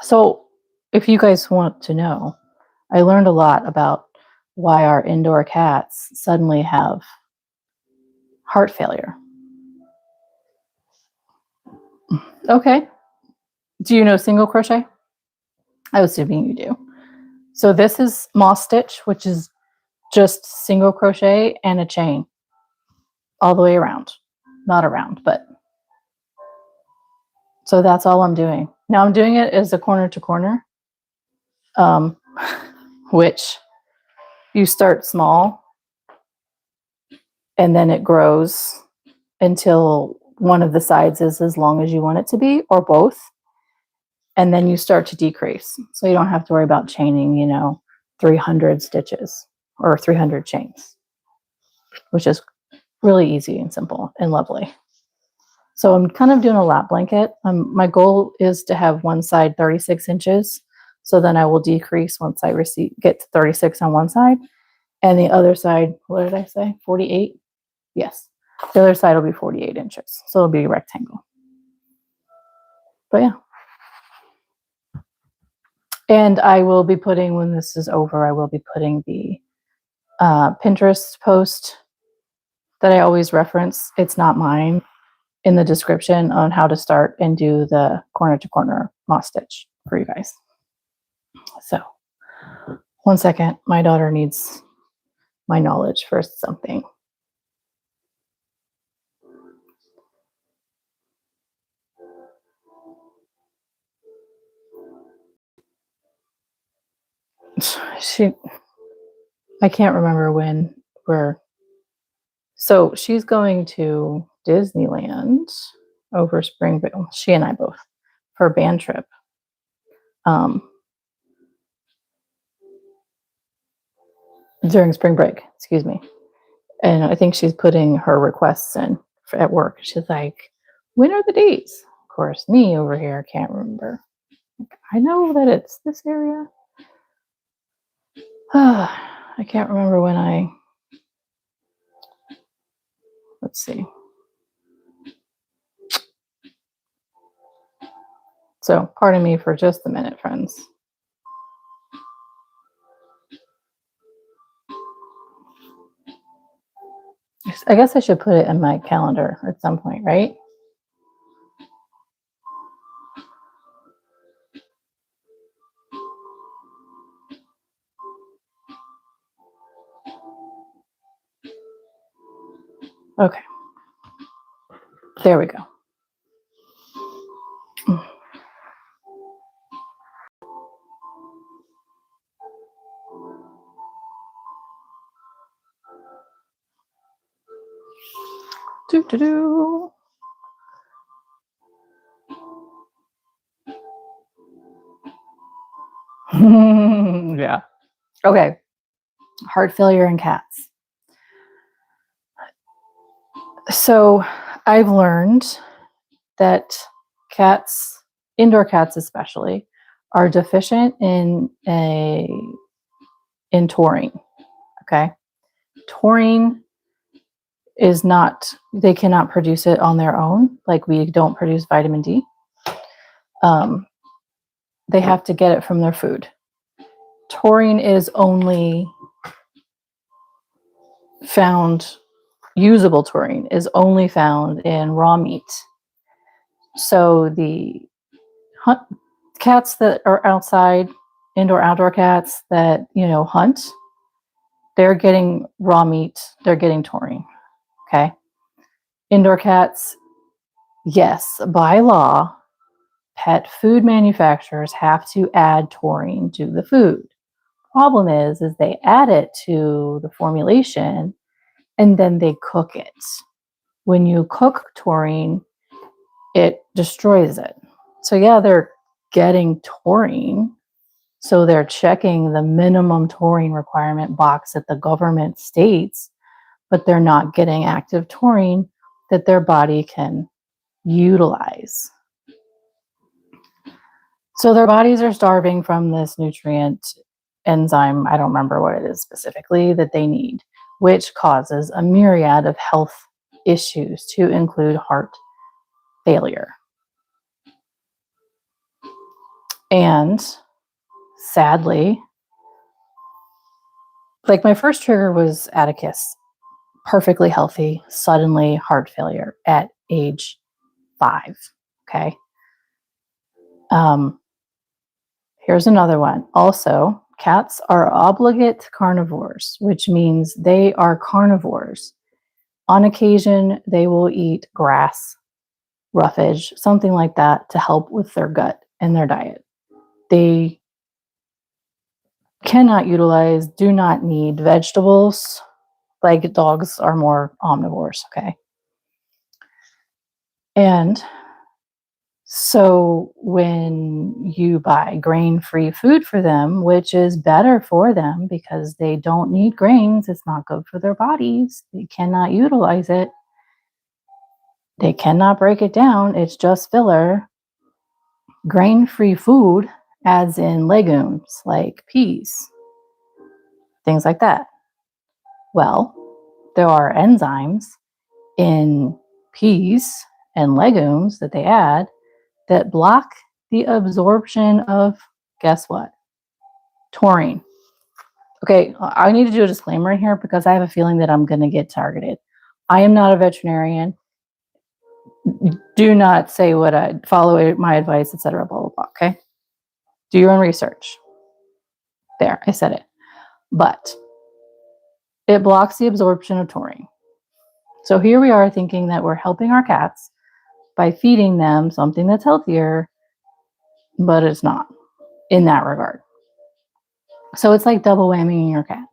So if you guys want to know, I learned a lot about why our indoor cats suddenly have heart failure. Okay. Do you know single crochet? I was assuming you do. So this is Moss Stitch, which is just single crochet and a chain all the way around. Not around, but so that's all I'm doing. Now I'm doing it as a corner to corner, which you start small and then it grows until one of the sides is as long as you want it to be, or both. And then you start to decrease. So you don't have to worry about chaining, 300 stitches or 300 chains, which is really easy and simple and lovely. So I'm kind of doing a lap blanket. My goal is to have one side 36 inches. So then I will decrease once I get to 36 on one side. And the other side, what did I say? 48? Yes. The other side will be 48 inches. So it'll be a rectangle. But yeah. And I will be putting, when this is over, I will be putting the Pinterest post that I always reference. It's not mine, in the description on how to start and do the corner to corner moss stitch for you guys. So 1 second, my daughter needs my knowledge for something. I can't remember when so she's going to Disneyland over spring break. She and I both, for a band trip. During spring break, excuse me. And I think she's putting her requests in at work. She's like, when are the dates? Of course, me over here can't remember. I know that it's this area. I can't remember when let's see. So pardon me for just a minute, friends. I guess I should put it in my calendar at some point, right? Okay. There we go. Do. Yeah. Okay. Heart failure in cats. So I've learned that cats, indoor cats especially, are deficient in taurine. Okay. Taurine is not, they cannot produce it on their own. Like we don't produce vitamin D. They have to get it from their food. Taurine is only found, usable taurine is only found in raw meat. So the cats that are outside, indoor, outdoor cats that, hunt, they're getting raw meat, they're getting taurine. Okay. Indoor cats, yes, by law, pet food manufacturers have to add taurine to the food. Problem is they add it to the formulation and then they cook it. When you cook taurine, it destroys it. So yeah, they're getting taurine. So they're checking the minimum taurine requirement box that the government states, but they're not getting active taurine that their body can utilize. So their bodies are starving from this nutrient enzyme, I don't remember what it is specifically, that they need, which causes a myriad of health issues, to include heart failure. And sadly, like my first trigger was Atticus, perfectly healthy, suddenly heart failure at age 5. Okay. Here's another one. Also, cats are obligate carnivores, which means they are carnivores. On occasion, they will eat grass, roughage, something like that to help with their gut and their diet. They cannot utilize, do not need vegetables. Like dogs are more omnivores, okay? And so when you buy grain-free food for them, which is better for them because they don't need grains, it's not good for their bodies. They cannot utilize it. They cannot break it down. It's just filler. Grain-free food adds in legumes like peas, things like that. Well, there are enzymes in peas and legumes that they add that block the absorption of, guess what? Taurine. Okay, I need to do a disclaimer here because I have a feeling that I'm going to get targeted. I am not a veterinarian. Do not say what I follow my advice, etc. Blah blah blah. Okay, do your own research. There, I said it. But it blocks the absorption of taurine. So here we are thinking that we're helping our cats by feeding them something that's healthier, but it's not in that regard. So it's like double whamming your cat.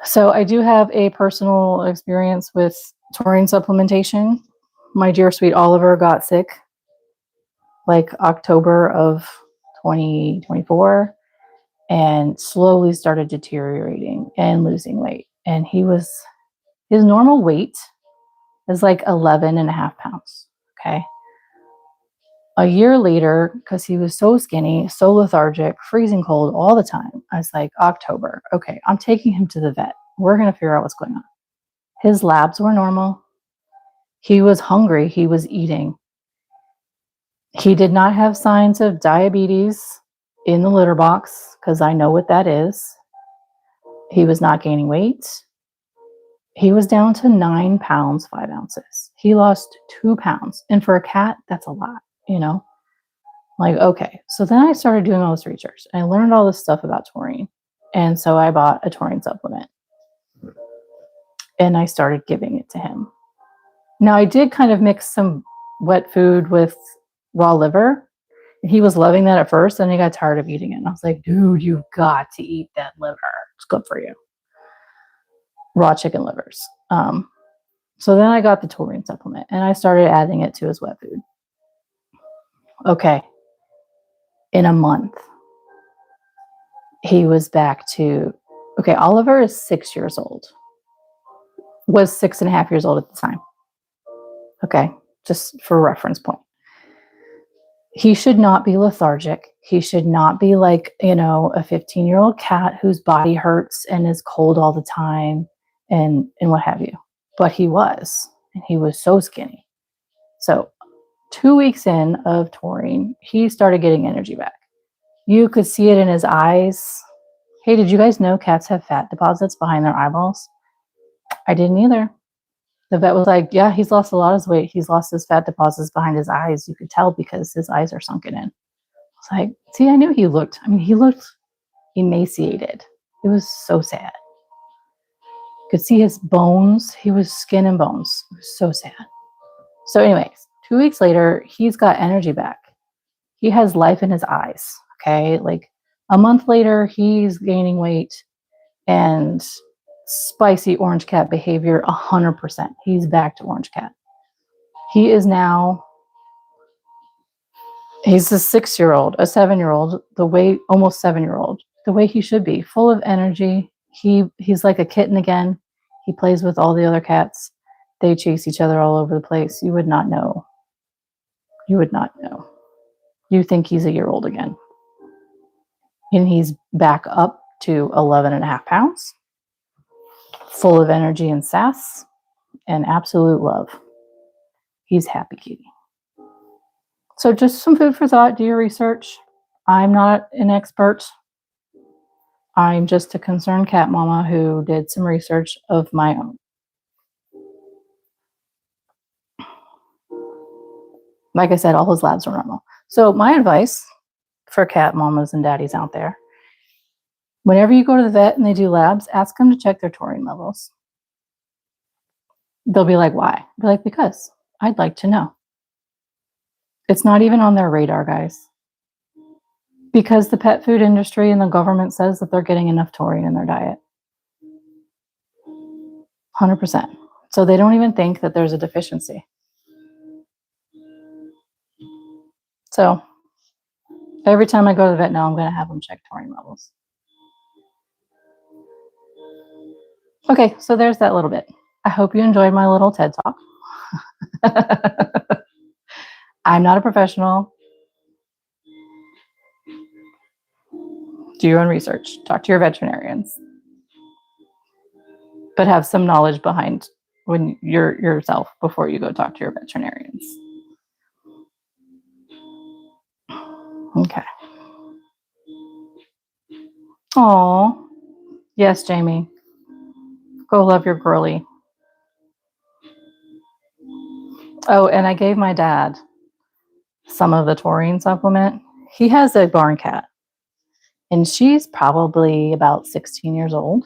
So I do have a personal experience with taurine supplementation. My dear sweet Oliver got sick like October of 2024 and slowly started deteriorating and losing weight. And his normal weight is like 11.5 pounds. Okay. A year later, because he was so skinny, so lethargic, freezing cold all the time, I was like, October. Okay, I'm taking him to the vet. We're going to figure out what's going on. His labs were normal. He was hungry. He was eating. He did not have signs of diabetes in the litter box because I know what that is. He was not gaining weight. He was down to 9 pounds, 5 ounces. He lost 2 pounds. And for a cat, that's a lot, you know? Like, okay. So then I started doing all this research. I learned all this stuff about taurine. And so I bought a taurine supplement. And I started giving it to him. Now, I did kind of mix some wet food with raw liver. He was loving that at first, and he got tired of eating it. And I was like, dude, you've got to eat that liver. It's good for you. Raw chicken livers. So then I got the taurine supplement, and I started adding it to his wet food. Okay. In a month, he was back to, okay, Oliver is 6 years old. Was 6.5 years old at the time. Okay, just for reference point. He should not be lethargic. He should not be like, a 15-year-old cat whose body hurts and is cold all the time and what have you. But he was, and he was so skinny. So 2 weeks in of taurine, he started getting energy back. You could see it in his eyes. Hey, did you guys know cats have fat deposits behind their eyeballs? I didn't either. The vet was like, yeah, he's lost a lot of his weight. He's lost his fat deposits behind his eyes. You could tell because his eyes are sunken in. I was like, see, I knew he looked emaciated. It was so sad. You could see his bones. He was skin and bones. It was so sad. So anyways, 2 weeks later, he's got energy back. He has life in his eyes. Okay. Like a month later, he's gaining weight and spicy orange cat behavior 100%. He's back to orange cat. He is now, he's a 6-year-old, a 7-year-old, the way, almost 7-year-old, the way he should be, full of energy. He's like a kitten again. He plays with all the other cats. They chase each other all over the place. You would not know. You would not know. You think he's a year old again. And he's back up to 11.5 pounds, full of energy and sass and absolute love. He's happy kitty. So just some food for thought. Do your research. I'm not an expert. I'm just a concerned cat mama who did some research of my own. Like I said, all his labs are normal. So my advice for cat mamas and daddies out there, whenever you go to the vet and they do labs, ask them to check their taurine levels. They'll be like, why? Be like, because I'd like to know. It's not even on their radar, guys. Because the pet food industry and the government says that they're getting enough taurine in their diet. 100%. So they don't even think that there's a deficiency. So every time I go to the vet now, I'm going to have them check taurine levels. Okay, so there's that little bit. I hope you enjoyed my little TED Talk. I'm not a professional. Do your own research. Talk to your veterinarians. But have some knowledge behind when you're yourself before you go talk to your veterinarians. Okay. Oh, yes, Jamie. Go love your girly. Oh, and I gave my dad some of the taurine supplement. He has a barn cat, and she's probably about 16 years old.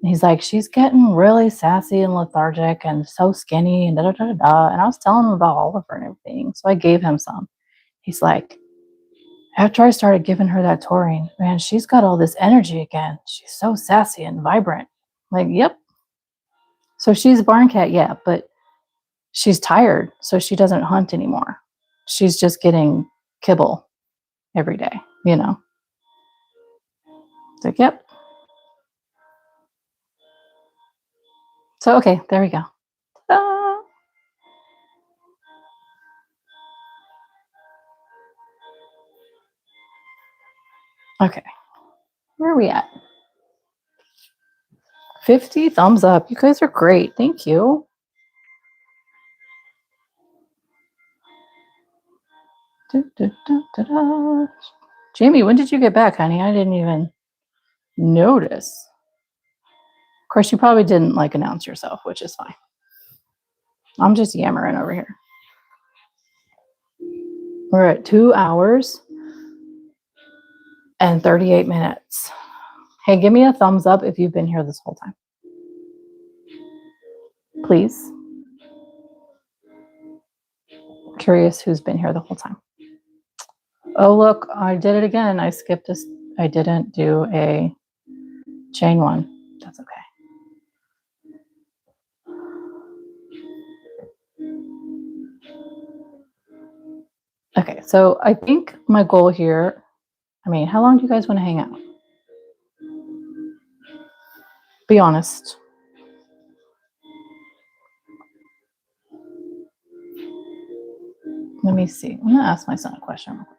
And he's like, she's getting really sassy and lethargic and so skinny and da da da da. And I was telling him about all of her and everything. So I gave him some. He's like, after I started giving her that taurine, man, she's got all this energy again. She's so sassy and vibrant. I'm like, yep. So she's a barn cat, yeah, but she's tired, so she doesn't hunt anymore. She's just getting kibble every day, you know. It's like, yep. So, okay, there we go. Ta-da! Okay, where are we at? 50 thumbs up. You guys are great. Thank you. Jamie, when did you get back, honey? I didn't even notice. Of course, you probably didn't like announce yourself, which is fine. I'm just yammering over here. We're at 2 hours and 38 minutes. Hey, give me a thumbs up if you've been here this whole time. Please. Curious who's been here the whole time. Oh, look, I did it again. I skipped this. I didn't do a chain one. That's okay. Okay, so I think my goal here, I mean, how long do you guys want to hang out? Be honest. Let me see. I'm going to ask my son a question real quick.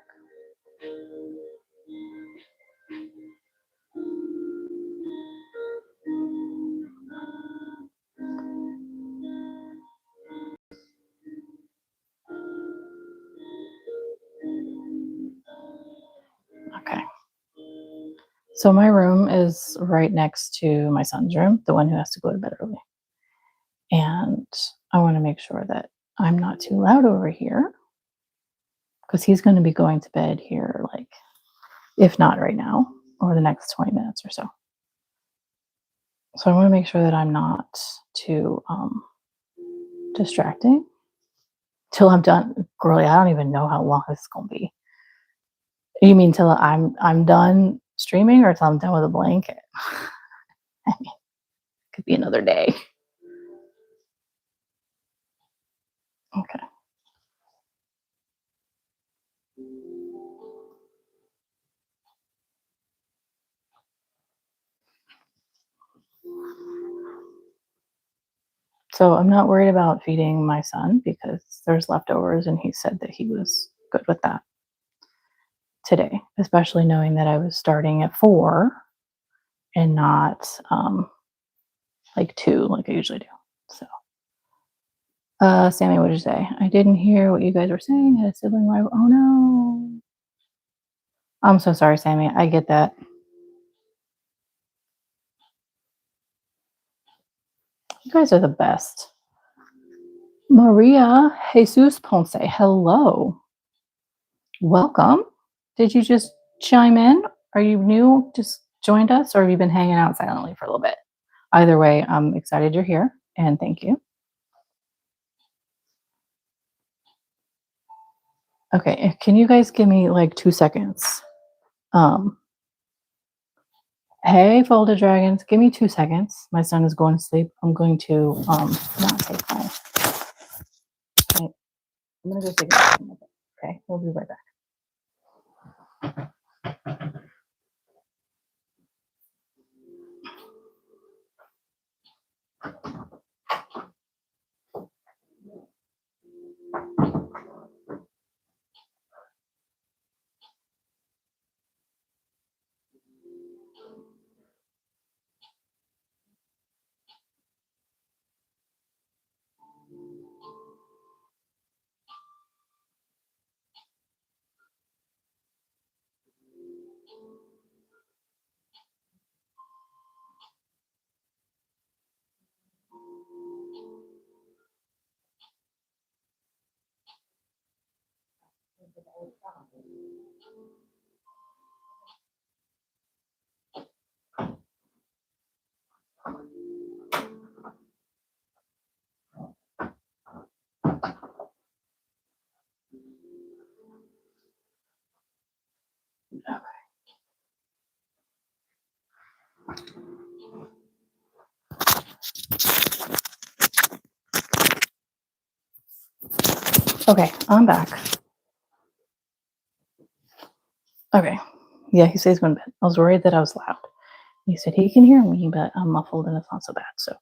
Okay. So my room is right next to my son's room, the one who has to go to bed early. And I want to make sure that I'm not too loud over here because he's going to be going to bed here, like, if not right now, over the next 20 minutes or so. So I want to make sure that I'm not too distracting till I'm done. Girlie, I don't even know how long this is going to be. You mean till I'm done streaming or till I'm done with a blanket? I mean, it could be another day. Okay. So I'm not worried about feeding my son because there's leftovers and he said that he was good with that today, especially knowing that I was starting at 4 and not like 2 like I usually do. So Sammy, what did you say? I didn't hear what you guys were saying. Had a sibling rival. Oh no. I'm so sorry, Sammy. I get that. You guys are the best. Maria Jesus Ponce, hello. Welcome. Did you just chime in? Are you new? Just joined us, or have you been hanging out silently for a little bit? Either way, I'm excited you're here, and thank you. Okay, can you guys give me like 2 seconds? Hey, Folded Dragons, give me 2 seconds. My son is going to sleep. I'm going to not take my. I'm gonna go take a second. Okay, we'll be right back. Okay, I'm back. Okay. Yeah, he says he's going to bed. I was worried that I was loud. He said he can hear me, but I'm muffled and it's not so bad. So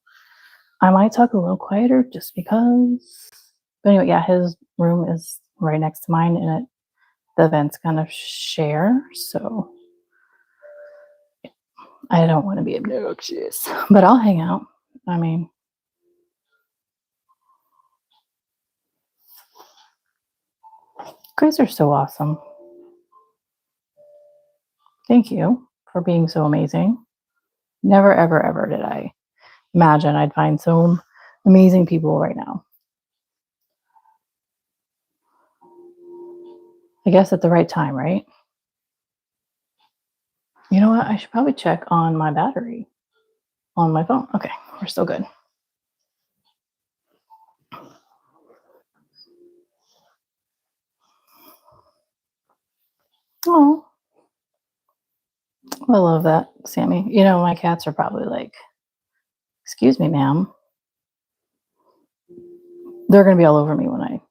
I might talk a little quieter just because. But anyway, yeah, his room is right next to mine, and the vents kind of share. So I don't want to be obnoxious, but I'll hang out. I mean, you guys are so awesome. Thank you for being so amazing. Never, ever, ever did I imagine I'd find so amazing people right now. I guess at the right time, right? You know what? I should probably check on my battery on my phone. Okay, we're still good. Oh, I love that, Sammy. You know, my cats are probably like, excuse me, ma'am. They're going to be all over me when I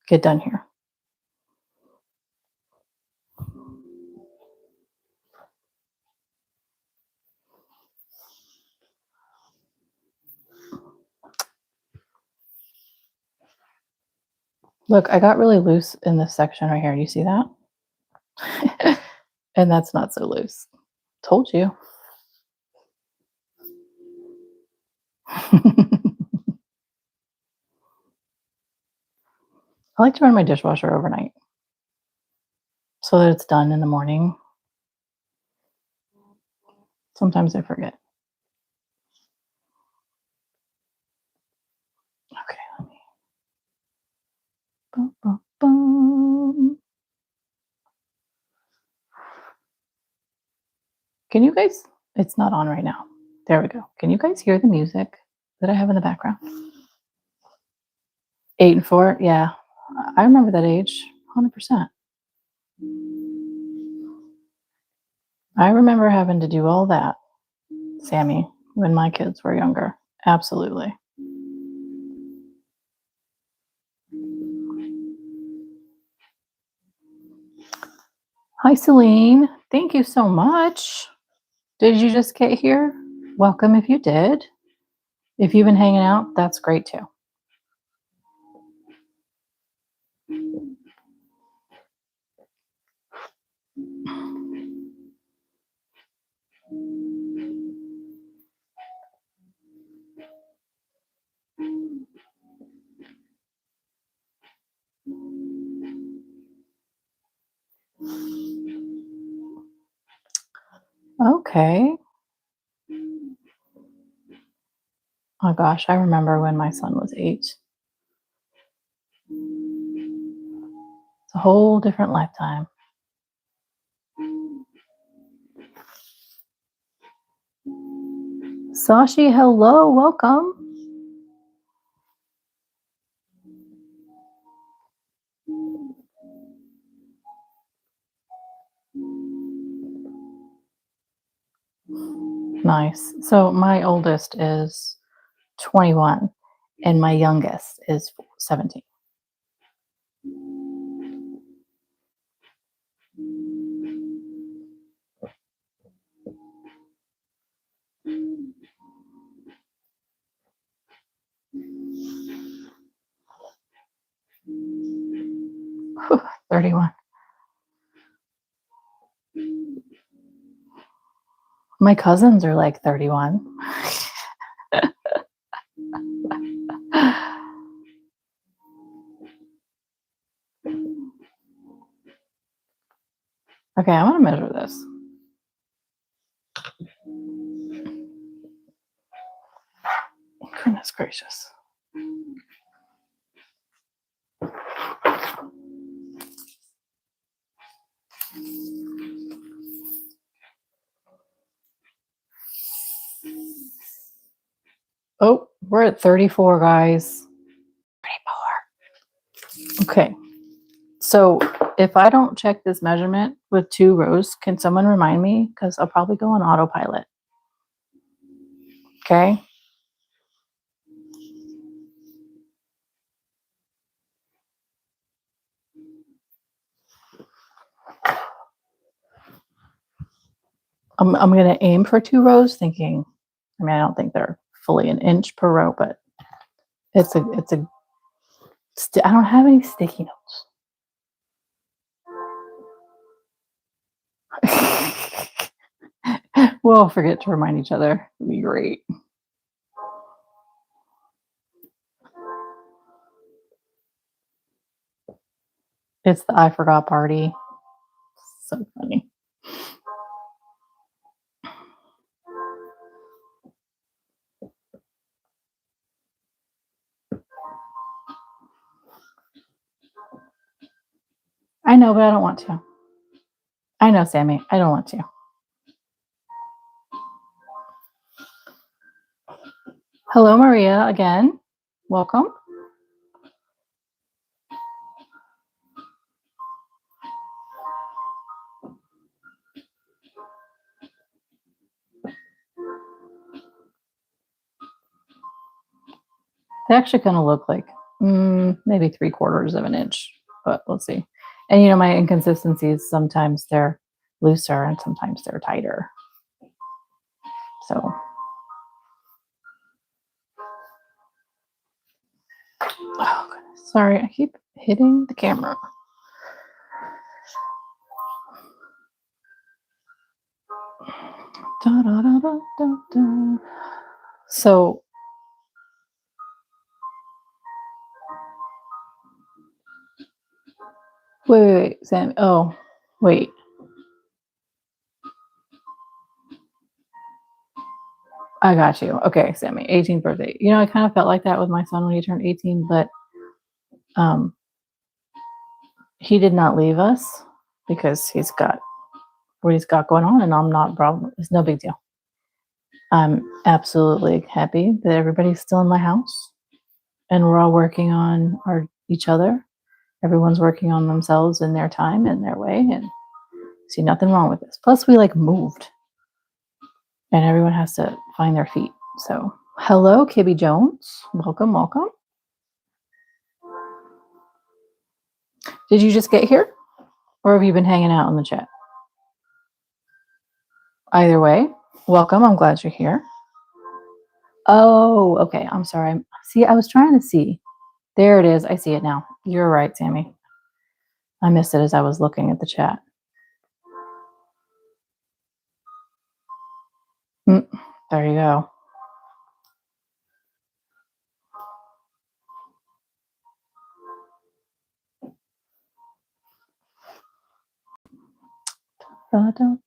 get done here. Look, I got really loose in this section right here. Do you see that? And that's not so loose. Told you. I like to run my dishwasher overnight so that it's done in the morning. Sometimes I forget. Okay, let me. Bum, bum, bum. Can you guys? It's not on right now. There we go. Can you guys hear the music that I have in the background? 8 and 4. Yeah, I remember that age. 100%. I remember having to do all that, Sammy, when my kids were younger. Absolutely. Hi, Celine. Thank you so much. Did you just get here? Welcome if you did. If you've been hanging out, that's great too. Okay. Oh gosh, I remember when my son was 8. It's a whole different lifetime. Sashi, hello, welcome. Nice. So my oldest is 21 and my youngest is 17. Whew, 31. My cousins are like 31. Okay, I want to measure this. Goodness gracious. Oh, we're at 34, guys. 34. Okay. So if I don't check this measurement with 2 rows, can someone remind me? Because I'll probably go on autopilot. Okay. I'm going to aim for 2 rows thinking, I mean, I don't think they're fully an inch per row, but I don't have any sticky notes. We'll forget to remind each other. It'd be great. It's the I forgot party. So funny. I know, but I don't want to. I know, Sammy. I don't want to. Hello, Maria, again. Welcome. They actually kind of look like maybe 3/4 of an inch, but let's see. And you know, my inconsistencies, sometimes they're looser and sometimes they're tighter. So, oh goodness, sorry, I keep hitting the camera. Da, da, da, da, da, da. So, wait, Sam. Oh, wait. I got you. Okay, Sammy, 18th birthday. You know, I kind of felt like that with my son when he turned 18, but he did not leave us because he's got what he's got going on, and I'm not problem. It's no big deal. I'm absolutely happy that everybody's still in my house and we're all working on each other. Everyone's working on themselves in their time and their way, and see nothing wrong with this. Plus, we like moved, and everyone has to find their feet. So, hello, Kibby Jones. Welcome, welcome. Did you just get here, or have you been hanging out in the chat? Either way, welcome. I'm glad you're here. Oh, okay. I'm sorry. See, I was trying to see. There it is. I see it now. You're right, Sammy. I missed it as I was looking at the chat. There you go.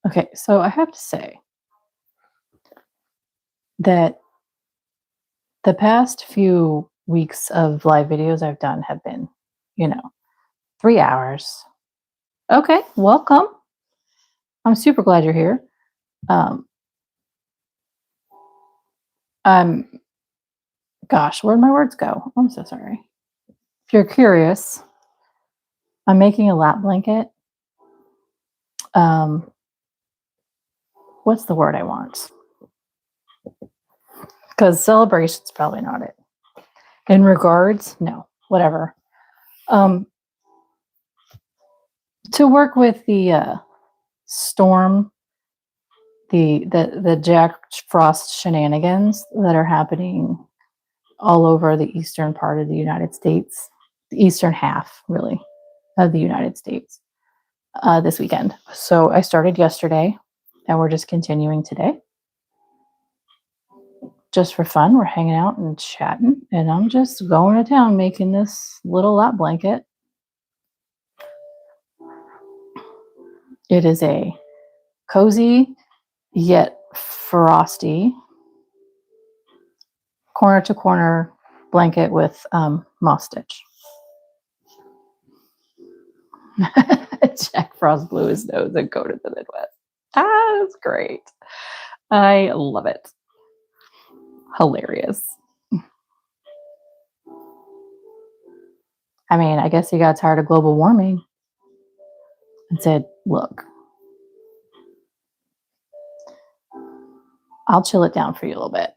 Okay, so I have to say, that the past few weeks of live videos I've done have been, 3 hours. Okay, welcome. I'm super glad you're here. I'm Gosh, where'd my words go? I'm so sorry. If you're curious, I'm making a lap blanket. What's the word I want? Because celebration's probably not it. In regards, no, whatever. To work with the storm, the Jack Frost shenanigans that are happening all over the eastern part of the United States, the eastern half, really, of the United States, this weekend. So I started yesterday, and we're just continuing today. Just for fun, we're hanging out and chatting, and I'm just going to town making this little lap blanket. It is a cozy yet frosty corner to corner blanket with moss stitch. Jack Frost blew his nose and go to the Midwest. That's great. I love it. Hilarious. I mean, I guess he got tired of global warming and said, look, I'll chill it down for you a little bit.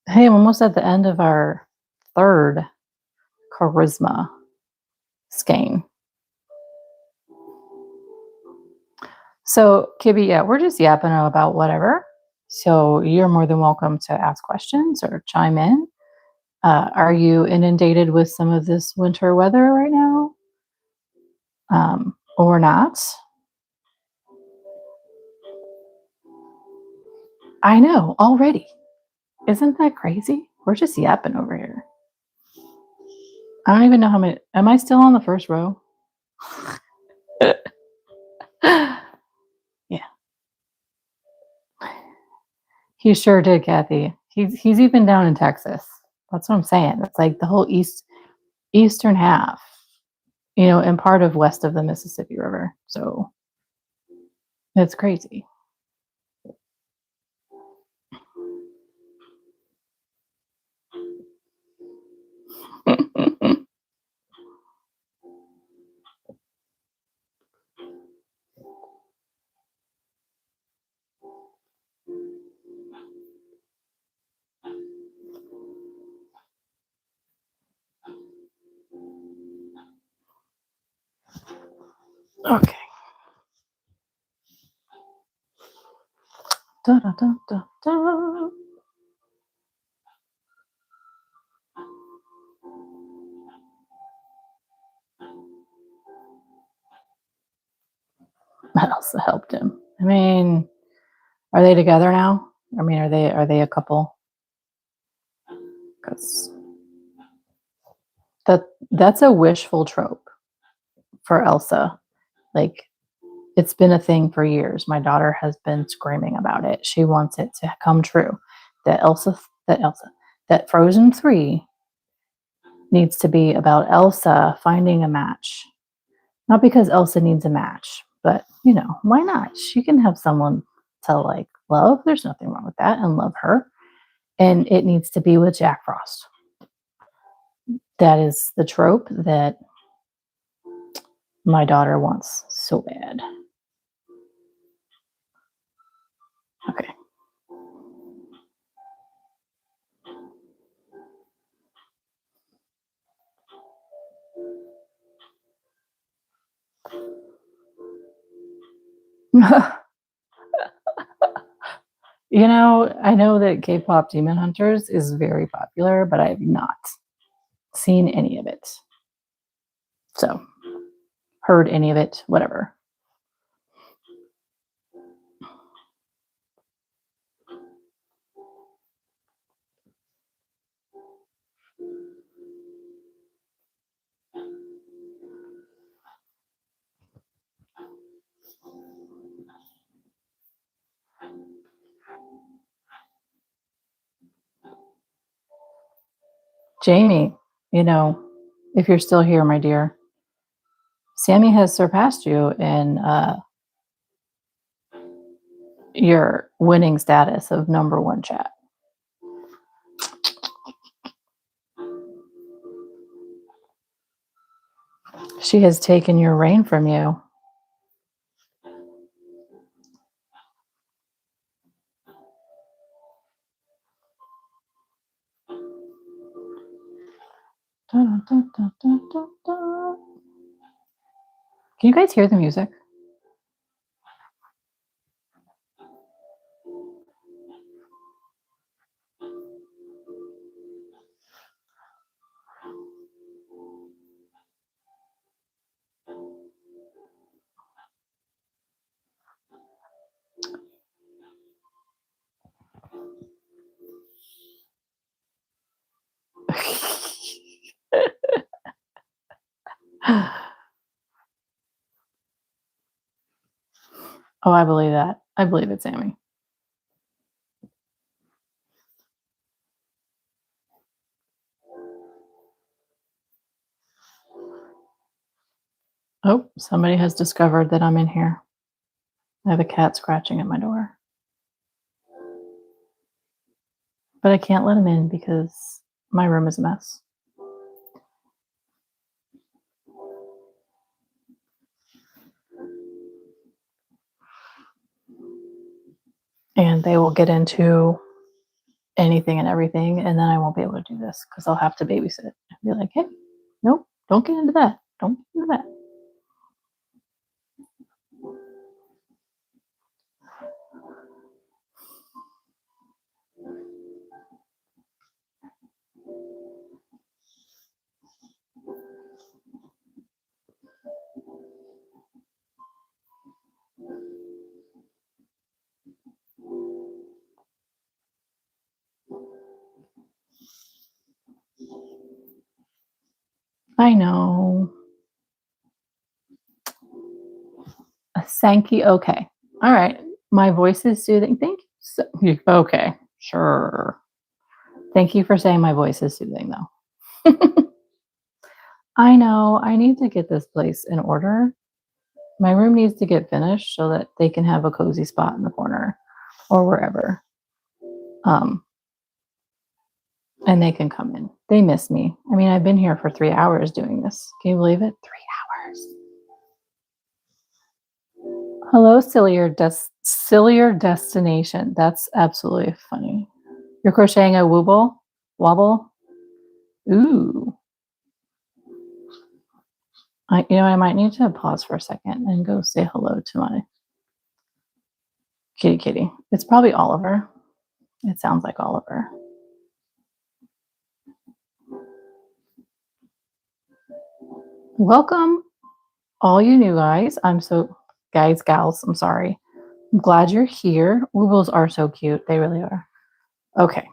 Hey, I'm almost at the end of our third charisma skein. So, Kibby, yeah, we're just yapping about whatever. So you're more than welcome to ask questions or chime in. Are you inundated with some of this winter weather right now? Or not? I know, already. Isn't that crazy? We're just yapping over here. I don't even know how many. Am I still on the first row? Yeah. He sure did, Kathy. He's even down in Texas. That's what I'm saying. It's like the whole eastern half, and part of west of the Mississippi River. So it's crazy. Okay. Da, da, da, da, da. That also helped him. I mean, are they together now? I mean, are they a couple? Because that's a wishful trope for Elsa. Like, it's been a thing for years. My daughter has been screaming about it. She wants it to come true. That Frozen 3 needs to be about Elsa finding a match. Not because Elsa needs a match, but why not? She can have someone to love. There's nothing wrong with that, and love her. And it needs to be with Jack Frost. That is the trope that my daughter wants so bad. Okay. I know that K-pop Demon Hunters is very popular, but I have not seen any of it. So, heard any of it, whatever. Jamie, if you're still here, my dear, Sammy has surpassed you in your winning status of #1 chat. She has taken your reign from you. Dun, dun, dun, dun, dun, dun. Can you guys hear the music? Oh, I believe that. I believe it, Sammy. Oh, somebody has discovered that I'm in here. I have a cat scratching at my door. But I can't let him in because my room is a mess. And they will get into anything and everything, and then I won't be able to do this because I'll have to babysit. I'll be like, hey, nope, don't get into that. Don't get into that. I know. A Sankey, okay. All right. My voice is soothing. Thank you. Okay, sure. Thank you for saying my voice is soothing, though. I know. I need to get this place in order. My room needs to get finished so that they can have a cozy spot in the corner or wherever. And they can come in. They miss me. I mean, I've been here for 3 hours doing this. Can you believe it? 3 hours. Hello, sillier destination. That's absolutely funny. You're crocheting a wobble? Ooh. I might need to pause for a second and go say hello to my kitty. It's probably Oliver. It sounds like Oliver. Welcome, all you new guys. Gals, I'm sorry. I'm glad you're here. Woobles are so cute. They really are. Okay.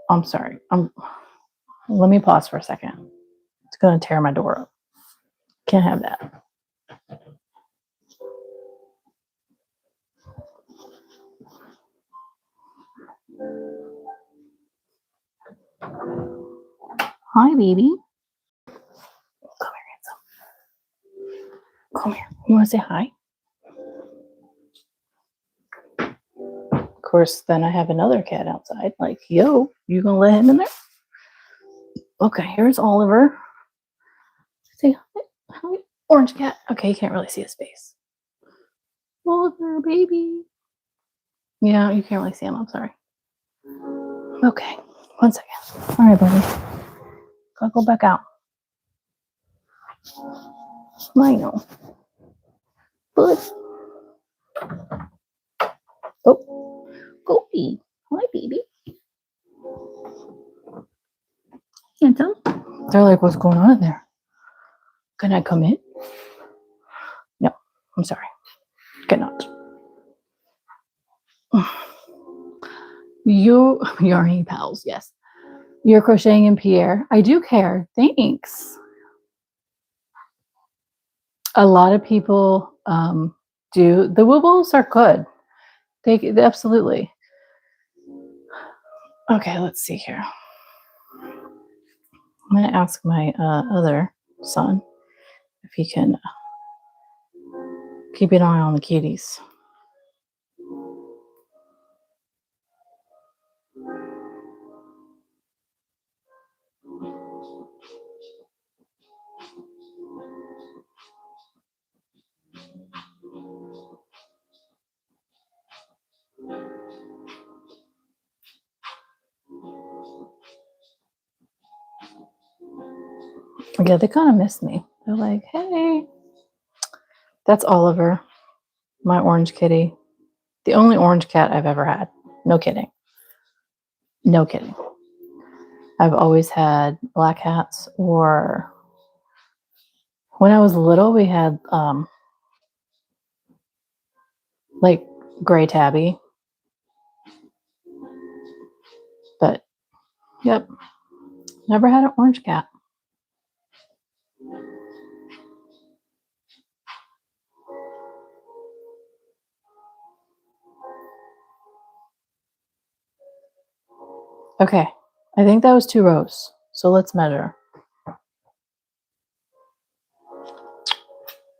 I'm sorry. Let me pause for a second. It's going to tear my door up. Can't have that. Hi, baby. Come here, handsome. Come here. You want to say hi? Of course, then I have another cat outside. Like, yo, you going to let him in there? Okay, here's Oliver. Say hi. Orange cat. Okay, you can't really see his face. Oliver, baby. Yeah, you can't really see him. I'm sorry. Okay, 1 second. All right, buddy. Gotta go back out. I know. But oh, Goldie. Hi, baby. Handsome. They're like, what's going on in there? Can I come in? No, I'm sorry. Cannot. You yarny pals, yes. You're crocheting in Pierre. I do care. Thanks. A lot of people do. The wobbles are good. They absolutely. Okay, let's see here. I'm going to ask my other son if he can keep an eye on the kitties. Yeah, they kind of miss me. They're like, hey, that's Oliver, my orange kitty. The only orange cat I've ever had. No kidding. No kidding. I've always had black cats, or when I was little, we had like gray tabby. But yep, never had an orange cat. Okay, I think that was 2 rows. So let's measure.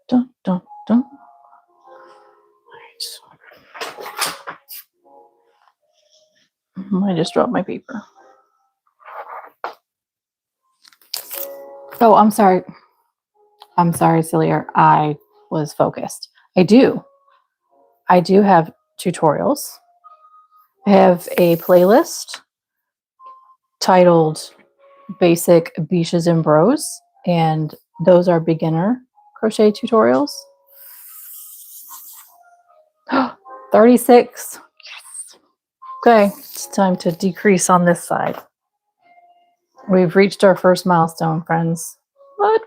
Dun, dun, dun. I just dropped my paper. Oh, I'm sorry. I'm sorry, Celia. I was focused. I do have tutorials. I have a playlist titled Basic Biches and Bros, and those are beginner crochet tutorials. 36. Yes. Okay, it's time to decrease on this side. We've reached our first milestone, friends. What?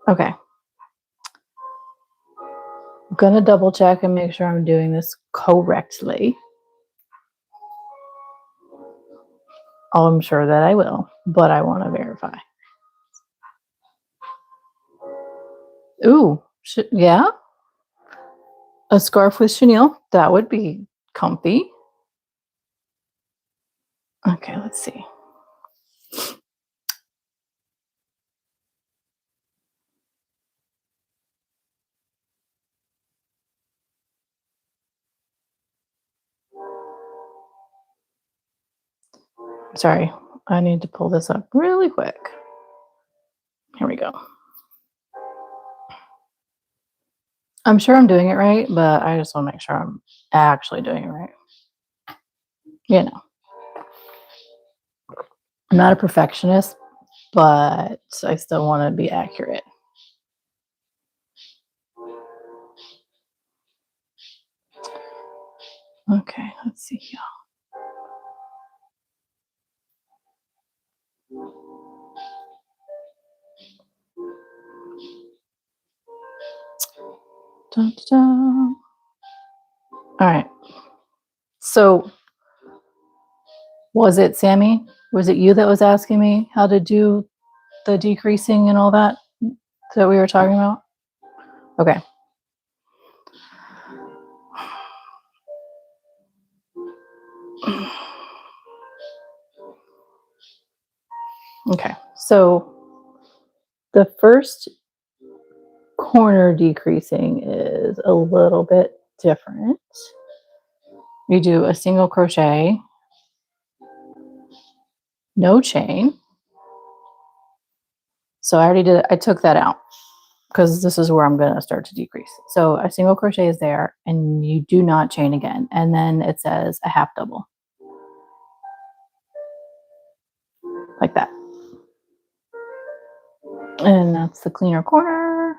Okay. I'm gonna double check and make sure I'm doing this correctly. Oh, I'm sure that I will, but I want to verify. Ooh, yeah. A scarf with chenille. That would be comfy. Okay, let's see. Sorry, I need to pull this up really quick. Here we go. I'm sure I'm doing it right, but I just want to make sure I'm actually doing it right. You know, I'm not a perfectionist, but I still want to be accurate. Okay, let's see here. Dun, dun, dun. All right. So, was it Sammy? Was it you that was asking me how to do the decreasing and all that we were talking about? Okay. Okay. So, the first corner decreasing is a little bit different. You do a single crochet, no chain. So I took that out because this is where I'm going to start to decrease. So a single crochet is there and you do not chain again. And then it says a half double. Like that. And that's the cleaner corner.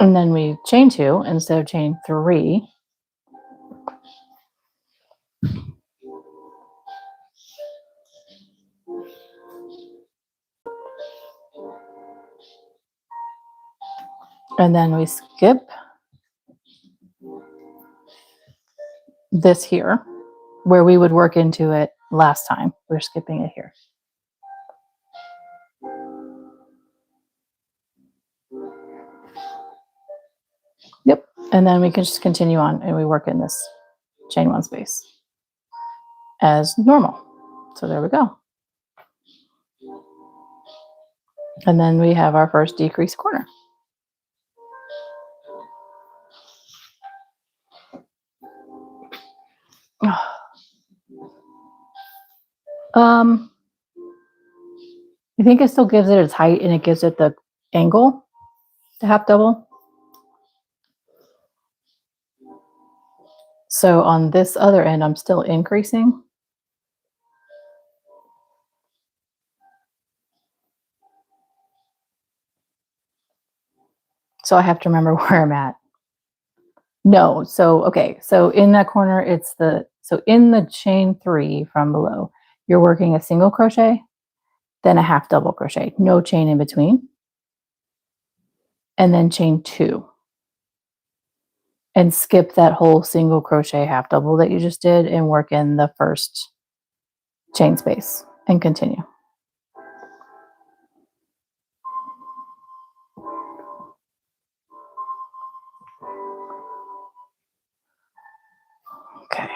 And then we chain 2 instead of chain 3. And then we skip this here, where we would work into it last time. We're skipping it here. And then we can just continue on and we work in this chain one space as normal. So there we go. And then we have our first decreased corner. I think it still gives it its height and it gives it the angle to half double. So on this other end, I'm still increasing. So I have to remember where I'm at. No, so, okay. So in that corner, it's so in the chain 3 from below, you're working a single crochet, then a half double crochet, no chain in between, and then chain 2. And skip that whole single crochet half double that you just did and work in the first chain space and continue. Okay.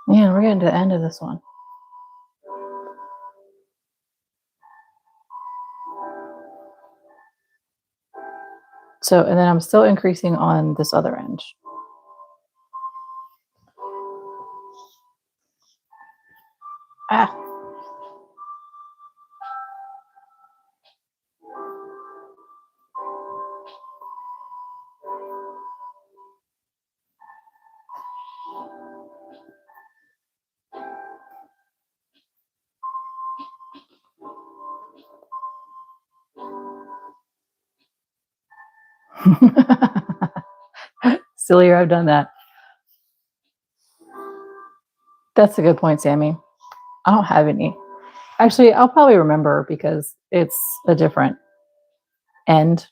Man, we're getting to the end of this one. So, and then I'm still increasing on this other end. Ah. Sillier, I've done that. That's a good point, Sammy. I don't have any. Actually, I'll probably remember because it's a different end.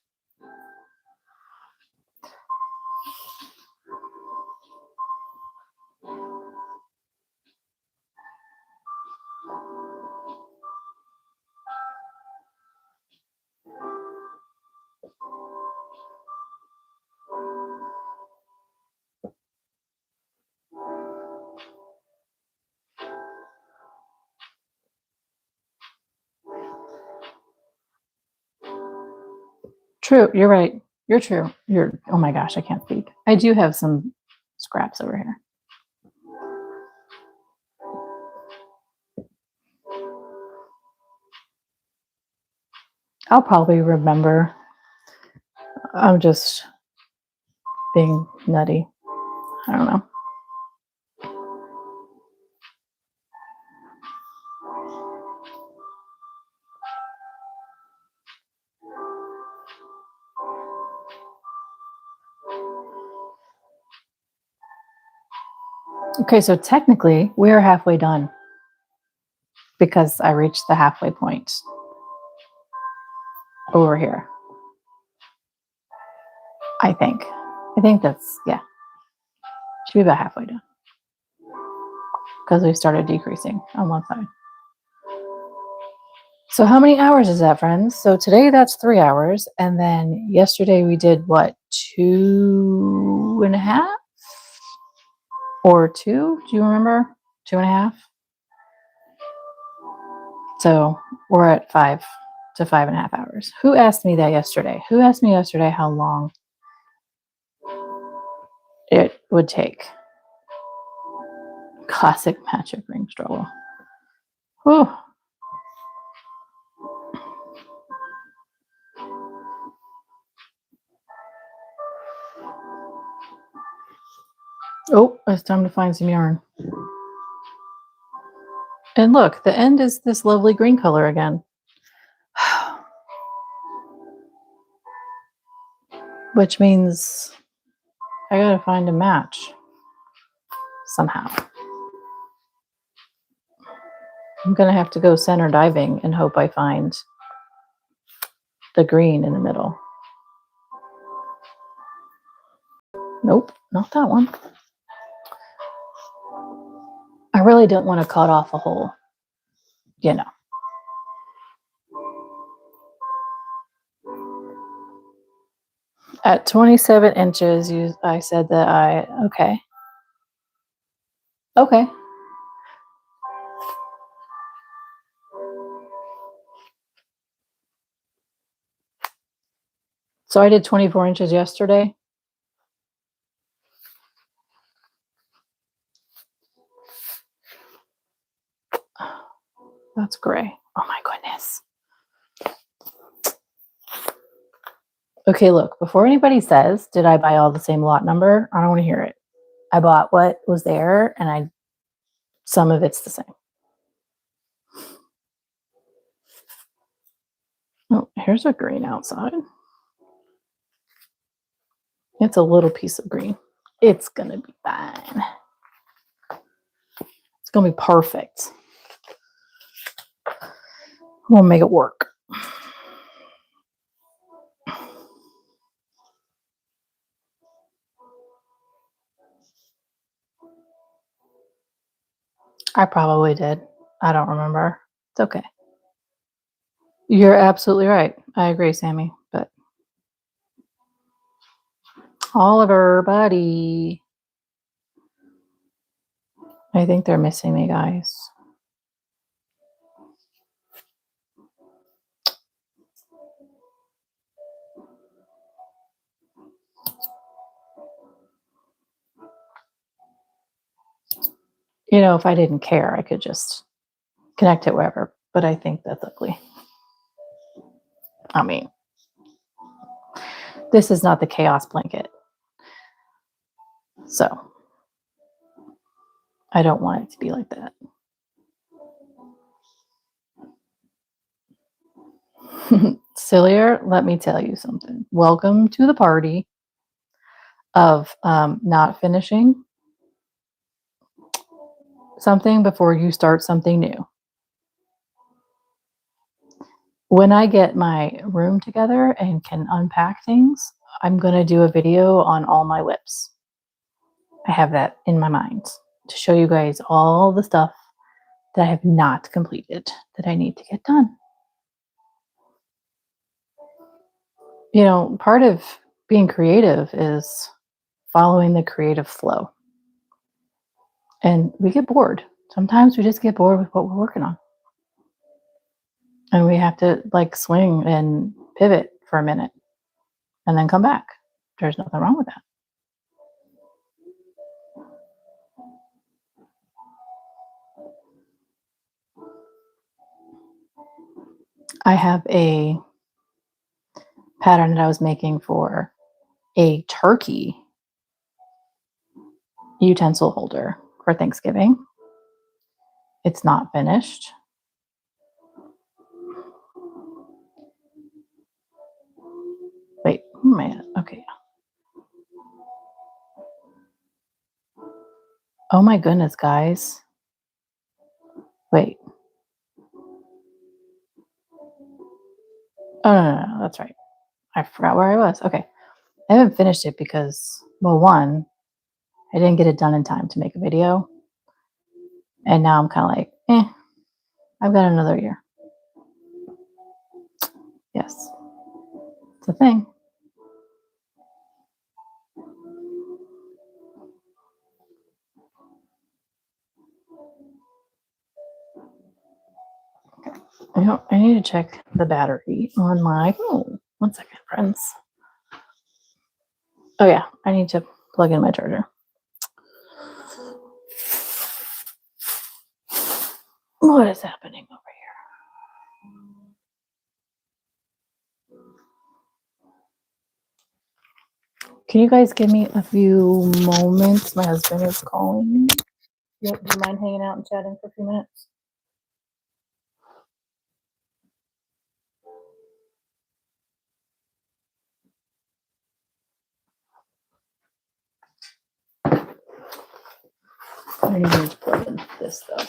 True, you're right. You're true. Oh my gosh, I can't speak. I do have some scraps over here. I'll probably remember. I'm just being nutty. I don't know. Okay, so technically we are halfway done because I reached the halfway point over here. I think that's, yeah, should be about halfway done because we started decreasing on one side. So how many hours is that, friends? So today that's 3 hours. And then yesterday we did what, 2.5 or 2? Do you remember? 2.5. So we're at 5 to 5.5 hours. Who asked me that yesterday? Who asked me yesterday how long it would take? Classic magic ring struggle. Whew. Oh, it's time to find some yarn. And look, the end is this lovely green color again. Which means I gotta find a match somehow. I'm gonna have to go center diving and hope I find the green in the middle. Nope, not that one. I really don't want to cut off a hole, you know. At 27 inches, I said that okay. Okay. So I did 24 inches yesterday. That's gray. Oh my goodness. Okay, look, before anybody says, did I buy all the same lot number? I don't want to hear it. I bought what was there, and some of it's the same. Oh, here's a green outside. It's a little piece of green. It's going to be fine. It's going to be perfect. We'll make it work. I probably did. I don't remember. It's okay. You're absolutely right. I agree, Sammy. But Oliver, buddy. I think they're missing me, guys. You know, if I didn't care, I could just connect it wherever. But I think that's ugly. I mean, this is not the chaos blanket. So I don't want it to be like that. Sillier, let me tell you something. Welcome to the party of not finishing something before you start something new. When I get my room together and can unpack things, I'm going to do a video on all my whips. I have that in my mind to show you guys all the stuff that I have not completed that I need to get done. You know, part of being creative is following the creative flow. And we get bored. Sometimes we just get bored with what we're working on. And we have to like swing and pivot for a minute and then come back. There's nothing wrong with that. I have a pattern that I was making for a turkey utensil holder for Thanksgiving. It's not finished. Wait, man, okay. Oh my goodness, guys. Wait. Oh, no, that's right. I forgot where I was. Okay. I haven't finished it because, well, one, I didn't get it done in time to make a video. And now I'm kind of like, I've got another year. Yes. It's a thing. I need to check the battery on my phone. 1 second, friends. Oh yeah, I need to plug in my charger. What is happening over here? Can you guys give me a few moments? My husband is calling me. Do you mind hanging out and chatting for a few minutes? I need to plug in this though.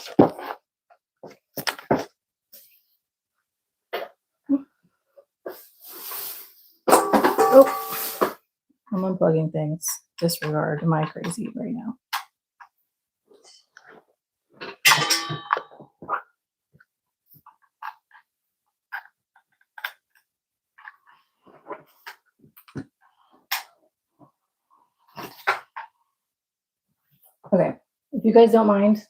Oh, I'm unplugging things. Disregard. Am I crazy right now? You guys don't mind?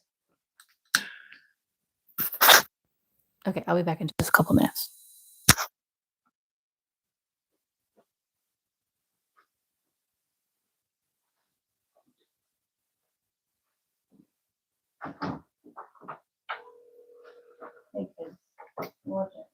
Okay, I'll be back in just a couple minutes. Hey kids, watch it.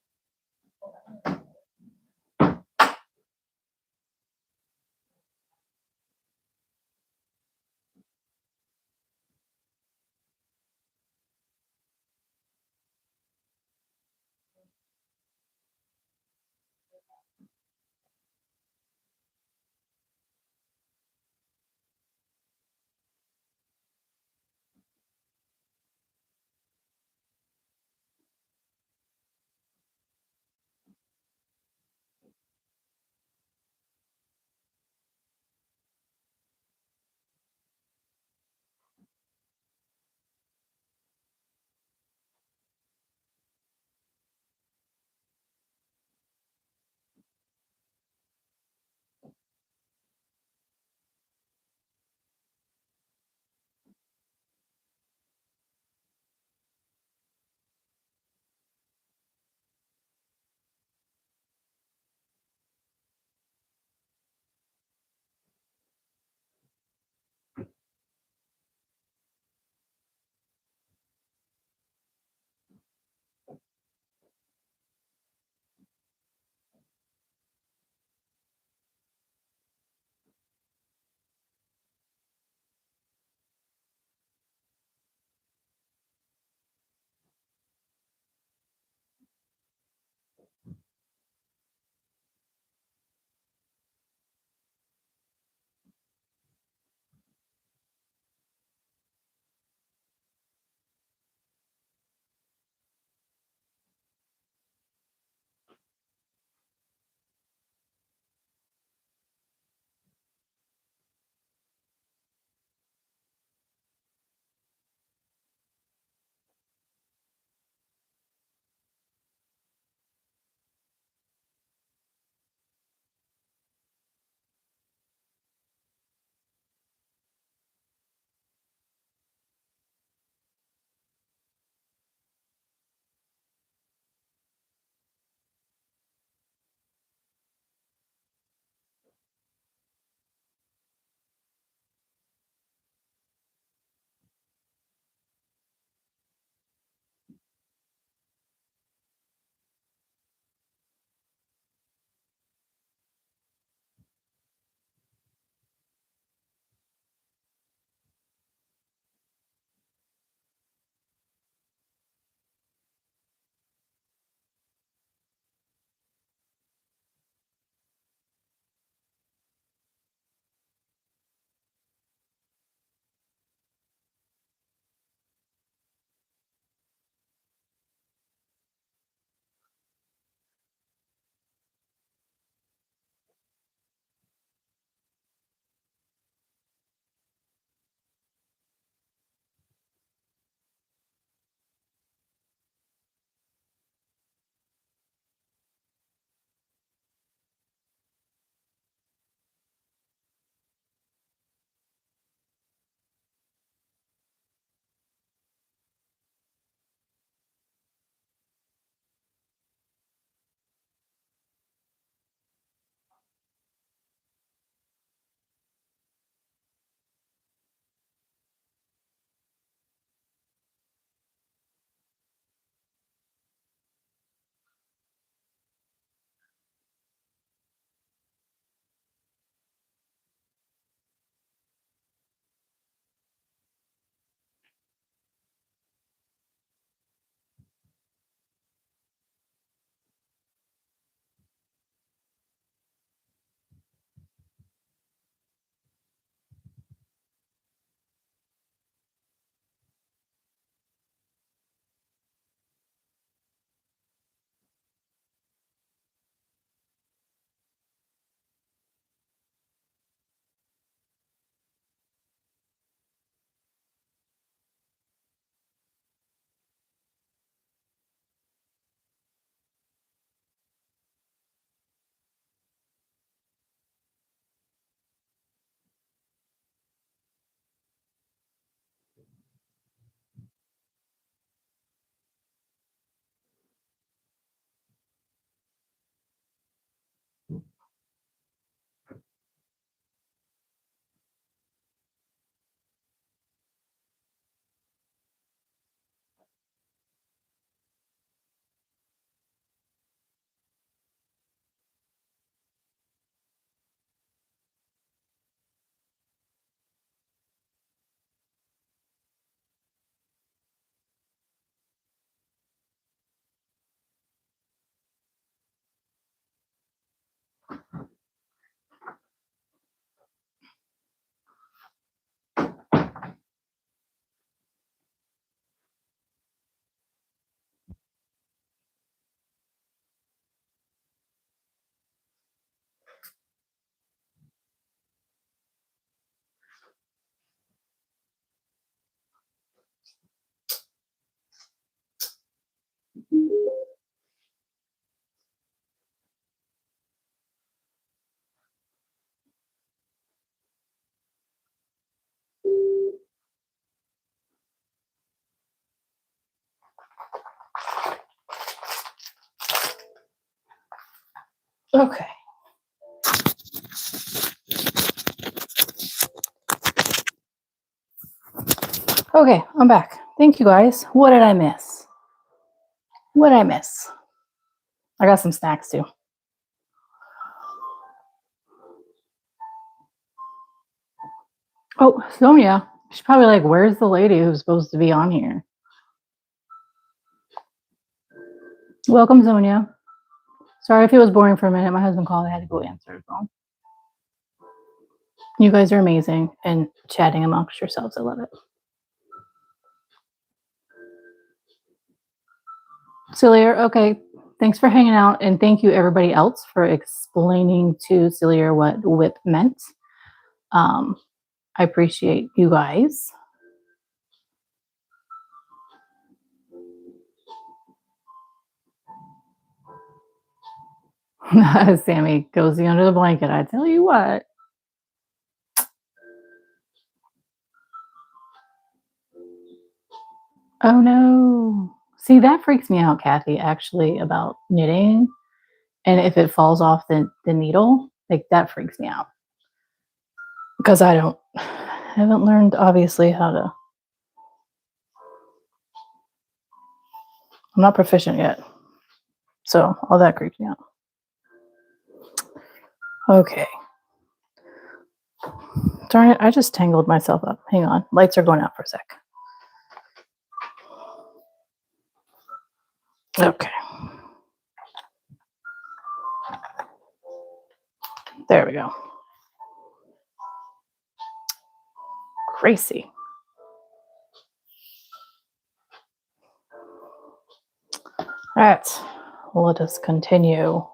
Okay. Okay, I'm back. Thank you guys. What did I miss? What did I miss? I got some snacks too. Oh, Sonia. She's probably like, where's the lady who's supposed to be on here? Welcome, Sonia. Sorry if it was boring for a minute. My husband called. I had to go answer his phone. You guys are amazing and chatting amongst yourselves. I love it. Cillier, okay. Thanks for hanging out. And thank you, everybody else, for explaining to Cillier what whip meant. I appreciate you guys. Sammy, cozy under the blanket. I tell you what. Oh no. See, that freaks me out, Kathy, actually, about knitting. And if it falls off the needle, like that freaks me out. Because I haven't learned, obviously, how to. I'm not proficient yet. So all that creeps me out. Okay. Darn it, I just tangled myself up. Hang on. Lights are going out for a sec. Okay. There we go. Crazy. All right. Let us continue.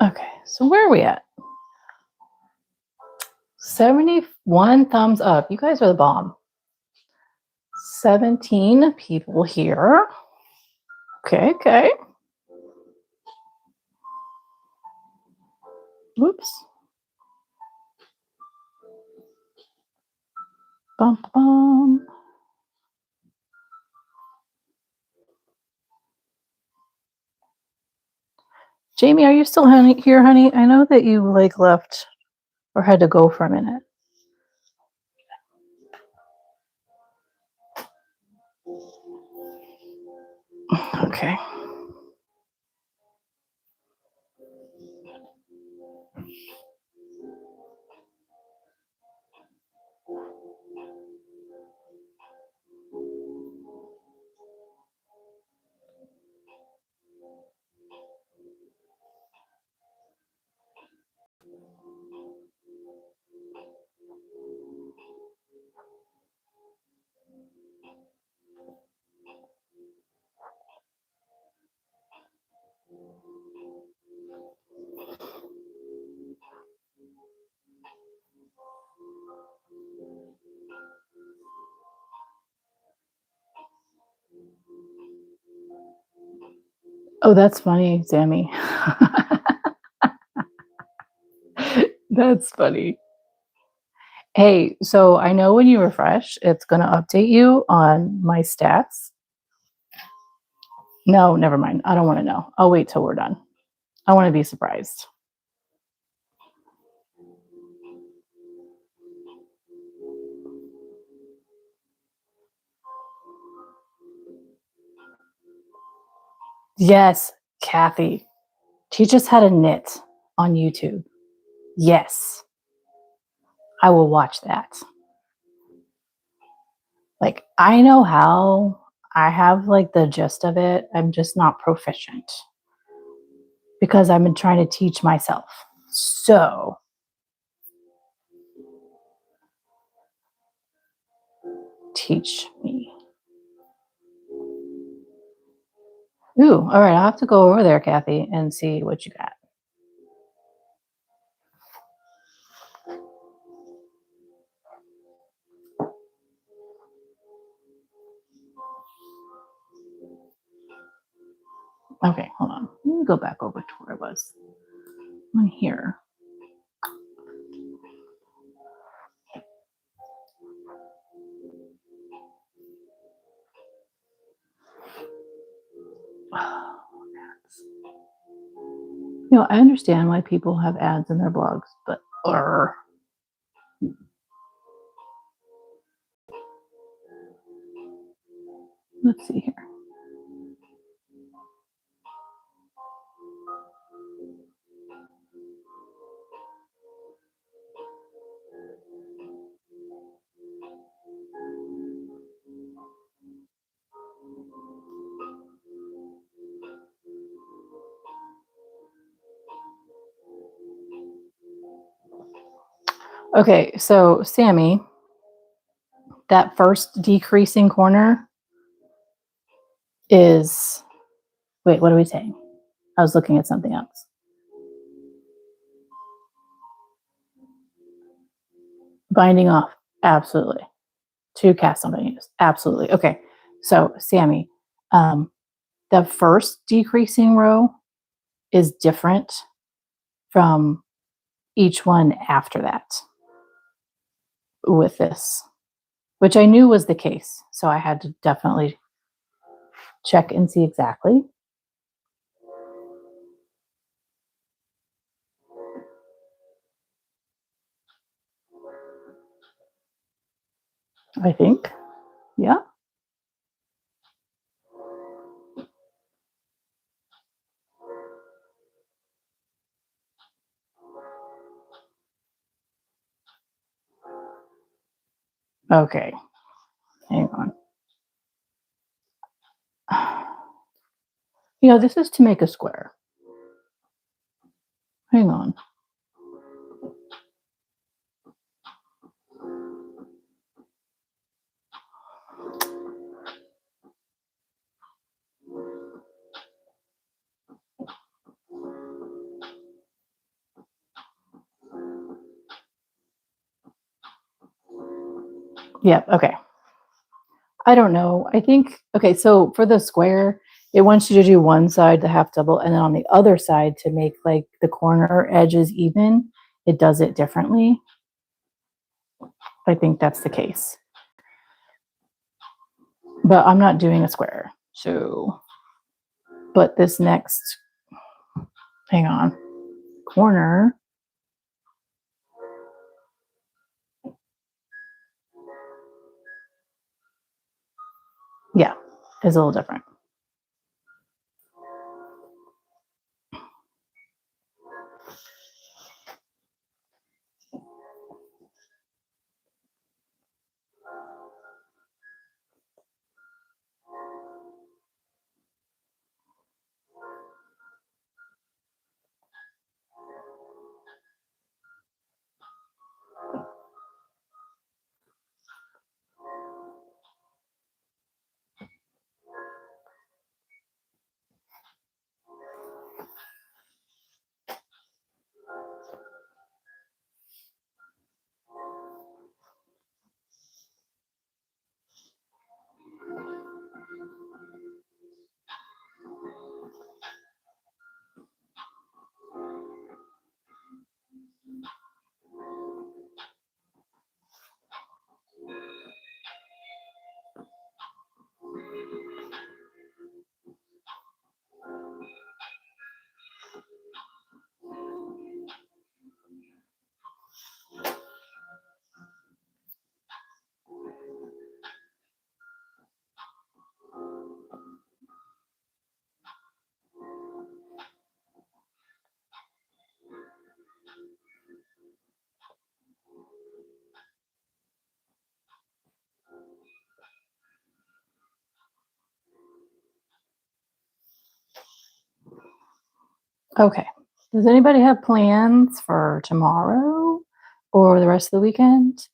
Okay, so where are we at? 71 thumbs up. You guys are the bomb. 17 people here. Okay. Whoops. Bum, bum. Jamie, are you still here, honey? I know that you like left or had to go for a minute. Okay. Oh, that's funny, Sammy. That's funny. Hey, so I know when you refresh, it's going to update you on my stats. No, never mind. I don't want to know. I'll wait till we're done. I want to be surprised. Yes, Kathy. She just had a knit on YouTube. Yes. I will watch that. Like, I know how. I have like the gist of it. I'm just not proficient because I've been trying to teach myself. So Teach me. Ooh, all right. I'll have to go over there, Kathy, and see what you got. Okay, hold on. Let me go back over to where I was. I'm here. You know, I understand why people have ads in their blogs, but let's see here. Okay, so Sammy, that first decreasing corner is, wait, what are we saying? I was looking at something else. Binding off, absolutely. To cast on venues, absolutely. Okay, so Sammy, the first decreasing row is different from each one after that with this, which I knew was the case. So I had to definitely check and see exactly. I think, yeah. Okay, hang on. You know, this is to make a square. Hang on. Yep, okay. I don't know. I think, okay, so for the square, it wants you to do one side, the half double, and then on the other side to make like the corner edges even, it does it differently. I think that's the case. But I'm not doing a square. So, but this next, hang on, corner. Yeah, is a little different. Okay. Does anybody have plans for tomorrow or the rest of the weekend?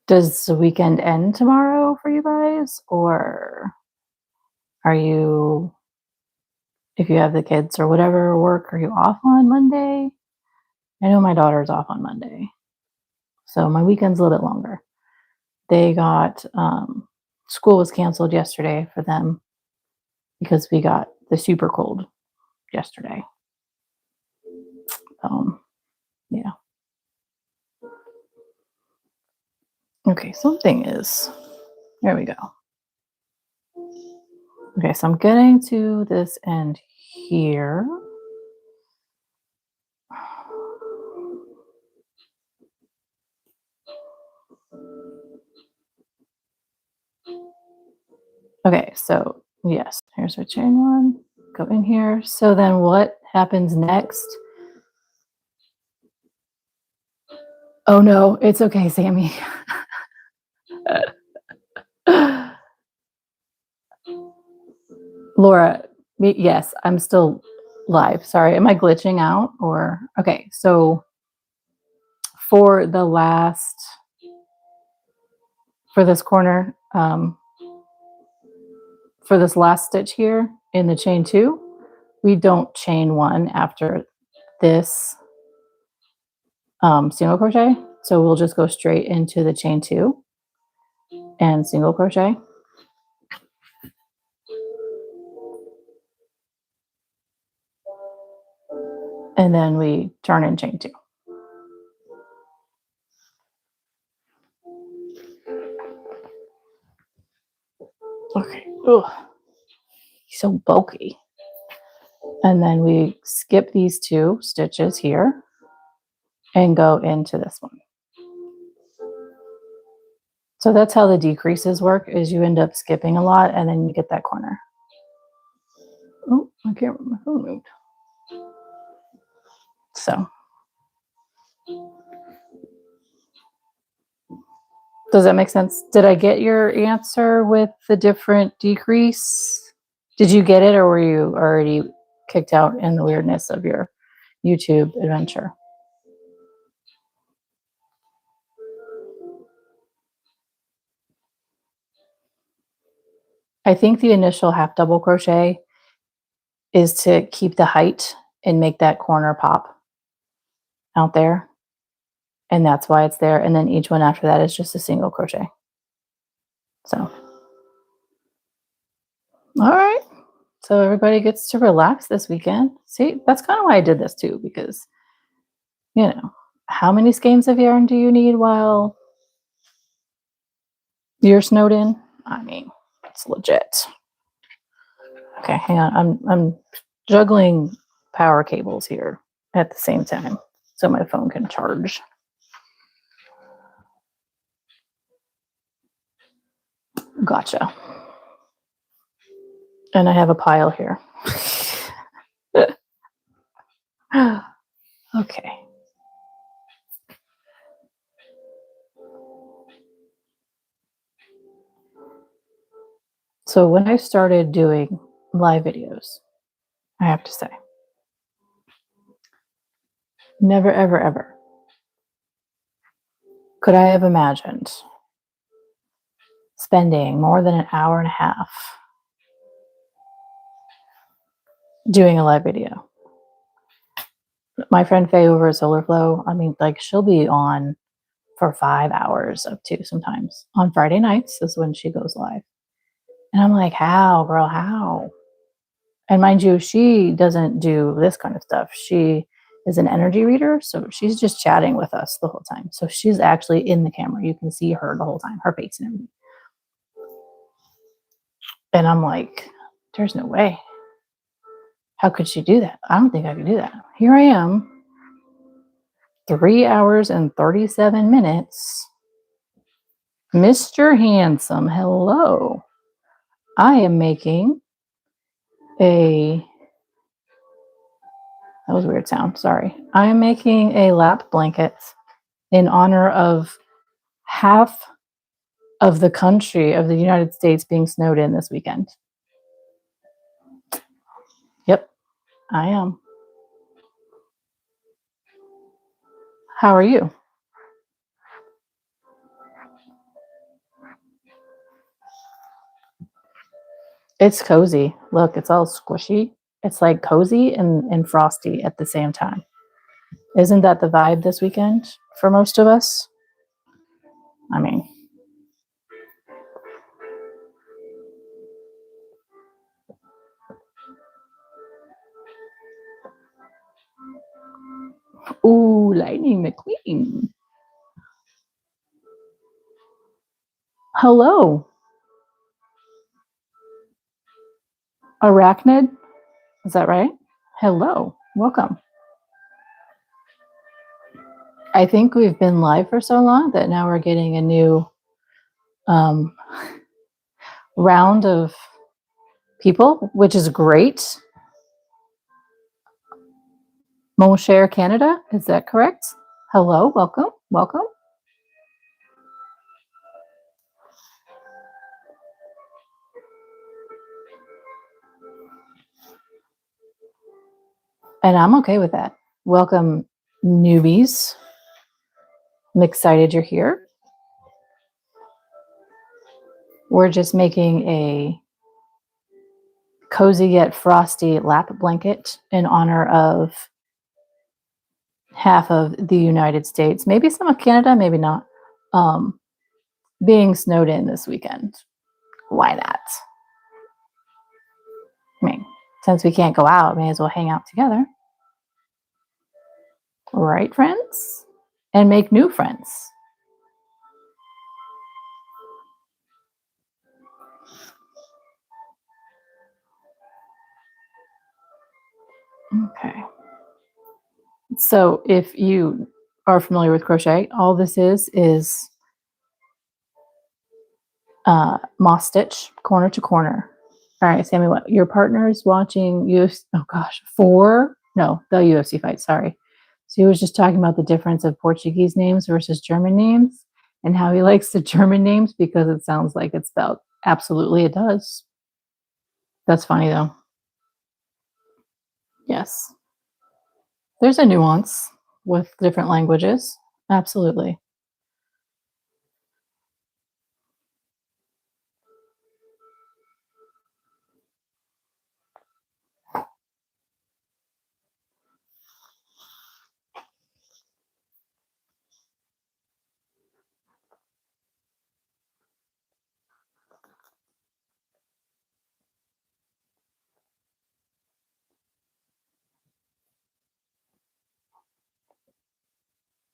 Does the weekend end tomorrow for you guys? Or are you, if you have the kids or whatever, work, are you off on Monday? I know my daughter's off on Monday. So my weekend's a little bit longer. They got, school was canceled yesterday for them because we got the super cold yesterday. Yeah. Okay, something is, there we go. Okay, so I'm getting to this end here. Okay, so yes, here's our chain one. Go in here. So then what happens next? Oh no, it's okay, Sammy. Laura, yes, I'm still live. Sorry, am I glitching out or? Okay, so for the last, for this corner, for this last stitch here in the chain two, we don't chain one after this single crochet. So we'll just go straight into the chain two and single crochet. And then we turn in chain two. Okay. Ugh. He's so bulky. And then we skip these two stitches here and go into this one. So that's how the decreases work, is you end up skipping a lot and then you get that corner. Oh, I can't remember, my phone moved. So does that make sense? Did I get your answer with the different decrease? Did you get it, or were you already kicked out in the weirdness of your YouTube adventure? I think the initial half double crochet is to keep the height and make that corner pop out there. And that's why it's there. And then each one after that is just a single crochet. So, all right. So everybody gets to relax this weekend. See, that's kind of why I did this too, because, you know, how many skeins of yarn do you need while you're snowed in? I mean, it's legit. Okay, hang on. I'm juggling power cables here at the same time so my phone can charge. Gotcha. And I have a pile here. Okay. So when I started doing live videos, I have to say, never, ever, ever could I have imagined spending more than an hour and a half doing a live video. My friend Faye over at Solarflow, I mean, like, she'll be on for 5 hours up to sometimes. On Friday nights is when she goes live. And I'm like, how, girl, how? And mind you, she doesn't do this kind of stuff. She is an energy reader, so she's just chatting with us the whole time. So she's actually in the camera. You can see her the whole time, her face and everything. And I'm like, there's no way. How could she do that? I don't think I could do that. Here I am, 3 hours and 37 minutes. Mr. Handsome, hello. I am making that was a weird sound, sorry. I am making a lap blanket in honor of half of the country of the United States being snowed in this weekend. Yep, I am. How are you? It's cozy. Look, it's all squishy. It's like cozy and frosty at the same time. Isn't that the vibe this weekend for most of us? I mean, ooh, Lightning McQueen. Hello, Arachnid. Is that right? Hello, welcome. I think we've been live for so long that now we're getting a new round of people, which is great. Mon cher Canada, is that correct? Hello, welcome, welcome. And I'm okay with that. Welcome, newbies. I'm excited you're here. We're just making a cozy yet frosty lap blanket in honor of half of the United States, maybe some of Canada, maybe not, being snowed in this weekend. Why not? I mean, since we can't go out, may as well hang out together. Right, friends? And make new friends. Okay. So if you are familiar with crochet, all this is moss stitch, corner to corner. All right, Sammy, what your partner's watching UFC? Oh gosh, the UFC fight. Sorry. So he was just talking about the difference of Portuguese names versus German names, and how he likes the German names because it sounds like it's spelled. Absolutely, it does. That's funny though. Yes, there's a nuance with different languages. Absolutely.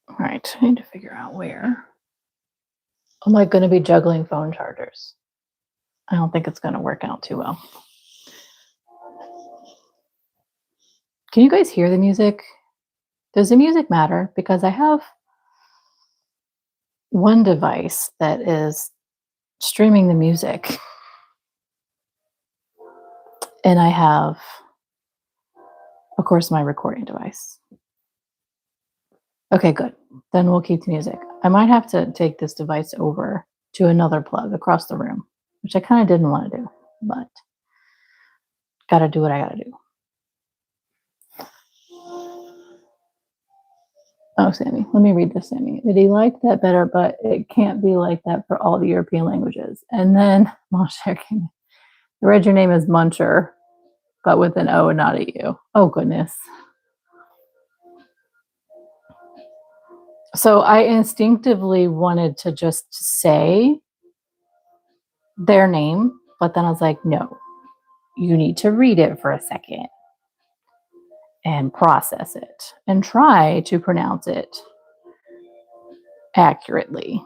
All right, I need to figure out where. Am I going to be juggling phone chargers? I don't think it's going to work out too well. Can you guys hear the music? Does the music matter? Because I have one device that is streaming the music, and I have, of course, my recording device. Okay, good. Then we'll keep the music. I might have to take this device over to another plug across the room, which I kind of didn't want to do, but gotta do what I gotta do. Oh, Sammy, let me read this, Sammy. Did he like that better? But it can't be like that for all the European languages. And then, I read your name as Muncher, but with an O and not a U. Oh, goodness. So I instinctively wanted to just say their name, but then I was like, no, you need to read it for a second and process it and try to pronounce it accurately.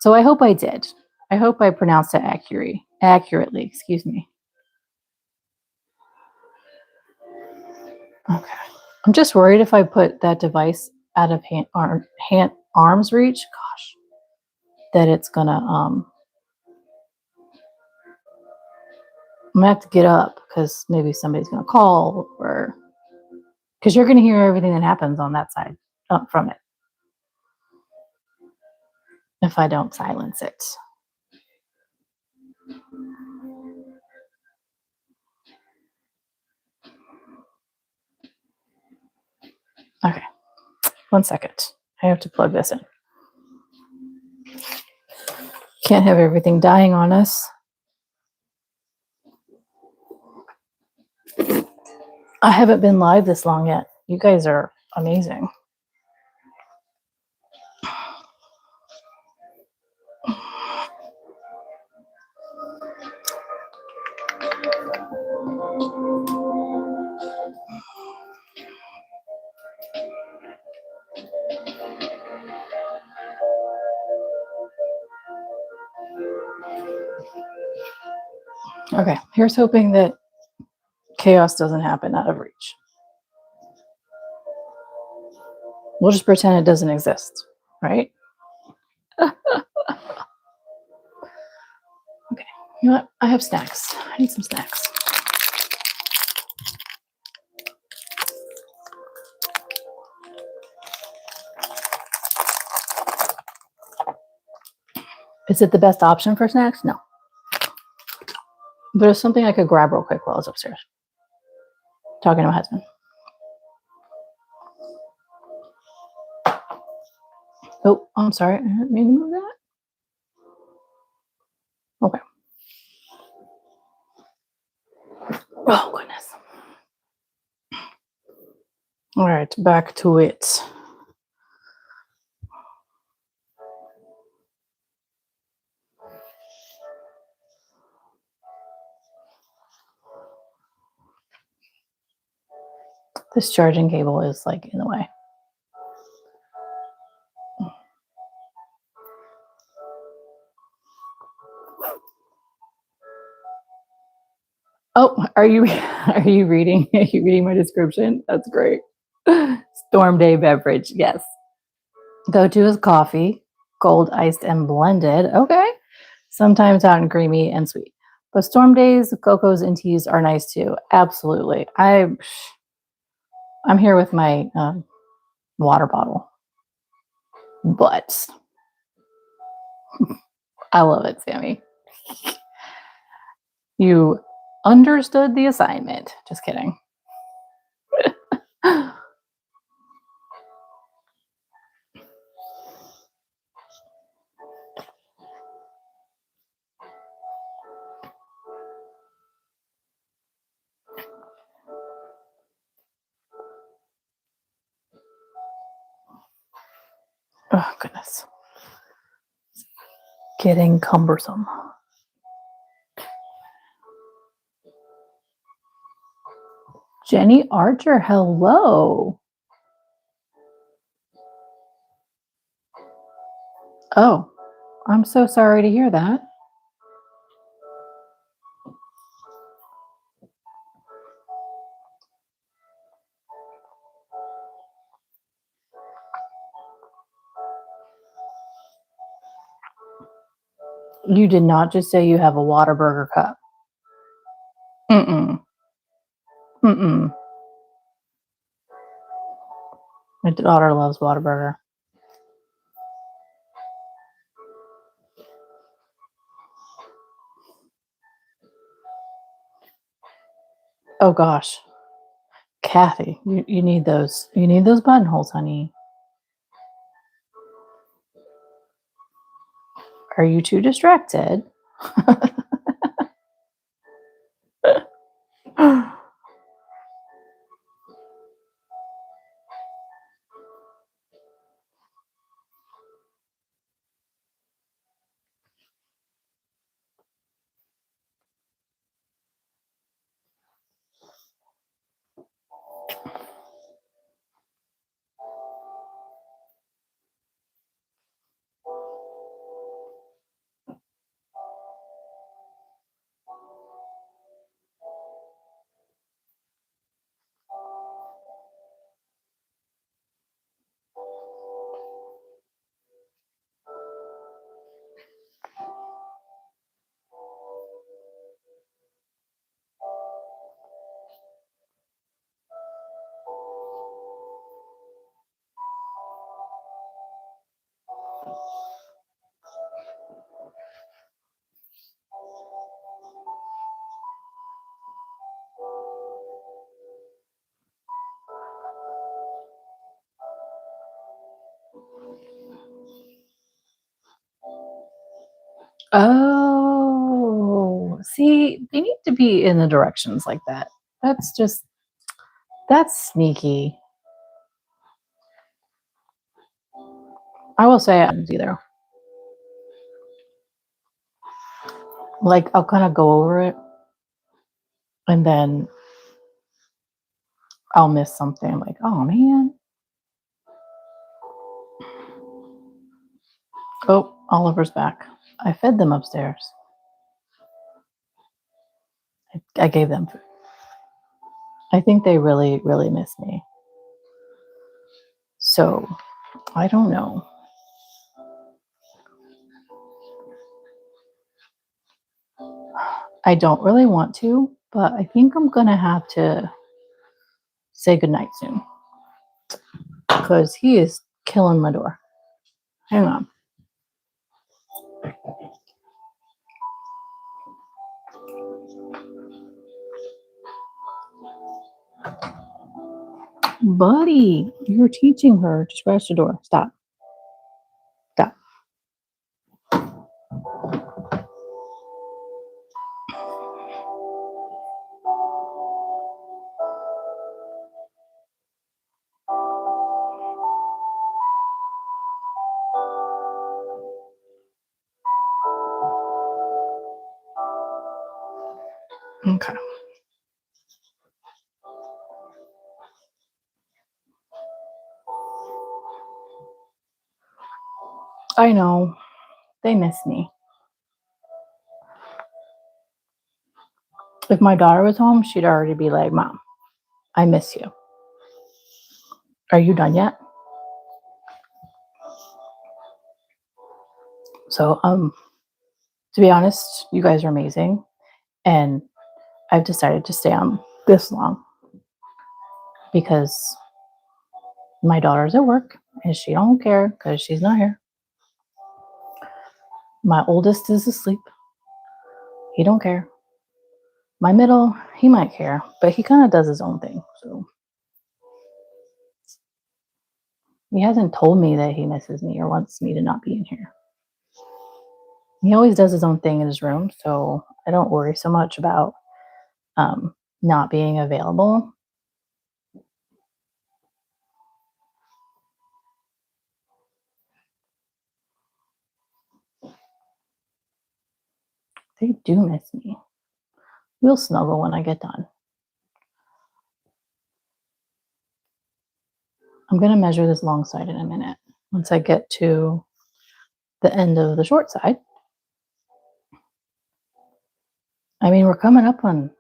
So I hope I did. I hope I pronounced it accurately, excuse me. Okay. I'm just worried if I put that device out of arm's reach, gosh, that it's gonna I'm gonna have to get up because maybe somebody's gonna call, or because you're gonna hear everything that happens on that side from it if I don't silence it. Okay, 1 second. I have to plug this in. Can't have everything dying on us. I haven't been live this long yet. You guys are amazing. Okay, here's hoping that chaos doesn't happen out of reach. We'll just pretend it doesn't exist, right? Okay, you know what? I have snacks. I need some snacks. Is it the best option for snacks? No. But it's something I could grab real quick while I was upstairs talking to my husband. Oh, I'm sorry. I didn't mean to move that. Okay. Oh, goodness. All right, back to it. This charging cable is like in the way. Oh, are you reading? Are you reading my description? That's great. Storm day beverage, yes. Go-to is coffee, cold, iced, and blended. Okay. Sometimes hot and creamy and sweet. But storm days, cocos and teas are nice too. Absolutely. I'm here with my water bottle, but I love it, Sammy. You understood the assignment. Just kidding. Oh, goodness. Getting cumbersome. Jenny Archer, hello. Oh, I'm so sorry to hear that. You did not just say you have a Whataburger cup. Mm-mm. Mm-mm. My daughter loves Whataburger. Oh gosh. Kathy, you need those. You need those buttonholes, honey. Are you too distracted? Oh, see, they need to be in the directions like that. That's just That's sneaky. I will say it either. Like, I'll kind of go over it and then I'll miss something. I'm like, oh man. Oh, Oliver's back. I fed them upstairs. I gave them food. I think they really, really miss me. So, I don't know. I don't really want to, but I think I'm going to have to say goodnight soon because he is killing my door. Hang on. Buddy, you're teaching her to scratch the door. Stop. Stop. Okay. I know. They miss me. If my daughter was home, she'd already be like, Mom, I miss you. Are you done yet? So, to be honest, you guys are amazing. And I've decided to stay on this long because my daughter's at work and she don't care because she's not here. My oldest is asleep. He don't care. My middle, he might care, but he kind of does his own thing. So he hasn't told me that he misses me or wants me to not be in here. He always does his own thing in his room, so I don't worry so much about not being available. They do miss me. We'll snuggle when I get done. I'm going to measure this long side in a minute once I get to the end of the short side. I mean, we're coming up on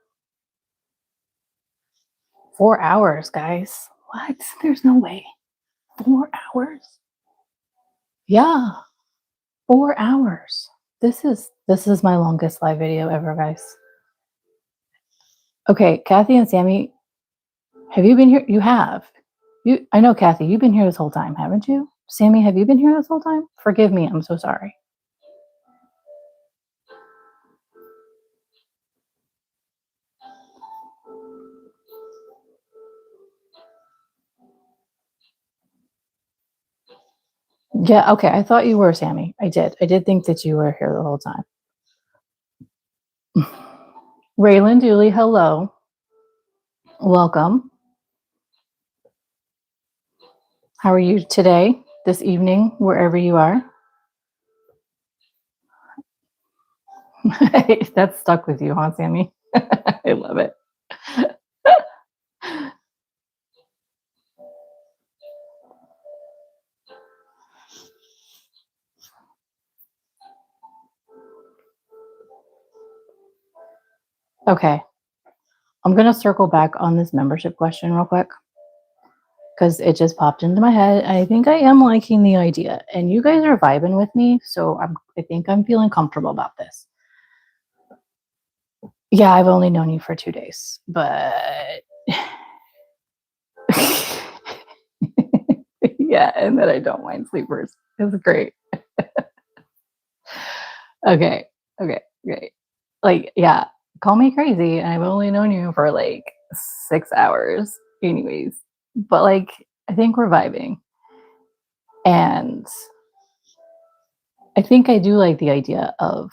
4 hours, guys. What? There's no way. 4 hours? Yeah, 4 hours. This is my longest live video ever, guys. Okay, Kathy and Sammy, have you been here? You have. I know, Kathy, you've been here this whole time, haven't you? Sammy, have you been here this whole time? Forgive me, I'm so sorry. Yeah, okay, I thought you were, Sammy. I did think that you were here the whole time. Raylan Dooley, hello. Welcome. How are you today, this evening, wherever you are? That's stuck with you, huh, Sammy? I love it. Okay. I'm going to circle back on this membership question real quick because it just popped into my head. I think I am liking the idea and you guys are vibing with me. So I think I'm feeling comfortable about this. Yeah, I've only known you for 2 days, but yeah, and that I don't mind sleepers. It's great. Okay. Like, yeah, call me crazy. I've only known you for like 6 hours, anyways. But like, I think we're vibing. And I think I do like the idea of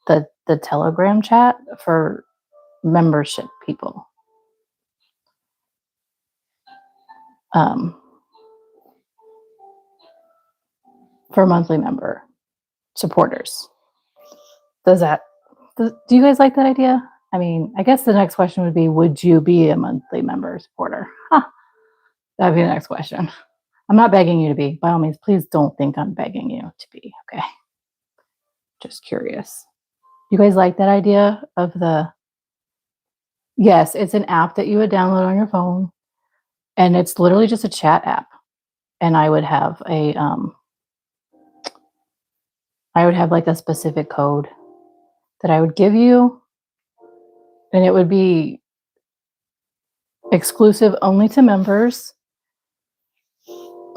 the Telegram chat for membership people. for monthly member supporters. Do you guys like that idea? I mean, I guess the next question would be, would you be a monthly member supporter? Huh, that'd be the next question. I'm not begging you to be. By all means, please don't think I'm begging you to be, okay? Just curious. You guys like that idea of the... Yes, it's an app that you would download on your phone, and it's literally just a chat app. And I would have like a specific code that I would give you, and it would be exclusive only to members.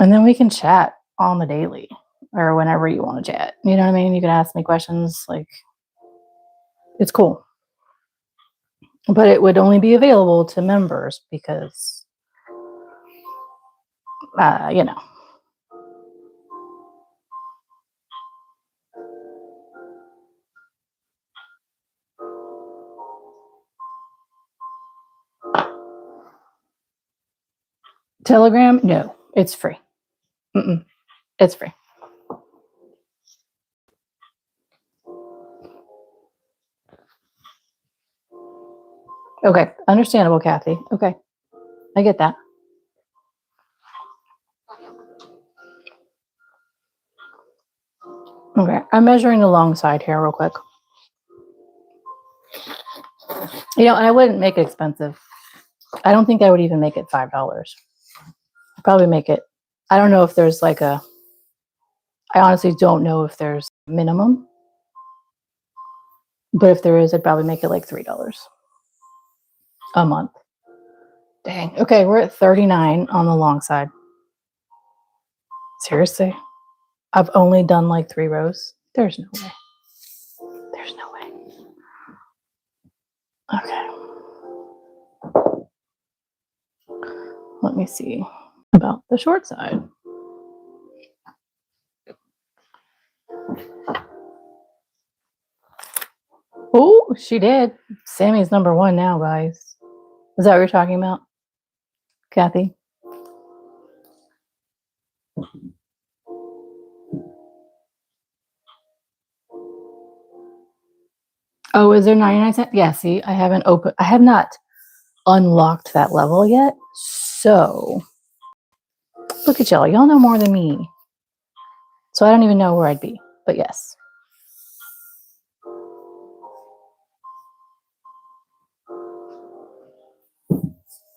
And then we can chat on the daily or whenever you want to chat. You know what I mean? You can ask me questions. Like, it's cool. But it would only be available to members because, you know. Telegram? No, it's free. It's free. Okay, understandable, Kathy. Okay, I get that. Okay, I'm measuring the long side here real quick. You know, and I wouldn't make it expensive. I don't think I would even make it $5. I'd probably make it, I don't know if there's like I honestly don't know if there's a minimum. But if there is, I'd probably make it like $3 a month. Dang. Okay, we're at 39 on the long side. Seriously? I've only done like 3 rows? There's no way. There's no way. Okay. Let me see about the short side. Oh, she did. Sammy's #1 now, guys. Is that what you're talking about, Kathy? Oh, is there 99 cents? Yeah, see, I have not unlocked that level yet. So look at y'all. Y'all know more than me. So I don't even know where I'd be, but yes.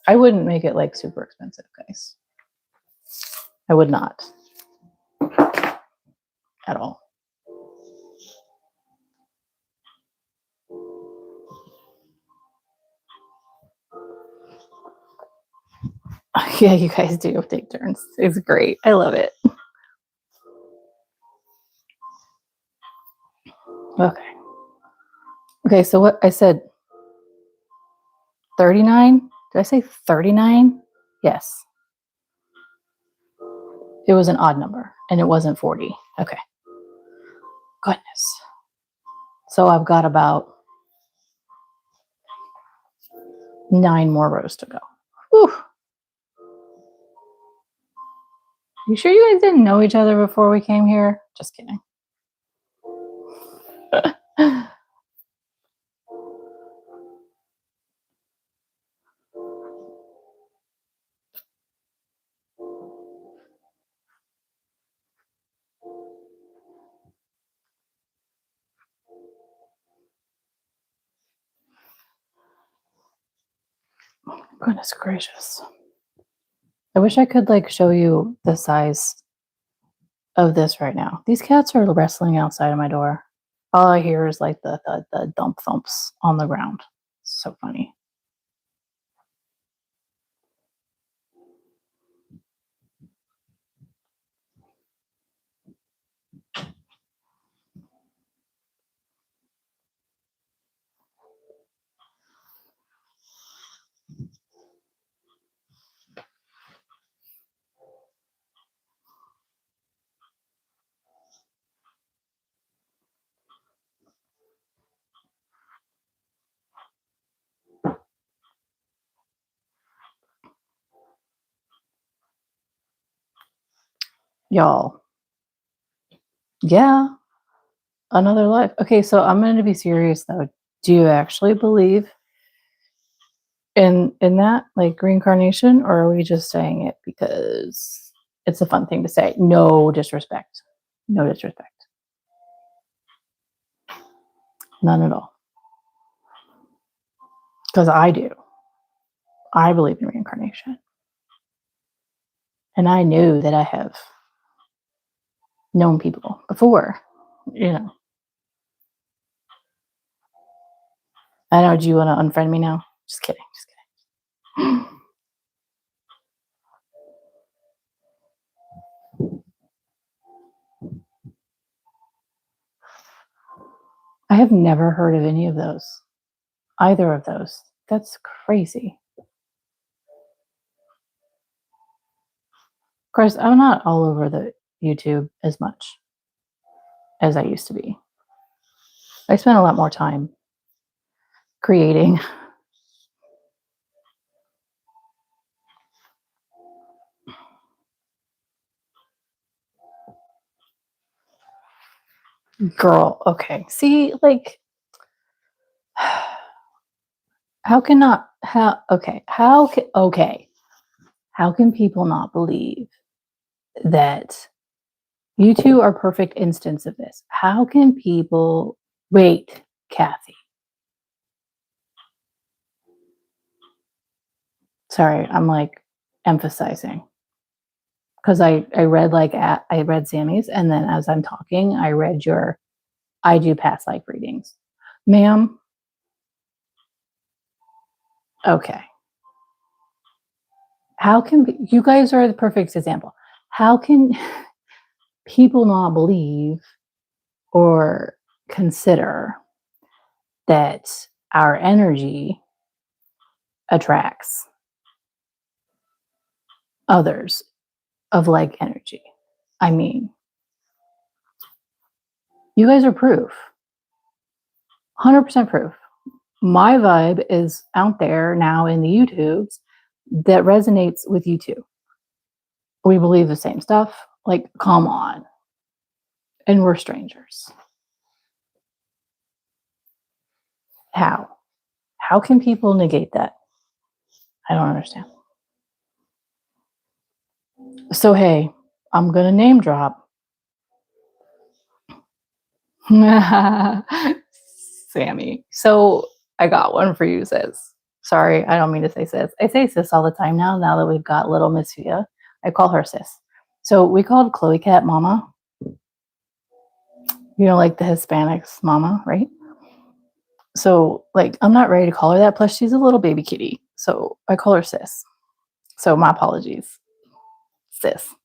I wouldn't make it like super expensive, guys. I would not. At all. Yeah, you guys do take turns. It's great. I love it. Okay. Okay, so what I said, 39? Did I say 39? Yes. It was an odd number, and it wasn't 40. Okay. Goodness. So I've got about 9 more rows to go. Whew. You sure you guys didn't know each other before we came here? Just kidding. Goodness gracious. I wish I could like show you the size of this right now. These cats are wrestling outside of my door. All I hear is like the dump thumps on the ground. It's so funny. Y'all. Yeah, another life. Okay, so I'm going to be serious though. Do you actually believe in that, like reincarnation, or are we just saying it because it's a fun thing to say? No disrespect. No disrespect. None at all. Because I do. I believe in reincarnation. And I knew that I have known people before, you know. I know, do you want to unfriend me now? Just kidding, just kidding. I have never heard of any of those. Either of those. That's crazy. Of course, I'm not all over the YouTube as much as I used to be. I spent a lot more time creating. Girl, okay. See, like, how can not, how, okay, how can, okay. How can people not believe that you two are perfect instance of this? How can people, wait, Kathy. Sorry, I'm like emphasizing. Because I read I read Sammy's, and then as I'm talking, I read your I do past life readings. Ma'am, okay. How can you guys are the perfect example? How can people not believe or consider that our energy attracts others of like energy? I mean, you guys are proof. 100% proof. My vibe is out there now in the YouTubes that resonates with you too. We believe the same stuff. Like, come on. And we're strangers. How? How can people negate that? I don't understand. So, hey, I'm going to name drop. Sammy. So, I got one for you, sis. Sorry, I don't mean to say sis. I say sis all the time now that we've got little Miss Via. I call her sis. So, we called Chloe Cat Mama. You know, like the Hispanics mama, right? So, like, I'm not ready to call her that. Plus, she's a little baby kitty. So, I call her sis. So, my apologies, sis.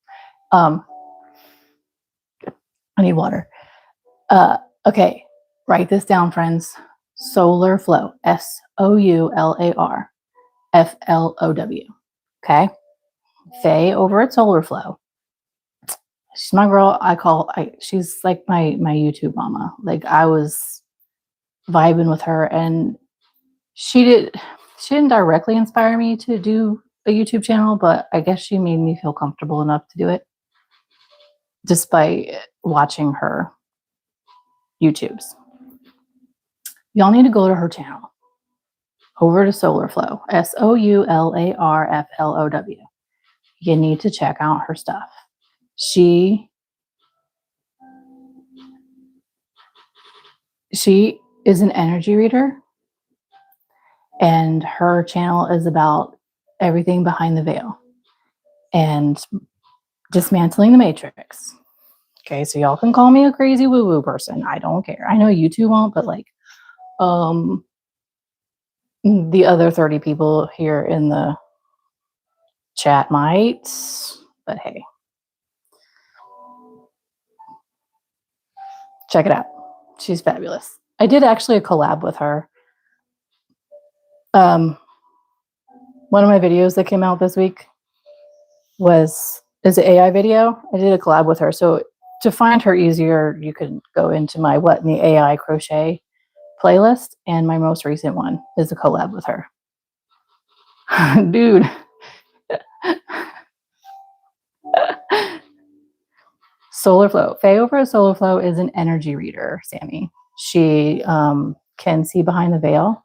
I need water. Okay, write this down, friends. Solar Flow. SOULARFLOW. Okay? Faye over at Solar Flow. She's my girl. She's like my YouTube mama. Like, I was vibing with her, and she didn't directly inspire me to do a YouTube channel, but I guess she made me feel comfortable enough to do it despite watching her YouTubes. Y'all need to go to her channel. Over to Solar Flow. SOULARFLOW. You need to check out her stuff. She is an energy reader, and her channel is about everything behind the veil and dismantling the matrix. Okay, so y'all can call me a crazy woo-woo person. I don't care. I know you two won't, but like the other 30 people here in the chat might, but hey. Check it out. She's fabulous. I did actually a collab with her. One of my videos that came out this week is an AI video. I did a collab with her. So to find her easier, you could go into my What in the AI Crochet playlist, and my most recent one is a collab with her. Dude. Solar Flow. Faye over at Solar Flow is an energy reader, Sammy. She can see behind the veil.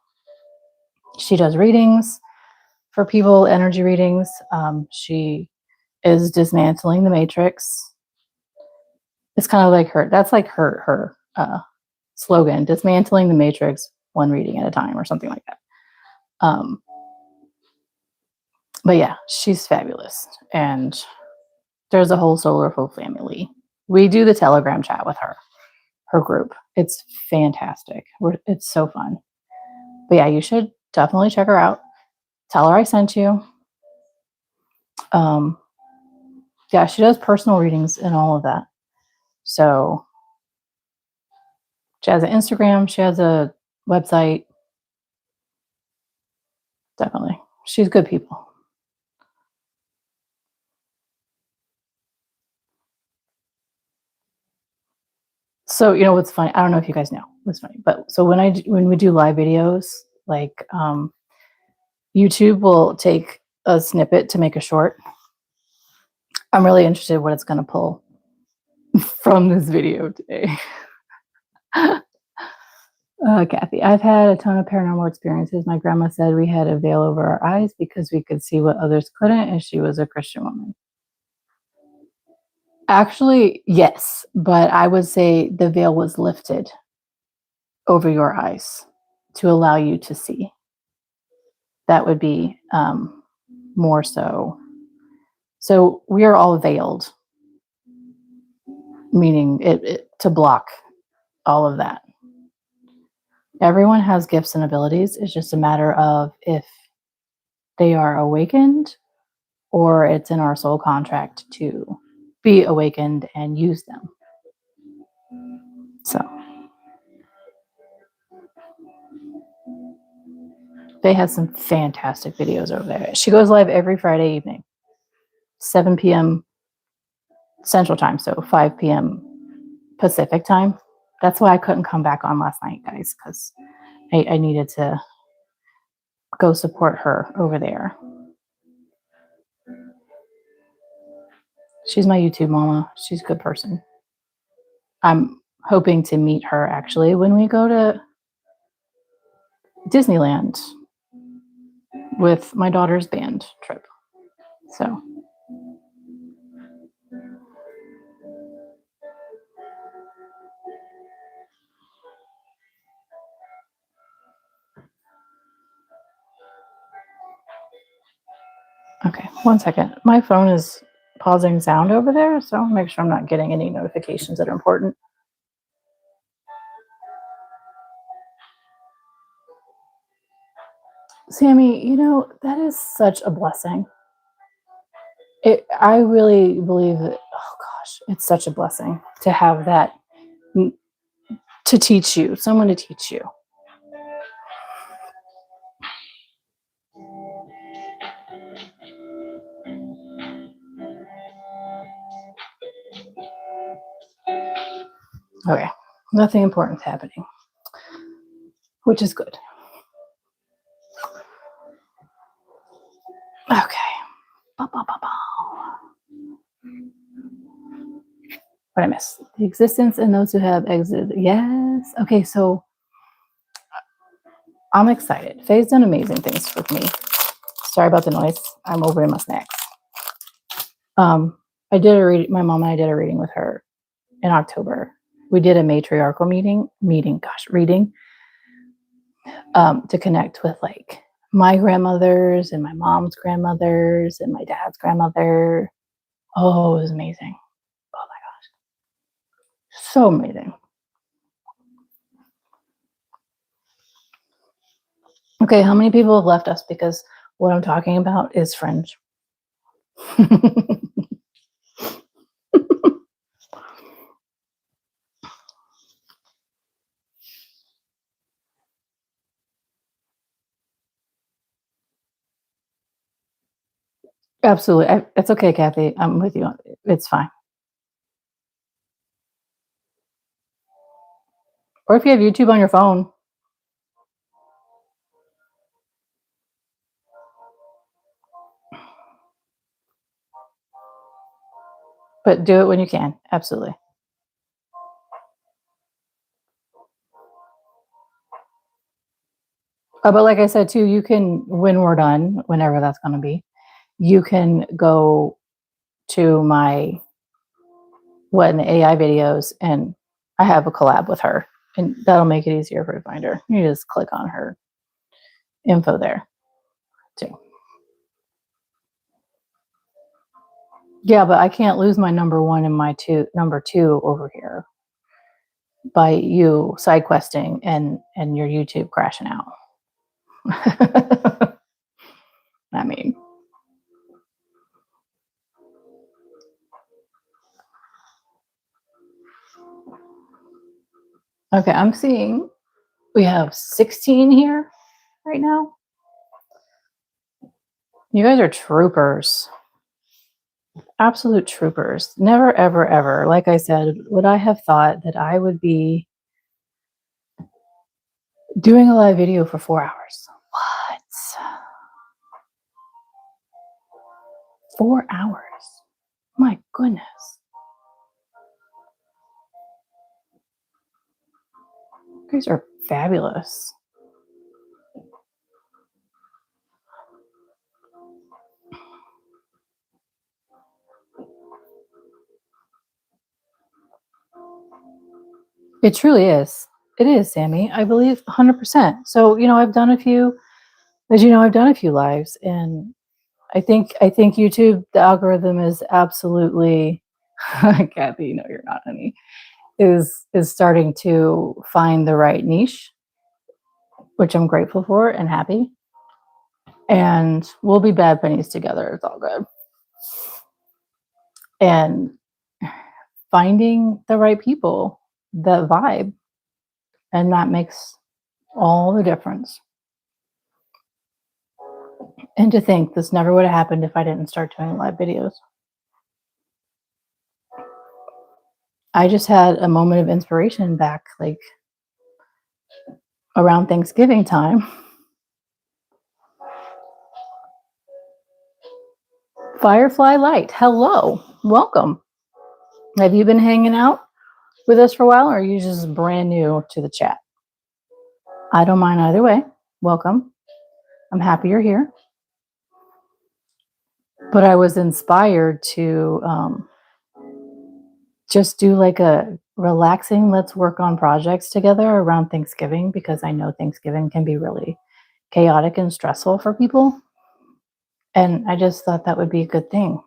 She does readings for people, energy readings. She is dismantling the matrix. It's kind of like that's like her slogan, dismantling the matrix, one reading at a time, or something like that. But yeah, she's fabulous. And there's a whole Solar Flow family. We do the Telegram chat with her group. It's fantastic. It's so fun. But yeah, you should definitely check her out. Tell her I sent you. Yeah, she does personal readings and all of that. So she has an Instagram. She has a website. Definitely. She's good people. So, you know what's funny? I don't know if you guys know what's funny, but so when we do live videos, like YouTube will take a snippet to make a short. I'm really interested in what it's going to pull from this video today. Kathy, I've had a ton of paranormal experiences. My grandma said we had a veil over our eyes because we could see what others couldn't, and she was a Christian woman. Actually, yes, but I would say the veil was lifted over your eyes to allow you to see. That would be more so. So we are all veiled, meaning it to block all of that. Everyone has gifts and abilities. It's just a matter of if they are awakened or it's in our soul contract to be awakened and use them. So they have some fantastic videos over there. She goes live every Friday evening, 7 p.m. Central Time, so 5 p.m. Pacific Time. That's why I couldn't come back on last night, guys, because I needed to go support her over there. She's my YouTube mama. She's a good person. I'm hoping to meet her actually when we go to Disneyland with my daughter's band trip. So okay, one second. My phone is pausing sound over there, so I'll make sure I'm not getting any notifications that are important. Sammy, you know, that is such a blessing. I really believe that, oh gosh, it's such a blessing to have that, to teach you, someone to teach you. Okay, nothing important is happening, which is good. Okay. What I miss? The existence and those who have exited. Yes. Okay, so I'm excited. Faye's done amazing things with me. Sorry about the noise. I'm over in my snacks. I did a reading. My mom and I did a reading with her in October. We did a matriarchal reading to connect with like my grandmothers and my mom's grandmothers and my dad's grandmother. Oh, it was amazing. Oh my gosh. So amazing. Okay, how many people have left us because what I'm talking about is fringe? Absolutely. It's okay, Kathy. I'm with you. It's fine. Or if you have YouTube on your phone. But do it when you can. Absolutely. But like I said too, you can, when we're done, whenever that's going to be, you can go to my What in the AI videos, and I have a collab with her, and that'll make it easier for you to find her. You just click on her info there too. Yeah, but I can't lose my number one and my number two over here by you side questing and your YouTube crashing out. I mean, okay, I'm seeing we have 16 here right now. You guys are troopers. Absolute troopers. Never, ever, ever, like I said, would I have thought that I would be doing a live video for 4 hours. What? 4 hours. My goodness. You guys are fabulous. It truly is. It is, Sammy. I believe 100%. So, I've done a few, as you know, I've done a few lives, and I think YouTube, the algorithm is absolutely Kathy, no, you're not, honey. Is starting to find the right niche, which I'm grateful for and happy. And we'll be bad pennies together. It's all good. And finding the right people that vibe, and that makes all the difference. And to think this never would have happened if I didn't start doing live videos. I just had a moment of inspiration back like around Thanksgiving time. Firefly Light, hello, welcome. Have you been hanging out with us for a while, or are you just brand new to the chat? I don't mind either way. Welcome. I'm happy you're here. But I was inspired to just do like a relaxing, let's work on projects together around Thanksgiving, because I know Thanksgiving can be really chaotic and stressful for people. And I just thought that would be a good thing.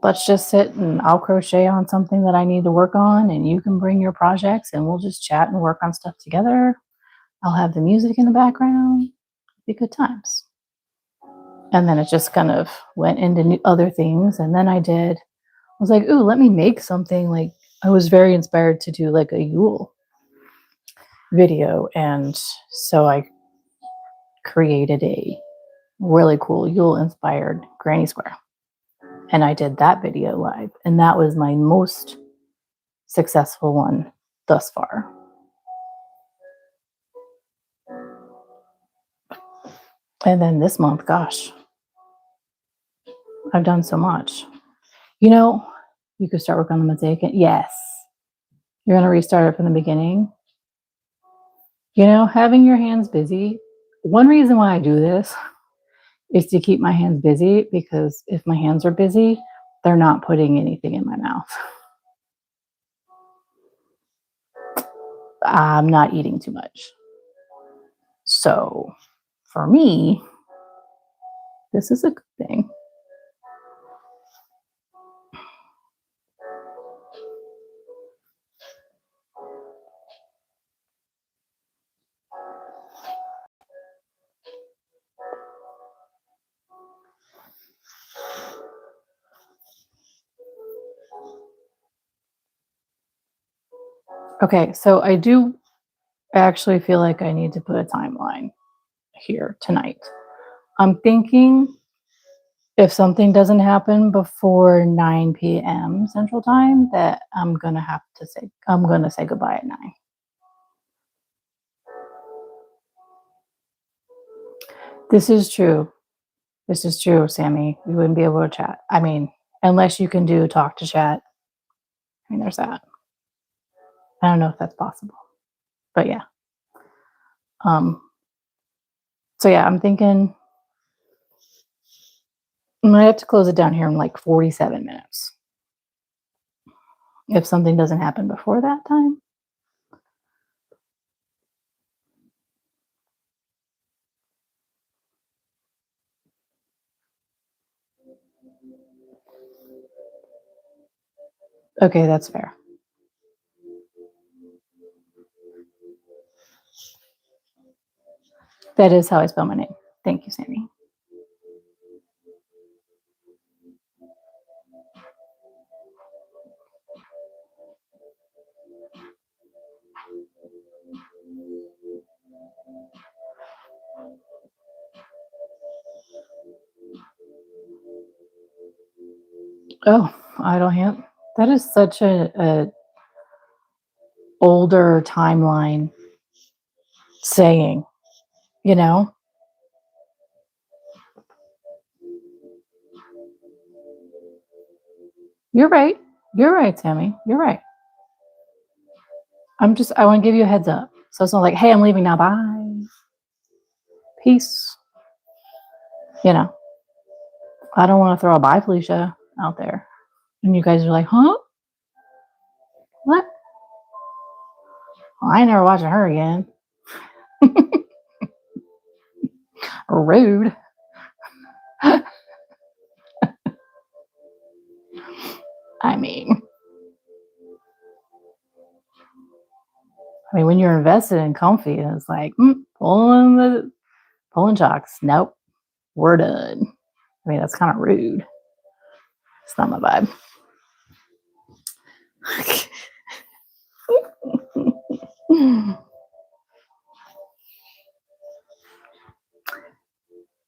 Let's just sit and I'll crochet on something that I need to work on, and you can bring your projects and we'll just chat and work on stuff together. I'll have the music in the background. It'd be good times. And then it just kind of went into other things. And then I was like, ooh, let me make something. Like, I was very inspired to do like a Yule video. And so I created a really cool Yule inspired granny square. And I did that video live. And that was my most successful one thus far. And then this month, gosh, I've done so much. You could start working on the mosaic. Yes. You're going to restart it from the beginning. Having your hands busy. One reason why I do this is to keep my hands busy, because if my hands are busy, they're not putting anything in my mouth. I'm not eating too much. So for me, this is a good thing. Okay, so I do actually feel like I need to put a timeline here tonight. I'm thinking if something doesn't happen before 9 p.m. Central Time, that I'm going to say goodbye at 9. This is true. Sammy. We wouldn't be able to chat. I mean, unless you can do talk to chat. I mean, there's that. I don't know if that's possible, but yeah. So yeah, I'm thinking I might have to close it down here in like 47 minutes. If something doesn't happen before that time. Okay, that's fair. That is how I spell my name. Thank you, Sammy. Oh, idle hand. That is such a older timeline saying, you know? You're right. You're right, Sammy. You're right. I want to give you a heads up. So it's not like, hey, I'm leaving now. Bye. Peace. You know, I don't want to throw a bye, Felicia, out there. And you guys are like, huh? What? Well, I ain't never watching her again. Rude. I mean, when you're invested in comfy, and it's like, pulling chocks. Nope, we're done. I mean, that's kind of rude. It's not my vibe.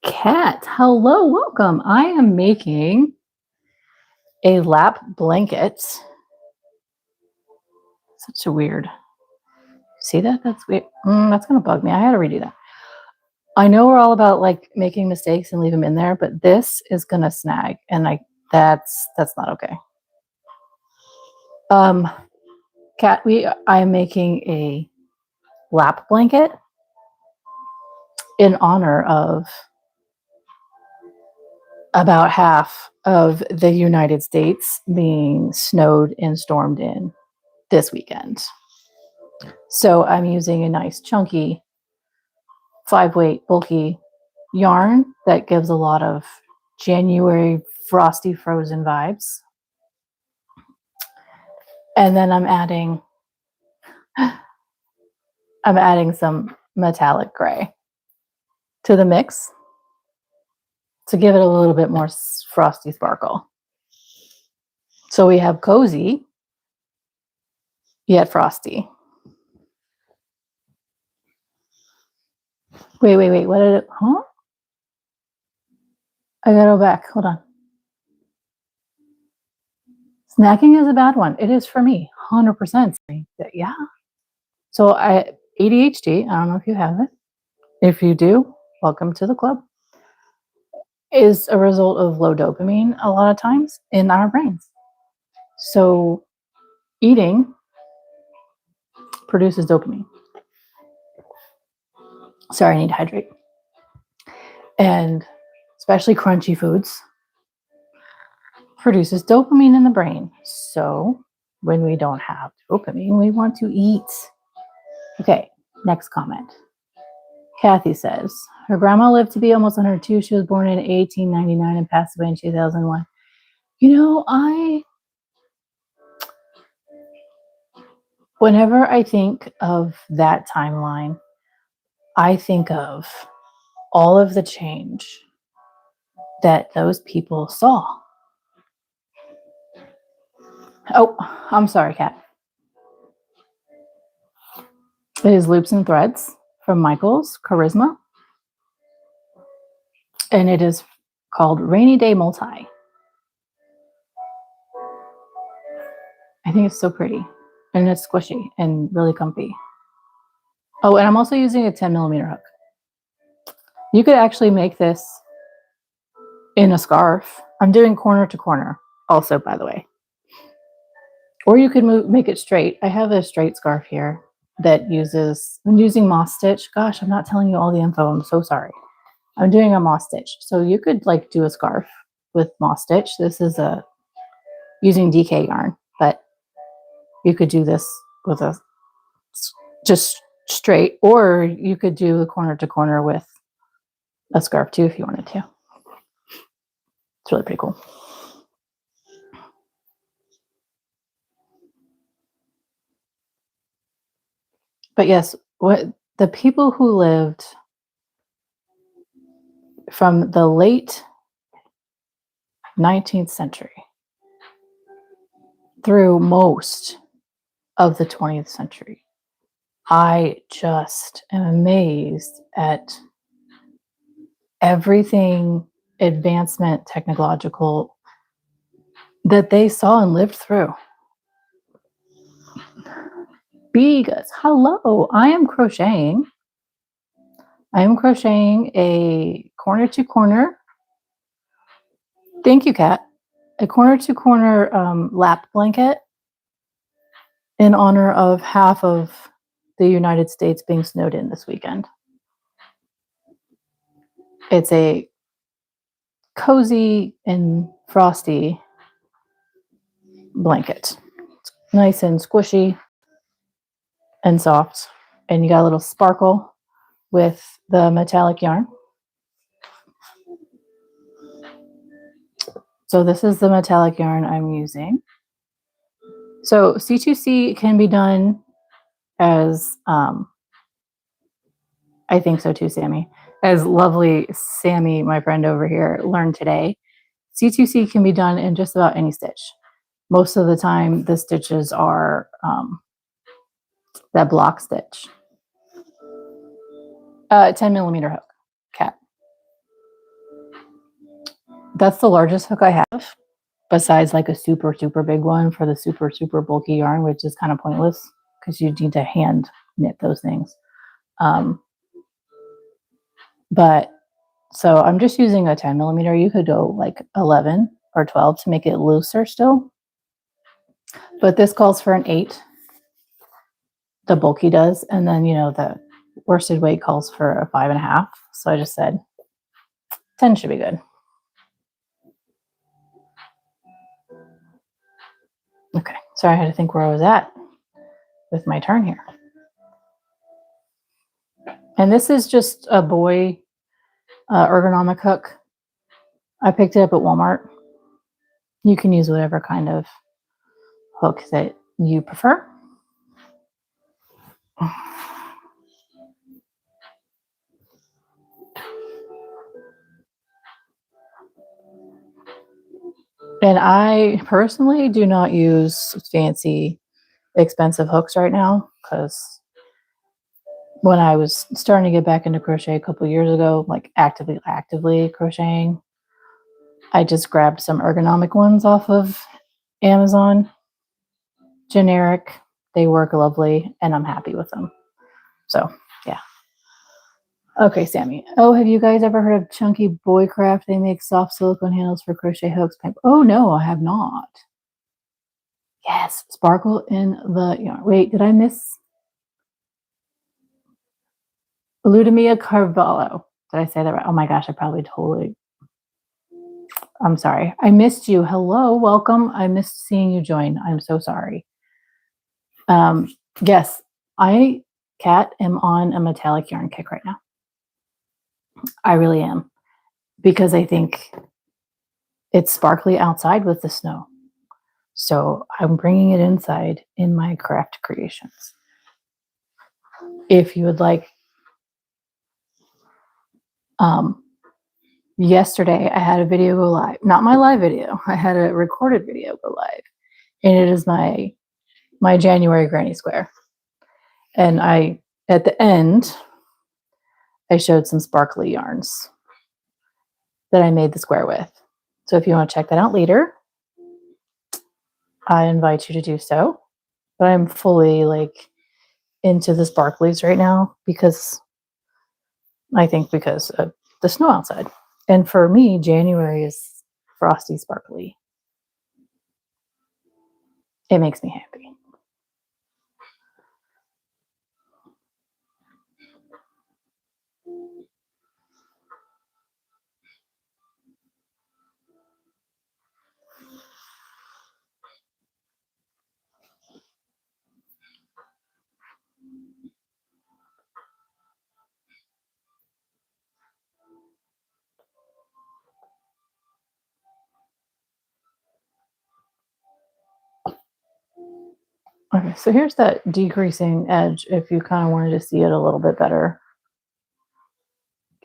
Kat, hello, welcome. I am making a lap blanket. Such a weird. See that? That's weird. That's gonna bug me. I had to redo that. I know we're all about like making mistakes and leave them in there, but this is gonna snag, and that's not okay. Kat, I am making a lap blanket in honor of about half of the United States being snowed and stormed in this weekend. So I'm using a nice chunky 5-weight bulky yarn that gives a lot of January frosty frozen vibes. And then I'm adding some metallic gray to the mix to give it a little bit more frosty sparkle. So we have cozy yet frosty. Wait. What did it? Huh? I gotta go back. Hold on. Snacking is a bad one. It is for me, 100%. Yeah. So ADHD. I don't know if you have it. If you do, welcome to the club. Is a result of low dopamine a lot of times in our brains. So eating produces dopamine. Sorry, I need to hydrate. And especially crunchy foods produces dopamine in the brain. So when we don't have dopamine, we want to eat. Okay, next comment. Kathy says, her grandma lived to be almost 102. She was born in 1899 and passed away in 2001. You know, whenever I think of that timeline, I think of all of the change that those people saw. Oh, I'm sorry, Kat. It is Loops and Threads from Michael's Charisma. And it is called Rainy Day Multi. I think it's so pretty. And it's squishy and really comfy. Oh, and I'm also using a 10mm hook. You could actually make this in a scarf. I'm doing corner to corner also, by the way. Or you could make it straight. I have a straight scarf here that I'm using Moss Stitch. Gosh, I'm not telling you all the info. I'm so sorry. I'm doing a Moss Stitch. So you could like do a scarf with Moss Stitch. This is using DK yarn, but you could do this with just straight, or you could do the corner to corner with a scarf too if you wanted to. It's really pretty cool. But yes, what the people who lived from the late 19th century through most of the 20th century, I just am amazed at everything advancement technological that they saw and lived through. Because, hello, I am crocheting a corner to corner. Thank you, Kat. A corner to corner lap blanket in honor of half of the United States being snowed in this weekend. It's a cozy and frosty blanket. It's nice and squishy and soft. And you got a little sparkle with the metallic yarn. So this is the metallic yarn I'm using. So C2C can be done as, I think so too, Sammy, as lovely Sammy, my friend over here, learned today. C2C can be done in just about any stitch. Most of the time, the stitches are that block stitch. 10mm hook, Cat. That's the largest hook I have, besides like a super, super big one for the super, super bulky yarn, which is kind of pointless because you need to hand knit those things. But so I'm just using a 10mm. You could go like 11 or 12 to make it looser still. But this calls for an 8. The bulky does. And then, you know, the worsted weight calls for a 5.5. So I just said 10 should be good. Okay. Sorry, I had to think where I was at with my turn here. And this is just a boy ergonomic hook. I picked it up at Walmart. You can use whatever kind of hook that you prefer. And I personally do not use fancy, expensive hooks right now because when I was starting to get back into crochet a couple of years ago, like actively crocheting, I just grabbed some ergonomic ones off of Amazon. Generic. They work lovely, and I'm happy with them. So, yeah. Okay, Sammy. Oh, have you guys ever heard of Chunky Boy Craft? They make soft silicone handles for crochet hooks. Oh, no, I have not. Yes, sparkle in the yarn. Wait, did I miss? Ludmilla Carvalho. Did I say that right? Oh my gosh, I probably totally. I'm sorry. I missed you. Hello, welcome. I missed seeing you join. I'm so sorry. Yes, I, Kat, am on a metallic yarn kick right now. I really am. Because I think it's sparkly outside with the snow. So I'm bringing it inside in my craft creations. If you would like, yesterday I had a video go live. Not my live video. I had a recorded video go live. And it is my January granny square. And at the end, I showed some sparkly yarns that I made the square with. So if you want to check that out later, I invite you to do so. But I'm fully like into the sparklies right now because of the snow outside. And for me, January is frosty, sparkly. It makes me happy. Okay, so here's that decreasing edge if you kind of wanted to see it a little bit better.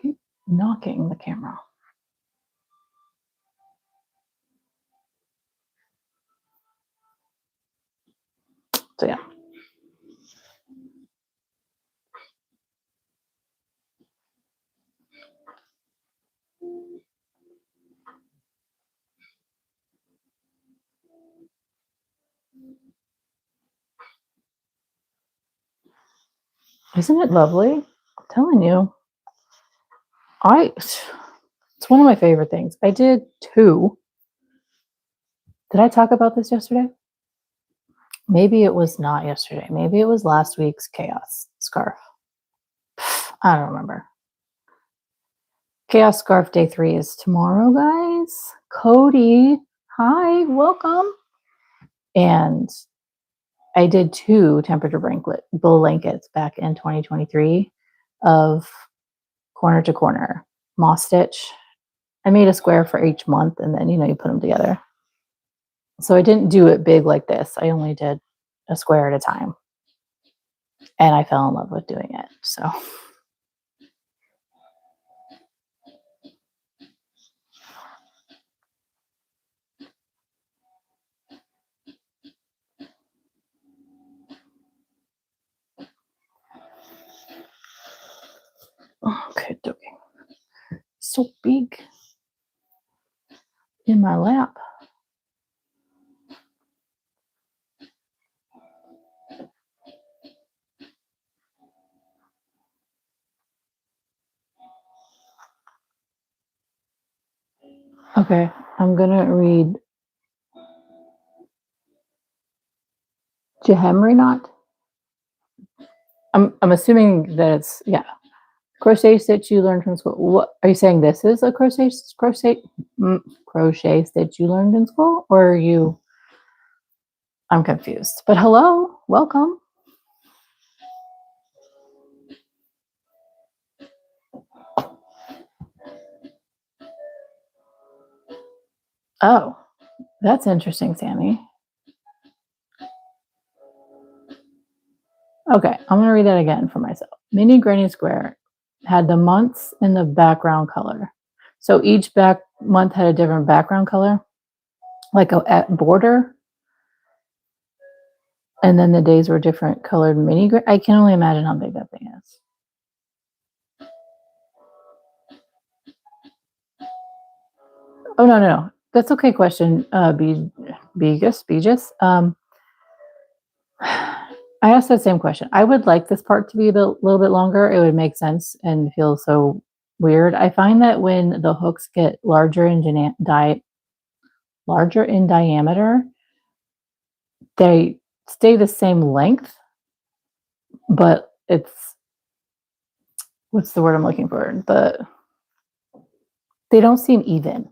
Keep knocking the camera. So yeah. Isn't it lovely? I'm telling you. It's one of my favorite things. I did 2. Did I talk about this yesterday? Maybe it was not yesterday. Maybe it was last week's chaos scarf. I don't remember. Chaos scarf day 3 is tomorrow, guys. Cody, hi, welcome. And I did 2 temperature blankets back in 2023 of corner to corner moss stitch. I made a square for each month, and then you put them together. So I didn't do it big like this. I only did a square at a time, and I fell in love with doing it. So okay, so big in my lap. Okay, I'm gonna read Jehemri knot. I'm assuming that it's crochet stitch you learned from school. What are you saying? This is a crochet stitch you learned in school, or are you? I'm confused. But hello, welcome. Oh, that's interesting, Sammy. Okay, I'm going to read that again for myself. Mini Granny Square had the months in the background color. So each month had a different background color, like a border. And then the days were different colored mini. I can only imagine how big that thing is. Oh, no. That's okay question, Beegis. I asked that same question. I would like this part to be a little bit longer. It would make sense and feel so weird. I find that when the hooks get larger in diameter, they stay the same length, but what's the word I'm looking for? They don't seem even.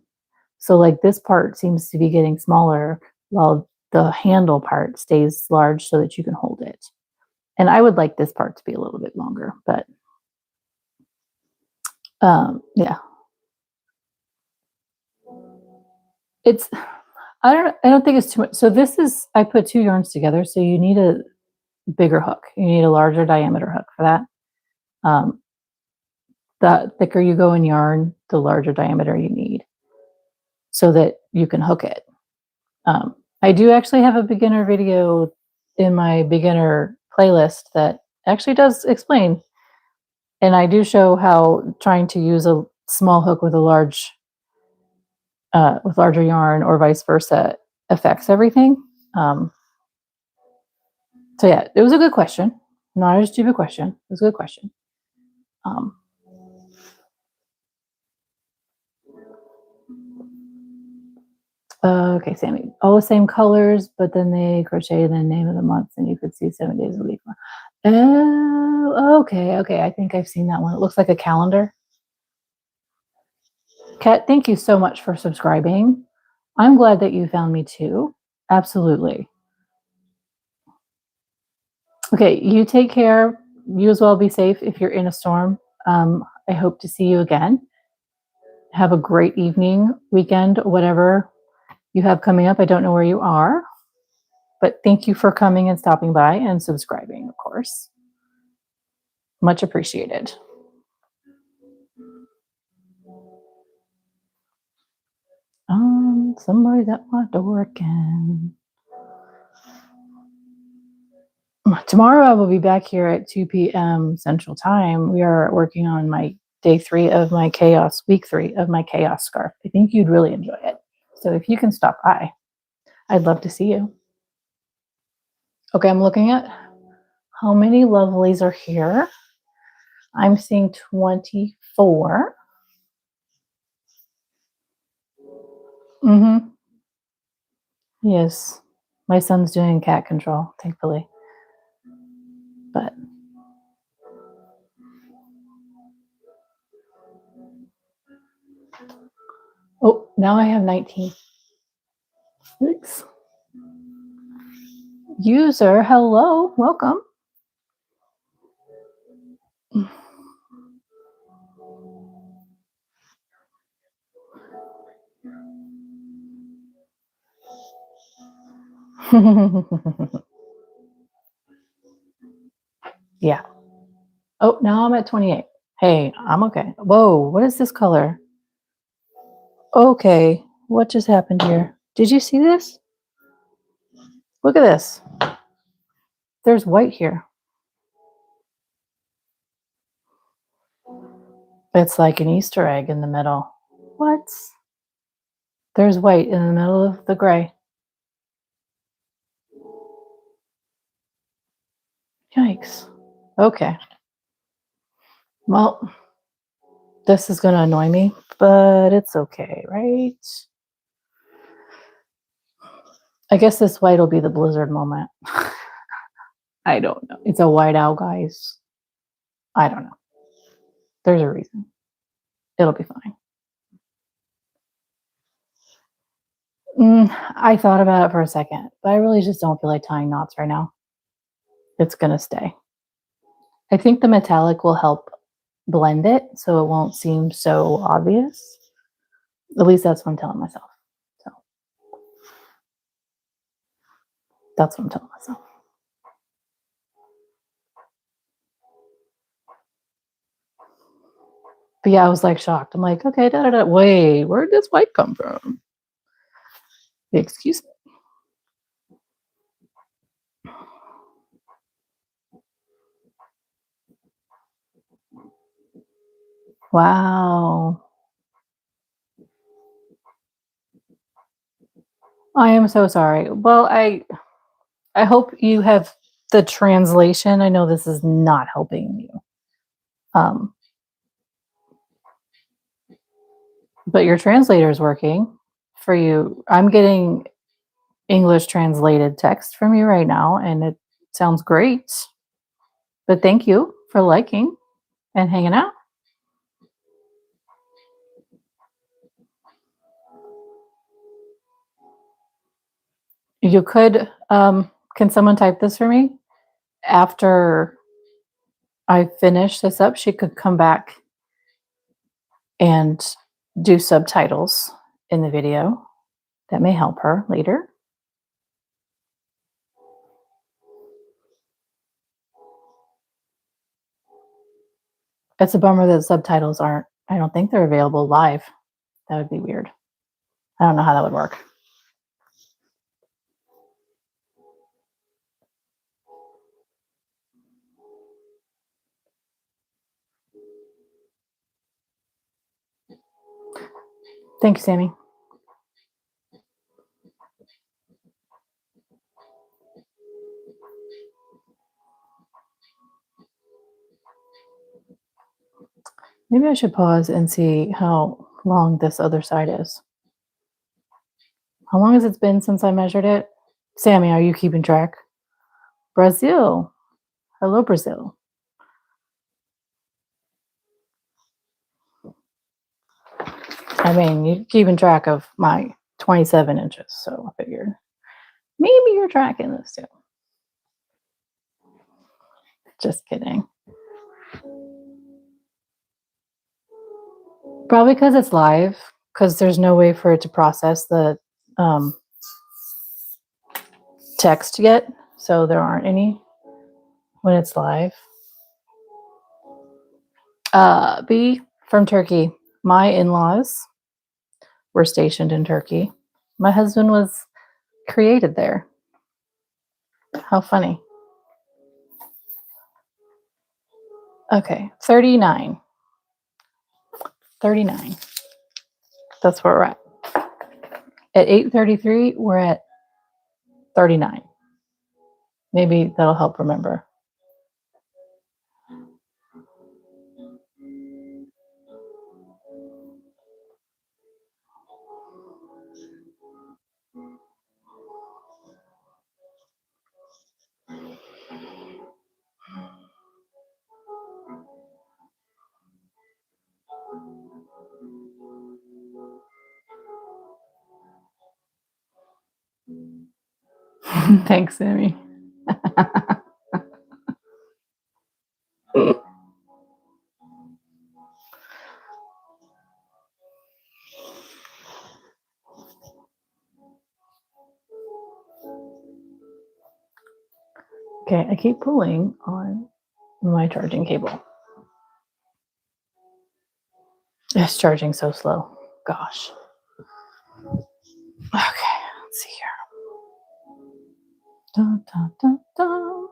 So like this part seems to be getting smaller while the handle part stays large so that you can hold it. And I would like this part to be a little bit longer, but yeah. I don't think it's too much. So I put 2 yarns together, so you need a bigger hook. You need a larger diameter hook for that. The thicker you go in yarn, the larger diameter you need so that you can hook it. I do actually have a beginner video in my beginner playlist that actually does explain. And I do show how trying to use a small hook with larger yarn or vice versa affects everything. So yeah, it was a good question. Not a stupid question. It was a good question. Okay, Sammy. All the same colors, but then they crochet the name of the month, and you could see 7 days a week. Oh, okay, okay. I think I've seen that one. It looks like a calendar. Kat, thank you so much for subscribing. I'm glad that you found me too. Absolutely. Okay, you take care. You as well be safe if you're in a storm. I hope to see you again. Have a great evening, weekend, whatever you have coming up. I don't know where you are, but thank you for coming and stopping by and subscribing, of course. Much appreciated. Somebody's at my door again. Tomorrow I will be back here at 2 p.m. Central Time. We are working on my day 3 of my chaos, week 3 of my chaos scarf. I think you'd really enjoy it. So if you can stop by, I'd love to see you. Okay, I'm looking at how many lovelies are here. I'm seeing 24. Mm-hmm. Yes. My son's doing cat control, thankfully. But oh, now I have 19. Thanks. User, hello, welcome. Yeah. Oh, now I'm at 28. Hey, I'm okay. Whoa, what is this color? Okay, what just happened here? Did you see this? Look at this. There's white here. It's like an Easter egg in the middle. What? There's white in the middle of the gray. Yikes. Okay. Well, this is going to annoy me, but it's okay, right? I guess this white will be the blizzard moment. I don't know. It's a white owl, guys. I don't know. There's a reason. It'll be fine. I thought about it for a second, but I really just don't feel like tying knots right now. It's going to stay. I think the metallic will help blend it so it won't seem so obvious. At least that's what I'm telling myself. So that's what I'm telling myself. But yeah, I was like shocked. I'm like, okay, wait, where did this white come from? Excuse me. Wow. I am so sorry. Well, I hope you have the translation. I know this is not helping you. But your translator is working for you. I'm getting English translated text from you right now, and it sounds great. But thank you for liking and hanging out. You could, can someone type this for me? After I finish this up, she could come back and do subtitles in the video. That may help her later. It's a bummer that subtitles aren't, I don't think they're available live. That would be weird. I don't know how that would work. Thank you, Sammy. Maybe I should pause and see how long this other side is. How long has it been since I measured it? Sammy, are you keeping track? Brazil. Hello, Brazil. I mean, you're keeping track of my 27 inches, so I figured maybe you're tracking this too. Just kidding. Probably because it's live, because there's no way for it to process the text yet, so there aren't any when it's live. B from Turkey. My in-laws were stationed in Turkey. My husband was created there. How funny. Okay, 39. 39. That's where we're at. At 8:33, we're at 39. Maybe that'll help remember. Thanks, Sammy. Okay, I keep pulling on my charging cable. It's charging so slow. Gosh. Okay, let's see here. Dun, dun, dun, dun.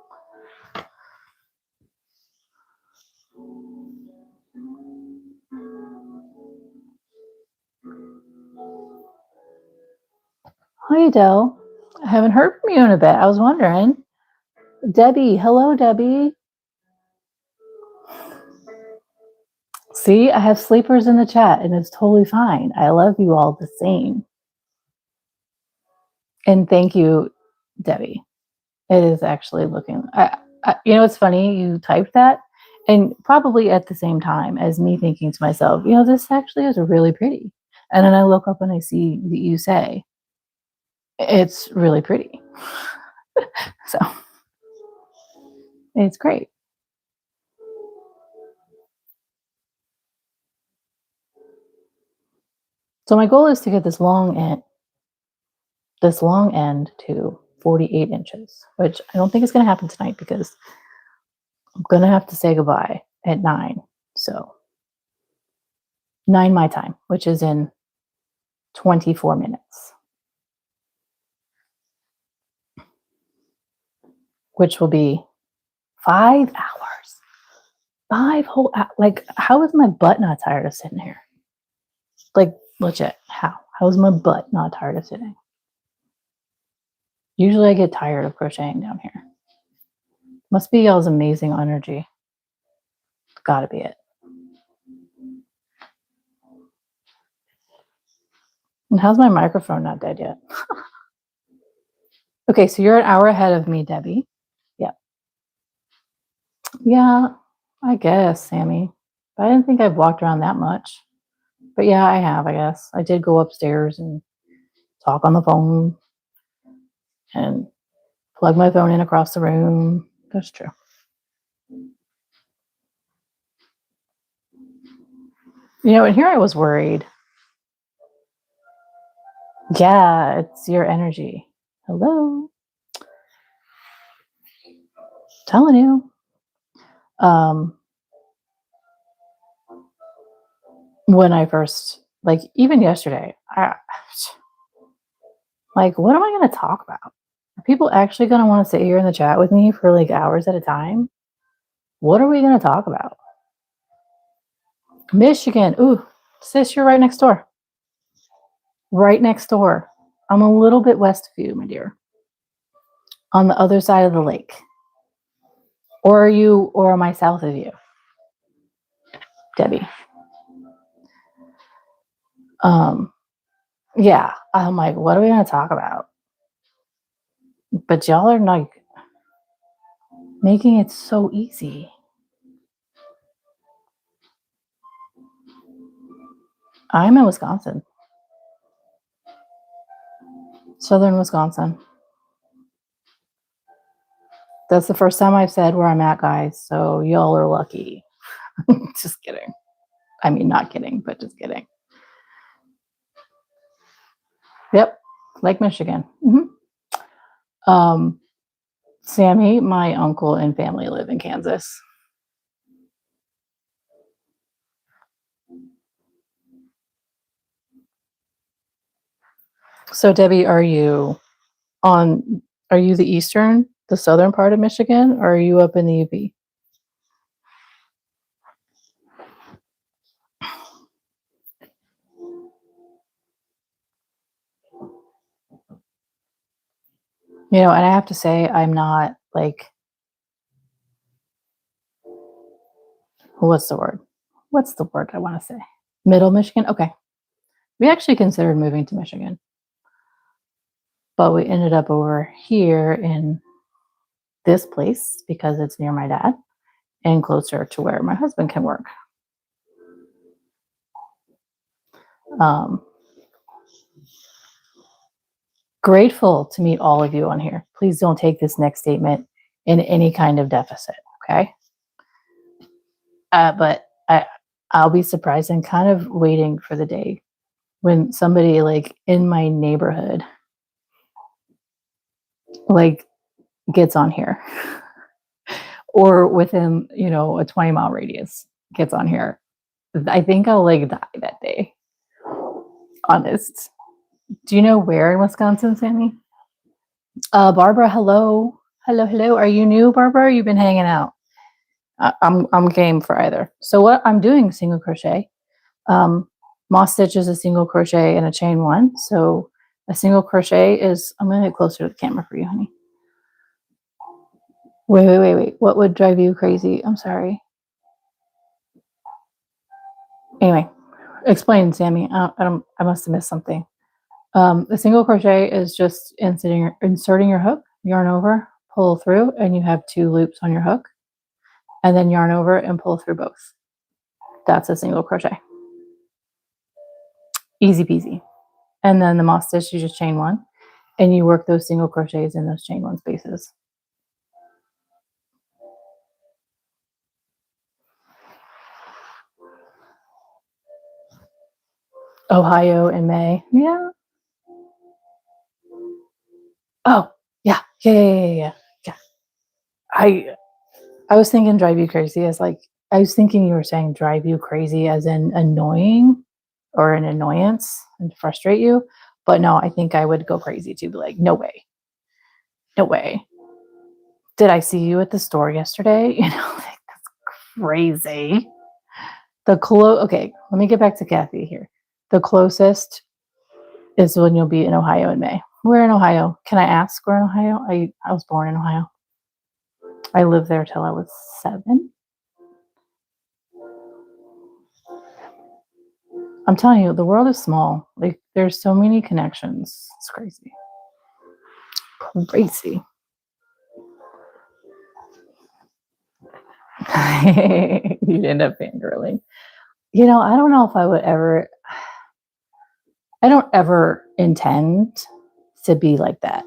Hi, Adele. I haven't heard from you in a bit. I was wondering. Debbie. Hello, Debbie. See, I have sleepers in the chat, and it's totally fine. I love you all the same. And thank you, Debbie. It is actually looking. You know, it's funny. You typed that, and probably at the same time as me thinking to myself, you know, this actually is really pretty. And then I look up and I see that you say it's really pretty. So it's great. So my goal is to get this long end to 48 inches, which I don't think is going to happen tonight because I'm going to have to say goodbye at 9. So 9 my time, which is in 24 minutes, which will be 5 hours. 5 whole hours. Like, how is my butt not tired of sitting here? Like, legit, how? How is my butt not tired of sitting? Usually I get tired of crocheting down here. Must be y'all's amazing energy. Gotta be it. And how's my microphone not dead yet? Okay, so you're an hour ahead of me, Debbie. Yeah. Yeah, I guess, Sammy. But I didn't think I've walked around that much. But yeah, I have, I guess. I did go upstairs and talk on the phone and plug my phone in across the room. That's true. You know, and here I was worried. Yeah, it's your energy. Hello. Telling you. When I first, like, even yesterday, like, what am I going to talk about? Are people actually going to want to sit here in the chat with me for like hours at a time? What are we going to talk about? Michigan. Ooh, sis, you're right next door. Right next door. I'm a little bit west of you, my dear. On the other side of the lake. Or are you, or am I south of you? Debbie. Yeah. I'm like, what are we going to talk about? But y'all are like making it so easy. I'm in Wisconsin. Southern Wisconsin. That's the first time I've said where I'm at, guys. So y'all are lucky. Just kidding. I mean, not kidding, but just kidding. Yep. Lake Michigan. Sammy, my uncle and family live in Kansas. So Debbie, are you the southern part of Michigan, or are you up in the UP? And I have to say, I'm not like, what's the word? What's the word I want to say? Middle Michigan? Okay. We actually considered moving to Michigan, but we ended up over here in this place because it's near my dad and closer to where my husband can work. Grateful to meet all of you on here. Please don't take this next statement in any kind of deficit, okay? But I'll be surprised and kind of waiting for the day when somebody like in my neighborhood like gets on here or within, a 20-mile radius gets on here. I think I'll like die that day. Honest. Do you know where in Wisconsin, Sammy? Barbara, hello. Hello. Are you new, Barbara? You've been hanging out. I'm game for either. So what I'm doing single crochet. Moss stitch is a single crochet and a chain one. So a single crochet is, I'm going to get closer to the camera for you, honey. Wait. What would drive you crazy? I'm sorry. Anyway, explain, Sammy. I must have missed something. A single crochet is just inserting your hook, yarn over, pull through, and you have 2 loops on your hook, and then yarn over and pull through both. That's a single crochet. Easy peasy. And then the moss stitch, you just chain 1, and you work those single crochets in those chain 1 spaces. Ohio in May. Yeah. Oh, yeah. I was thinking drive you crazy as like, I was thinking you were saying drive you crazy as in annoying or an annoyance and frustrate you. But no, I think I would go crazy too. Be like, no way. Did I see you at the store yesterday? Like, that's crazy. Okay, let me get back to Kathy here. The closest is when you'll be in Ohio in May. Where in Ohio? Can I ask where in Ohio? I was born in Ohio. I lived there till I was 7. I'm telling you, the world is small. Like, there's so many connections. It's crazy. You'd end up fangirling. I don't know if I would ever. I don't ever intend to be like that,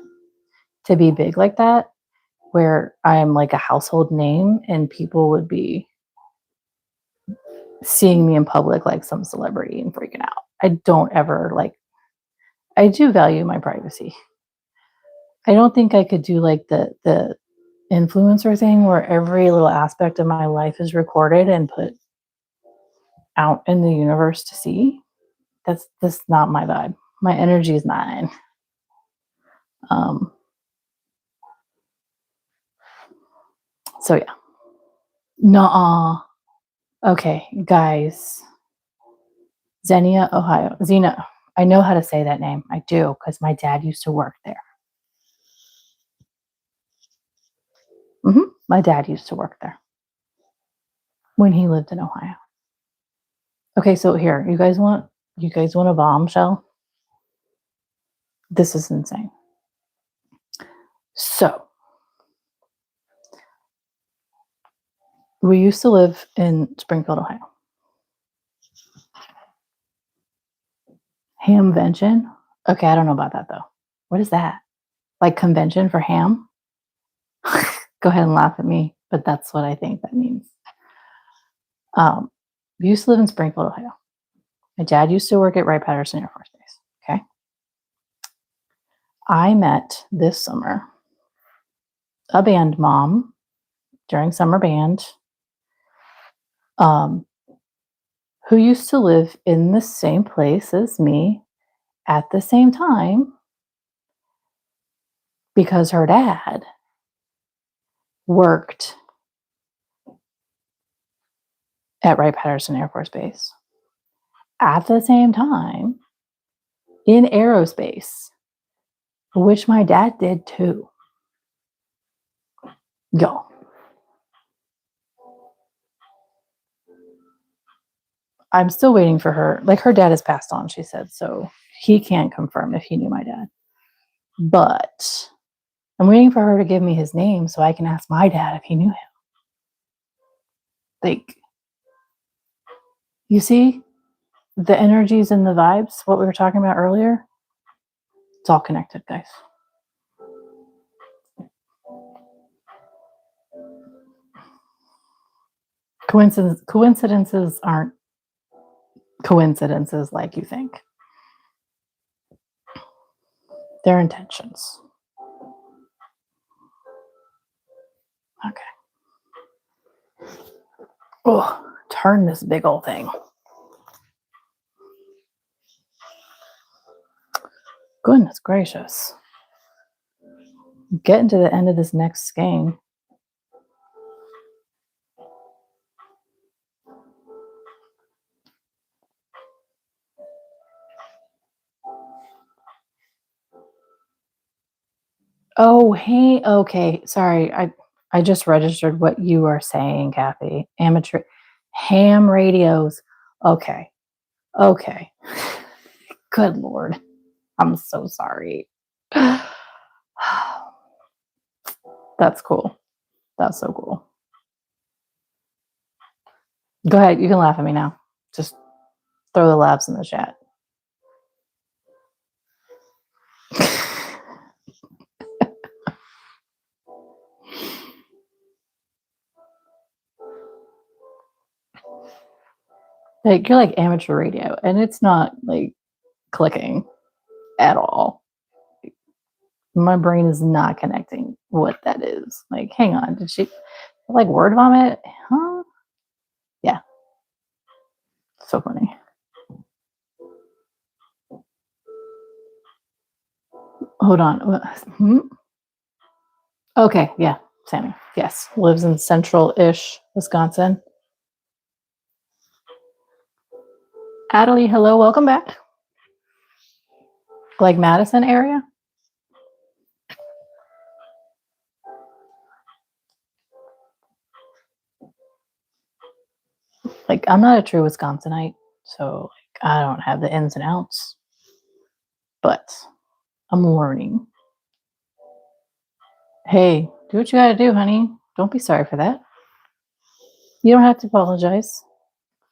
to be big like that, where I'm like a household name and people would be seeing me in public like some celebrity and freaking out. I don't ever I do value my privacy. I don't think I could do like the influencer thing where every little aspect of my life is recorded and put out in the universe to see. That's not my vibe. My energy is 9. So yeah. Nuh-uh. Okay, guys. Xenia, Ohio. Xena. I know how to say that name. I do, because my dad used to work there. My dad used to work there when he lived in Ohio. Okay, so here, you guys want a bombshell? This is insane. So, we used to live in Springfield, Ohio. Hamvention? Okay, I don't know about that though. What is that? Like convention for ham? Go ahead and laugh at me, but that's what I think that means. We used to live in Springfield, Ohio. My dad used to work at Wright-Patterson Air Force Base. Okay. I met this summer a band mom during summer band who used to live in the same place as me at the same time because her dad worked at Wright-Patterson Air Force Base at the same time in aerospace, which my dad did too. Yo. I'm still waiting for her. Like, her dad has passed on, she said, so he can't confirm if he knew my dad. But I'm waiting for her to give me his name so I can ask my dad if he knew him. Like, you see the energies and the vibes, what we were talking about earlier? It's all connected, guys. Coincidences aren't coincidences like you think. They're intentions. Okay. Oh, turn this big old thing. Goodness gracious. Getting to the end of this next skein. Oh, hey, okay. Sorry. I just registered what you are saying, Kathy. Amateur ham radios. Okay. Okay. Good Lord. I'm so sorry. That's cool. That's so cool. Go ahead. You can laugh at me now. Just throw the laughs in the chat. Like, you're like amateur radio, and it's not like clicking at all. My brain is not connecting what that is. Like, hang on, did she like word vomit? Huh? Yeah. So funny. Hold on. Okay, yeah, Sammy. Yes, lives in central-ish Wisconsin. Adelie, hello, welcome back. Like Madison area? Like, I'm not a true Wisconsinite, so like, I don't have the ins and outs, but I'm learning. Hey, do what you gotta do, honey. Don't be sorry for that. You don't have to apologize.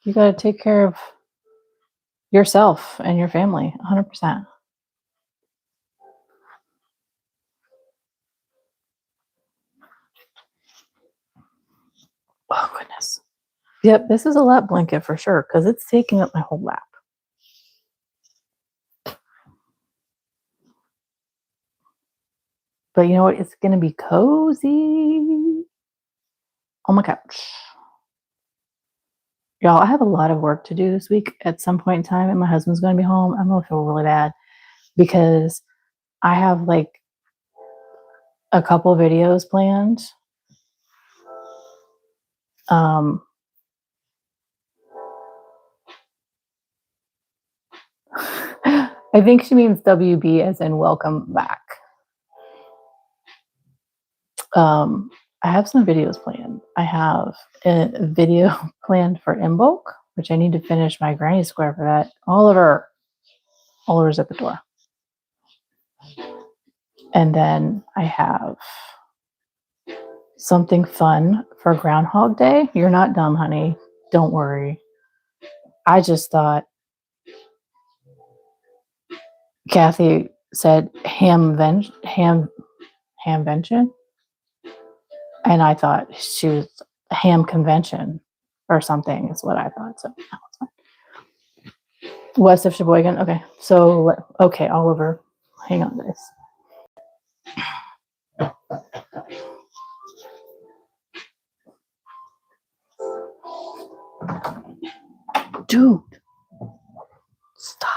You gotta take care of yourself and your family, 100%. Oh, goodness. Yep, this is a lap blanket for sure, because it's taking up my whole lap. But you know what? It's going to be cozy on my couch. Y'all, I have a lot of work to do this week at some point in time, and my husband's going to be home. I'm going to feel really bad because I have like a couple videos planned. I think she means WB as in welcome back. I have some videos planned. I have a video planned for Invoke, which I need to finish my granny square for that. Oliver's at the door. And then I have something fun for Groundhog Day. You're not dumb, honey. Don't worry. I just thought Kathy said hamvention, and I thought she was ham convention or something is what I thought. So west of Sheboygan. Okay, so okay, Oliver, hang on, guys. Dude, stop.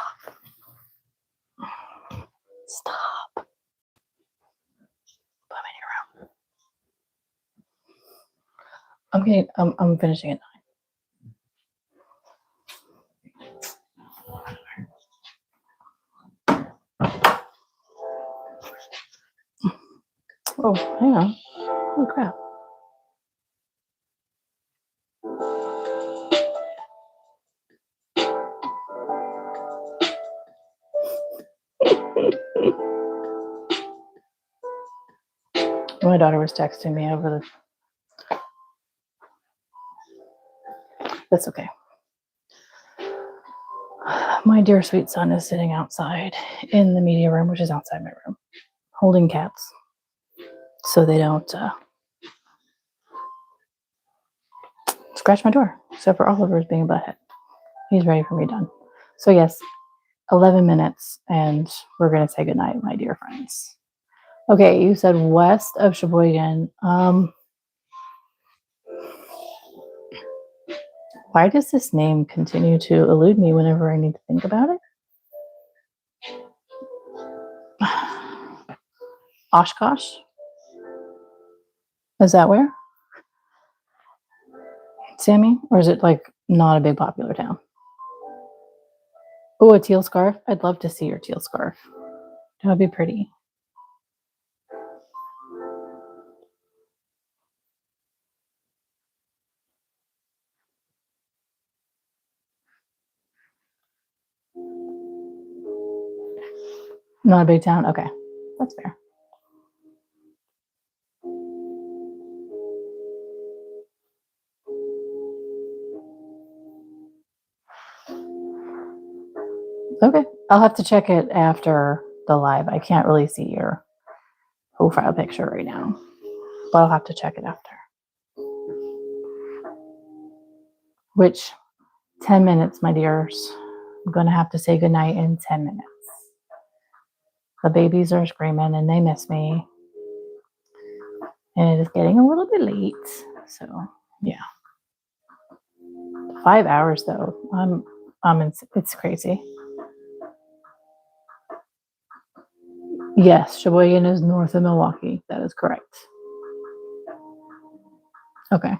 Put him in your room. Okay, I'm finishing it. Oh, hang on. Oh crap. My daughter was texting me over the. That's okay. My dear sweet son is sitting outside in the media room, which is outside my room, holding cats so they don't scratch my door, except for Oliver's being a butthead. He's ready for me done. So yes, 11 minutes, and we're going to say goodnight, my dear friends. Okay, you said west of Sheboygan. Why does this name continue to elude me whenever I need to think about it? Oshkosh? Is that where? Sammy? Or is it like not a big popular town? Oh, a teal scarf? I'd love to see your teal scarf. That would be pretty. Not a big town? Okay, that's fair. Okay, I'll have to check it after the live. I can't really see your profile picture right now, but I'll have to check it after. Which 10 minutes, my dears. I'm going to have to say goodnight in 10 minutes. The babies are screaming and they miss me. And it is getting a little bit late. So, yeah. 5 hours though. It's crazy. Yes, Sheboygan is north of Milwaukee. That is correct. Okay.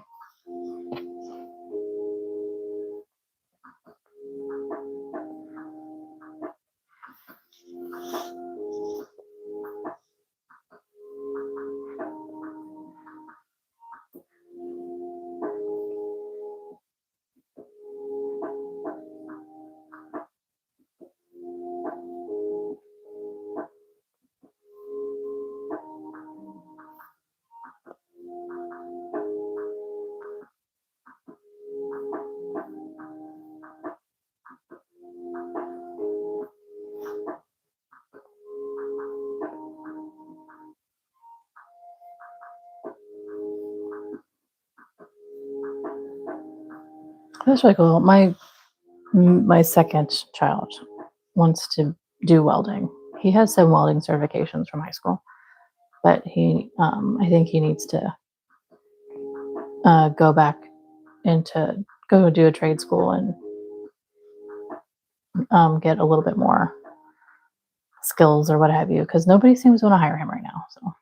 That's really cool. My second child wants to do welding. He has some welding certifications from high school, but I think he needs to go back go do a trade school and get a little bit more skills or what have you, because nobody seems to want to hire him right now. So,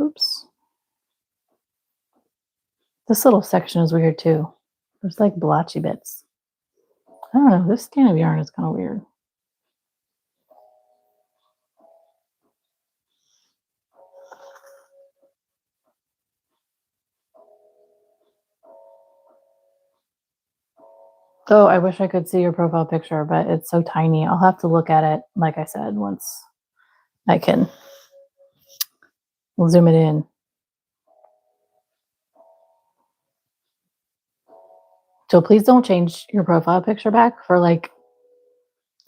oops. This little section is weird too. There's like blotchy bits. I don't know. This skein of yarn is kind of weird. Oh, I wish I could see your profile picture, but it's so tiny. I'll have to look at it, like I said, once I can zoom it in. So please don't change your profile picture back for like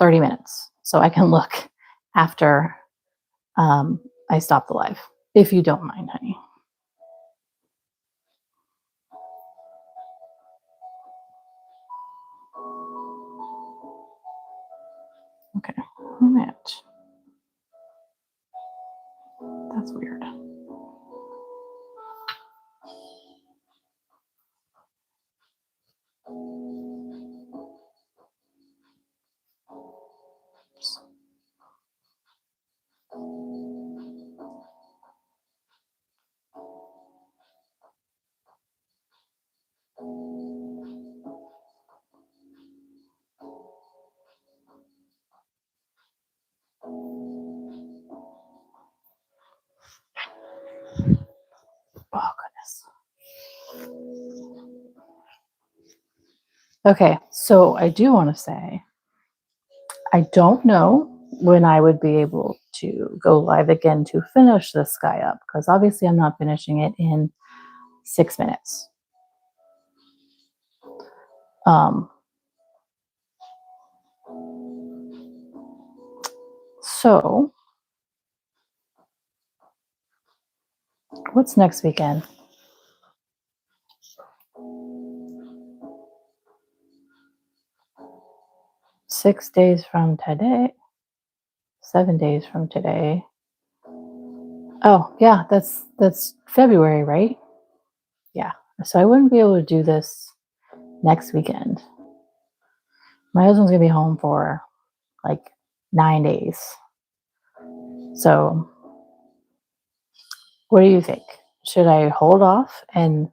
30 minutes so I can look after I stop the live, if you don't mind, honey. Okay, match. That's weird. Oh, goodness. Okay, so I do want to say, I don't know when I would be able to go live again to finish this guy up, because obviously I'm not finishing it in 6 minutes. So what's next weekend? 6 days from today, 7 days from today. Oh, yeah, that's February, right? Yeah. So I wouldn't be able to do this next weekend. My husband's gonna be home for like 9 days. So what do you think? Should I hold off and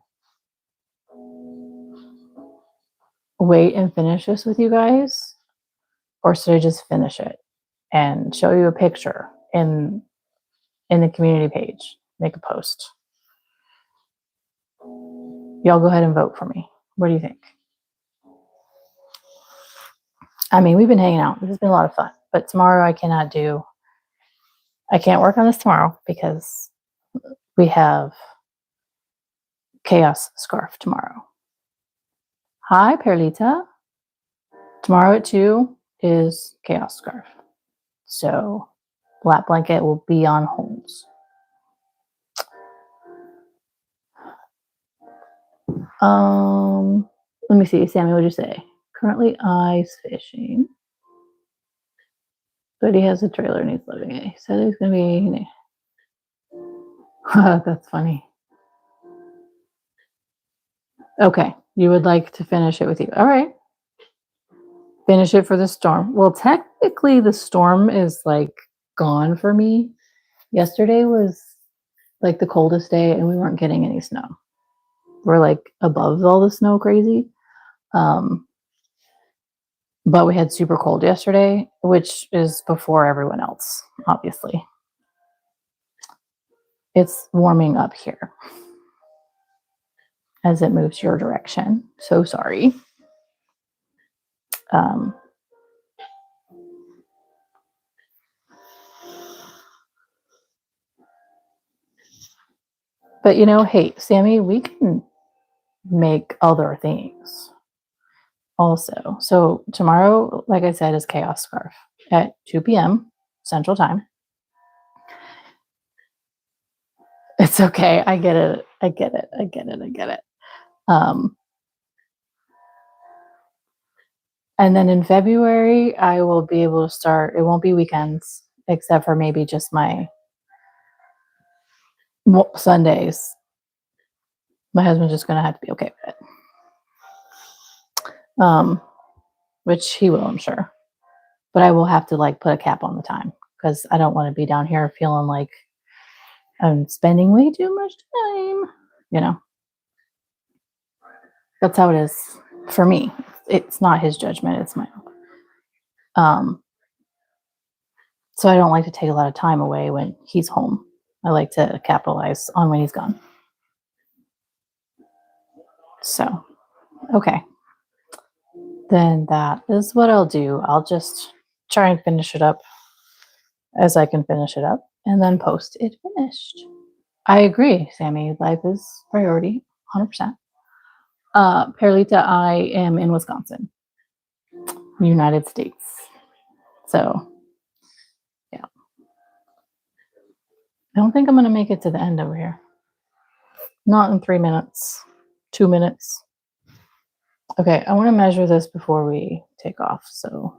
wait and finish this with you guys? Or should I just finish it and show you a picture in the community page, make a post? Y'all go ahead and vote for me. What do you think? I mean, we've been hanging out. This has been a lot of fun. But tomorrow I can't work on this tomorrow because we have Chaos Scarf tomorrow. Hi, Perlita. Tomorrow at 2 is Chaos Scarf. So Black Blanket will be on holds. Let me see. Sammy, what'd you say? Currently ice fishing. But he has a trailer and he's living it. He said he's going to be... That's funny. Okay. You would like to finish it with you. All right. Finish it for the storm. Well, technically the storm is like gone for me. Yesterday was like the coldest day and we weren't getting any snow. We're like above all the snow crazy. But we had super cold yesterday, which is before everyone else, obviously. It's warming up here as it moves your direction. So sorry. But you know, hey, Sammy, we can make other things also. So tomorrow, like I said, is Chaos Scarf at 2 p.m. Central Time. It's okay. I get it. I get it. I get it. I get it. And then in February, I will be able to start. It won't be weekends, except for maybe just my Sundays. My husband's just going to have to be okay with it. Which he will, I'm sure. But I will have to like put a cap on the time because I don't want to be down here feeling like I'm spending way too much time. You know, that's how it is for me. It's not his judgment, it's my own. So I don't like to take a lot of time away when he's home. I like to capitalize on when he's gone. So, okay. then that is what I'll do. I'll just try and finish it up as I can finish it up and then post it finished. I agree, Sammy. Life is priority, 100%. Perlita, I am in Wisconsin, United States. So, yeah. I don't think I'm going to make it to the end over here. Not in 3 minutes, 2 minutes. Okay, I want to measure this before we take off, so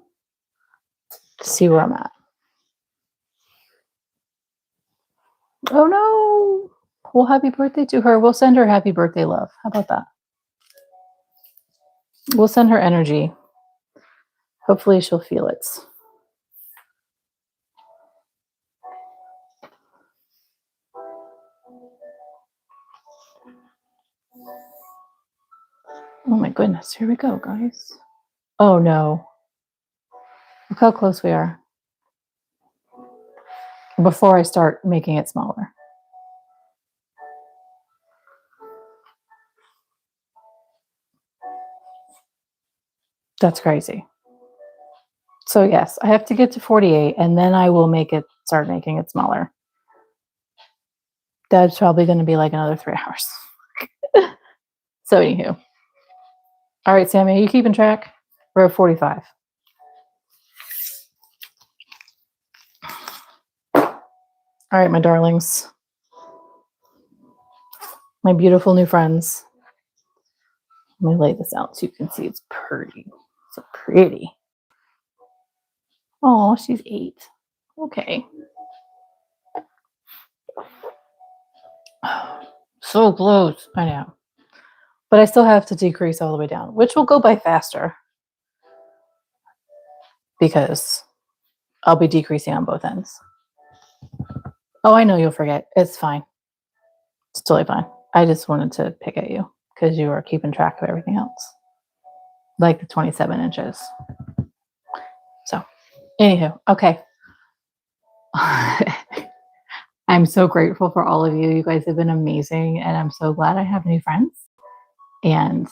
see where I'm at. Oh no! Well, happy birthday to her. We'll send her happy birthday love. How about that? We'll send her energy. Hopefully she'll feel it. Oh my goodness, here we go, guys. Oh no. Look how close we are. Before I start making it smaller. That's crazy. So yes, I have to get to 48 and then I will start making it smaller. That's probably going to be like another 3 hours. So anywho. All right, Sammy, are you keeping track? We're at 45. All right, my darlings. My beautiful new friends. Let me lay this out so you can see it's pretty. So pretty. Oh, she's 8. Okay. So close. I know. But I still have to decrease all the way down, which will go by faster because I'll be decreasing on both ends. Oh, I know you'll forget. It's fine. It's totally fine. I just wanted to pick at you because you are keeping track of everything else. Like the 27 inches. So, anywho, okay. I'm so grateful for all of you. You guys have been amazing, and I'm so glad I have new friends. And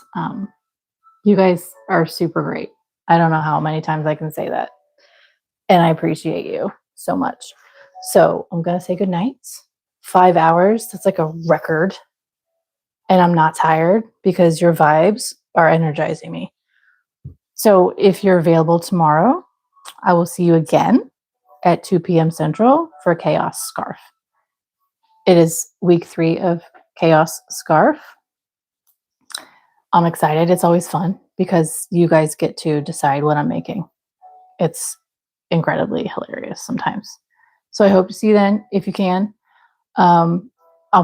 you guys are super great. I don't know how many times I can say that. And I appreciate you so much. So I'm going to say good night. 5 hours. That's like a record. And I'm not tired because your vibes are energizing me. So if you're available tomorrow, I will see you again at 2 p.m. Central for Chaos Scarf. It is week 3 of Chaos Scarf. I'm excited. It's always fun because you guys get to decide what I'm making. It's incredibly hilarious sometimes. So I hope to see you then if you can. I'll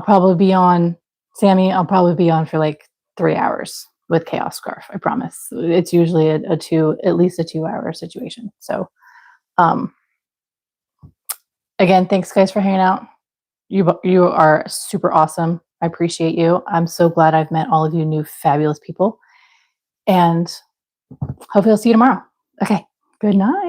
probably be on, Sammy, I'll probably be on for like 3 hours with Chaos Scarf. I promise. It's usually at least a 2-hour situation. So again, thanks guys for hanging out. You are super awesome. I appreciate you. I'm so glad I've met all of you new fabulous people. And hopefully I'll see you tomorrow. Okay. Good night.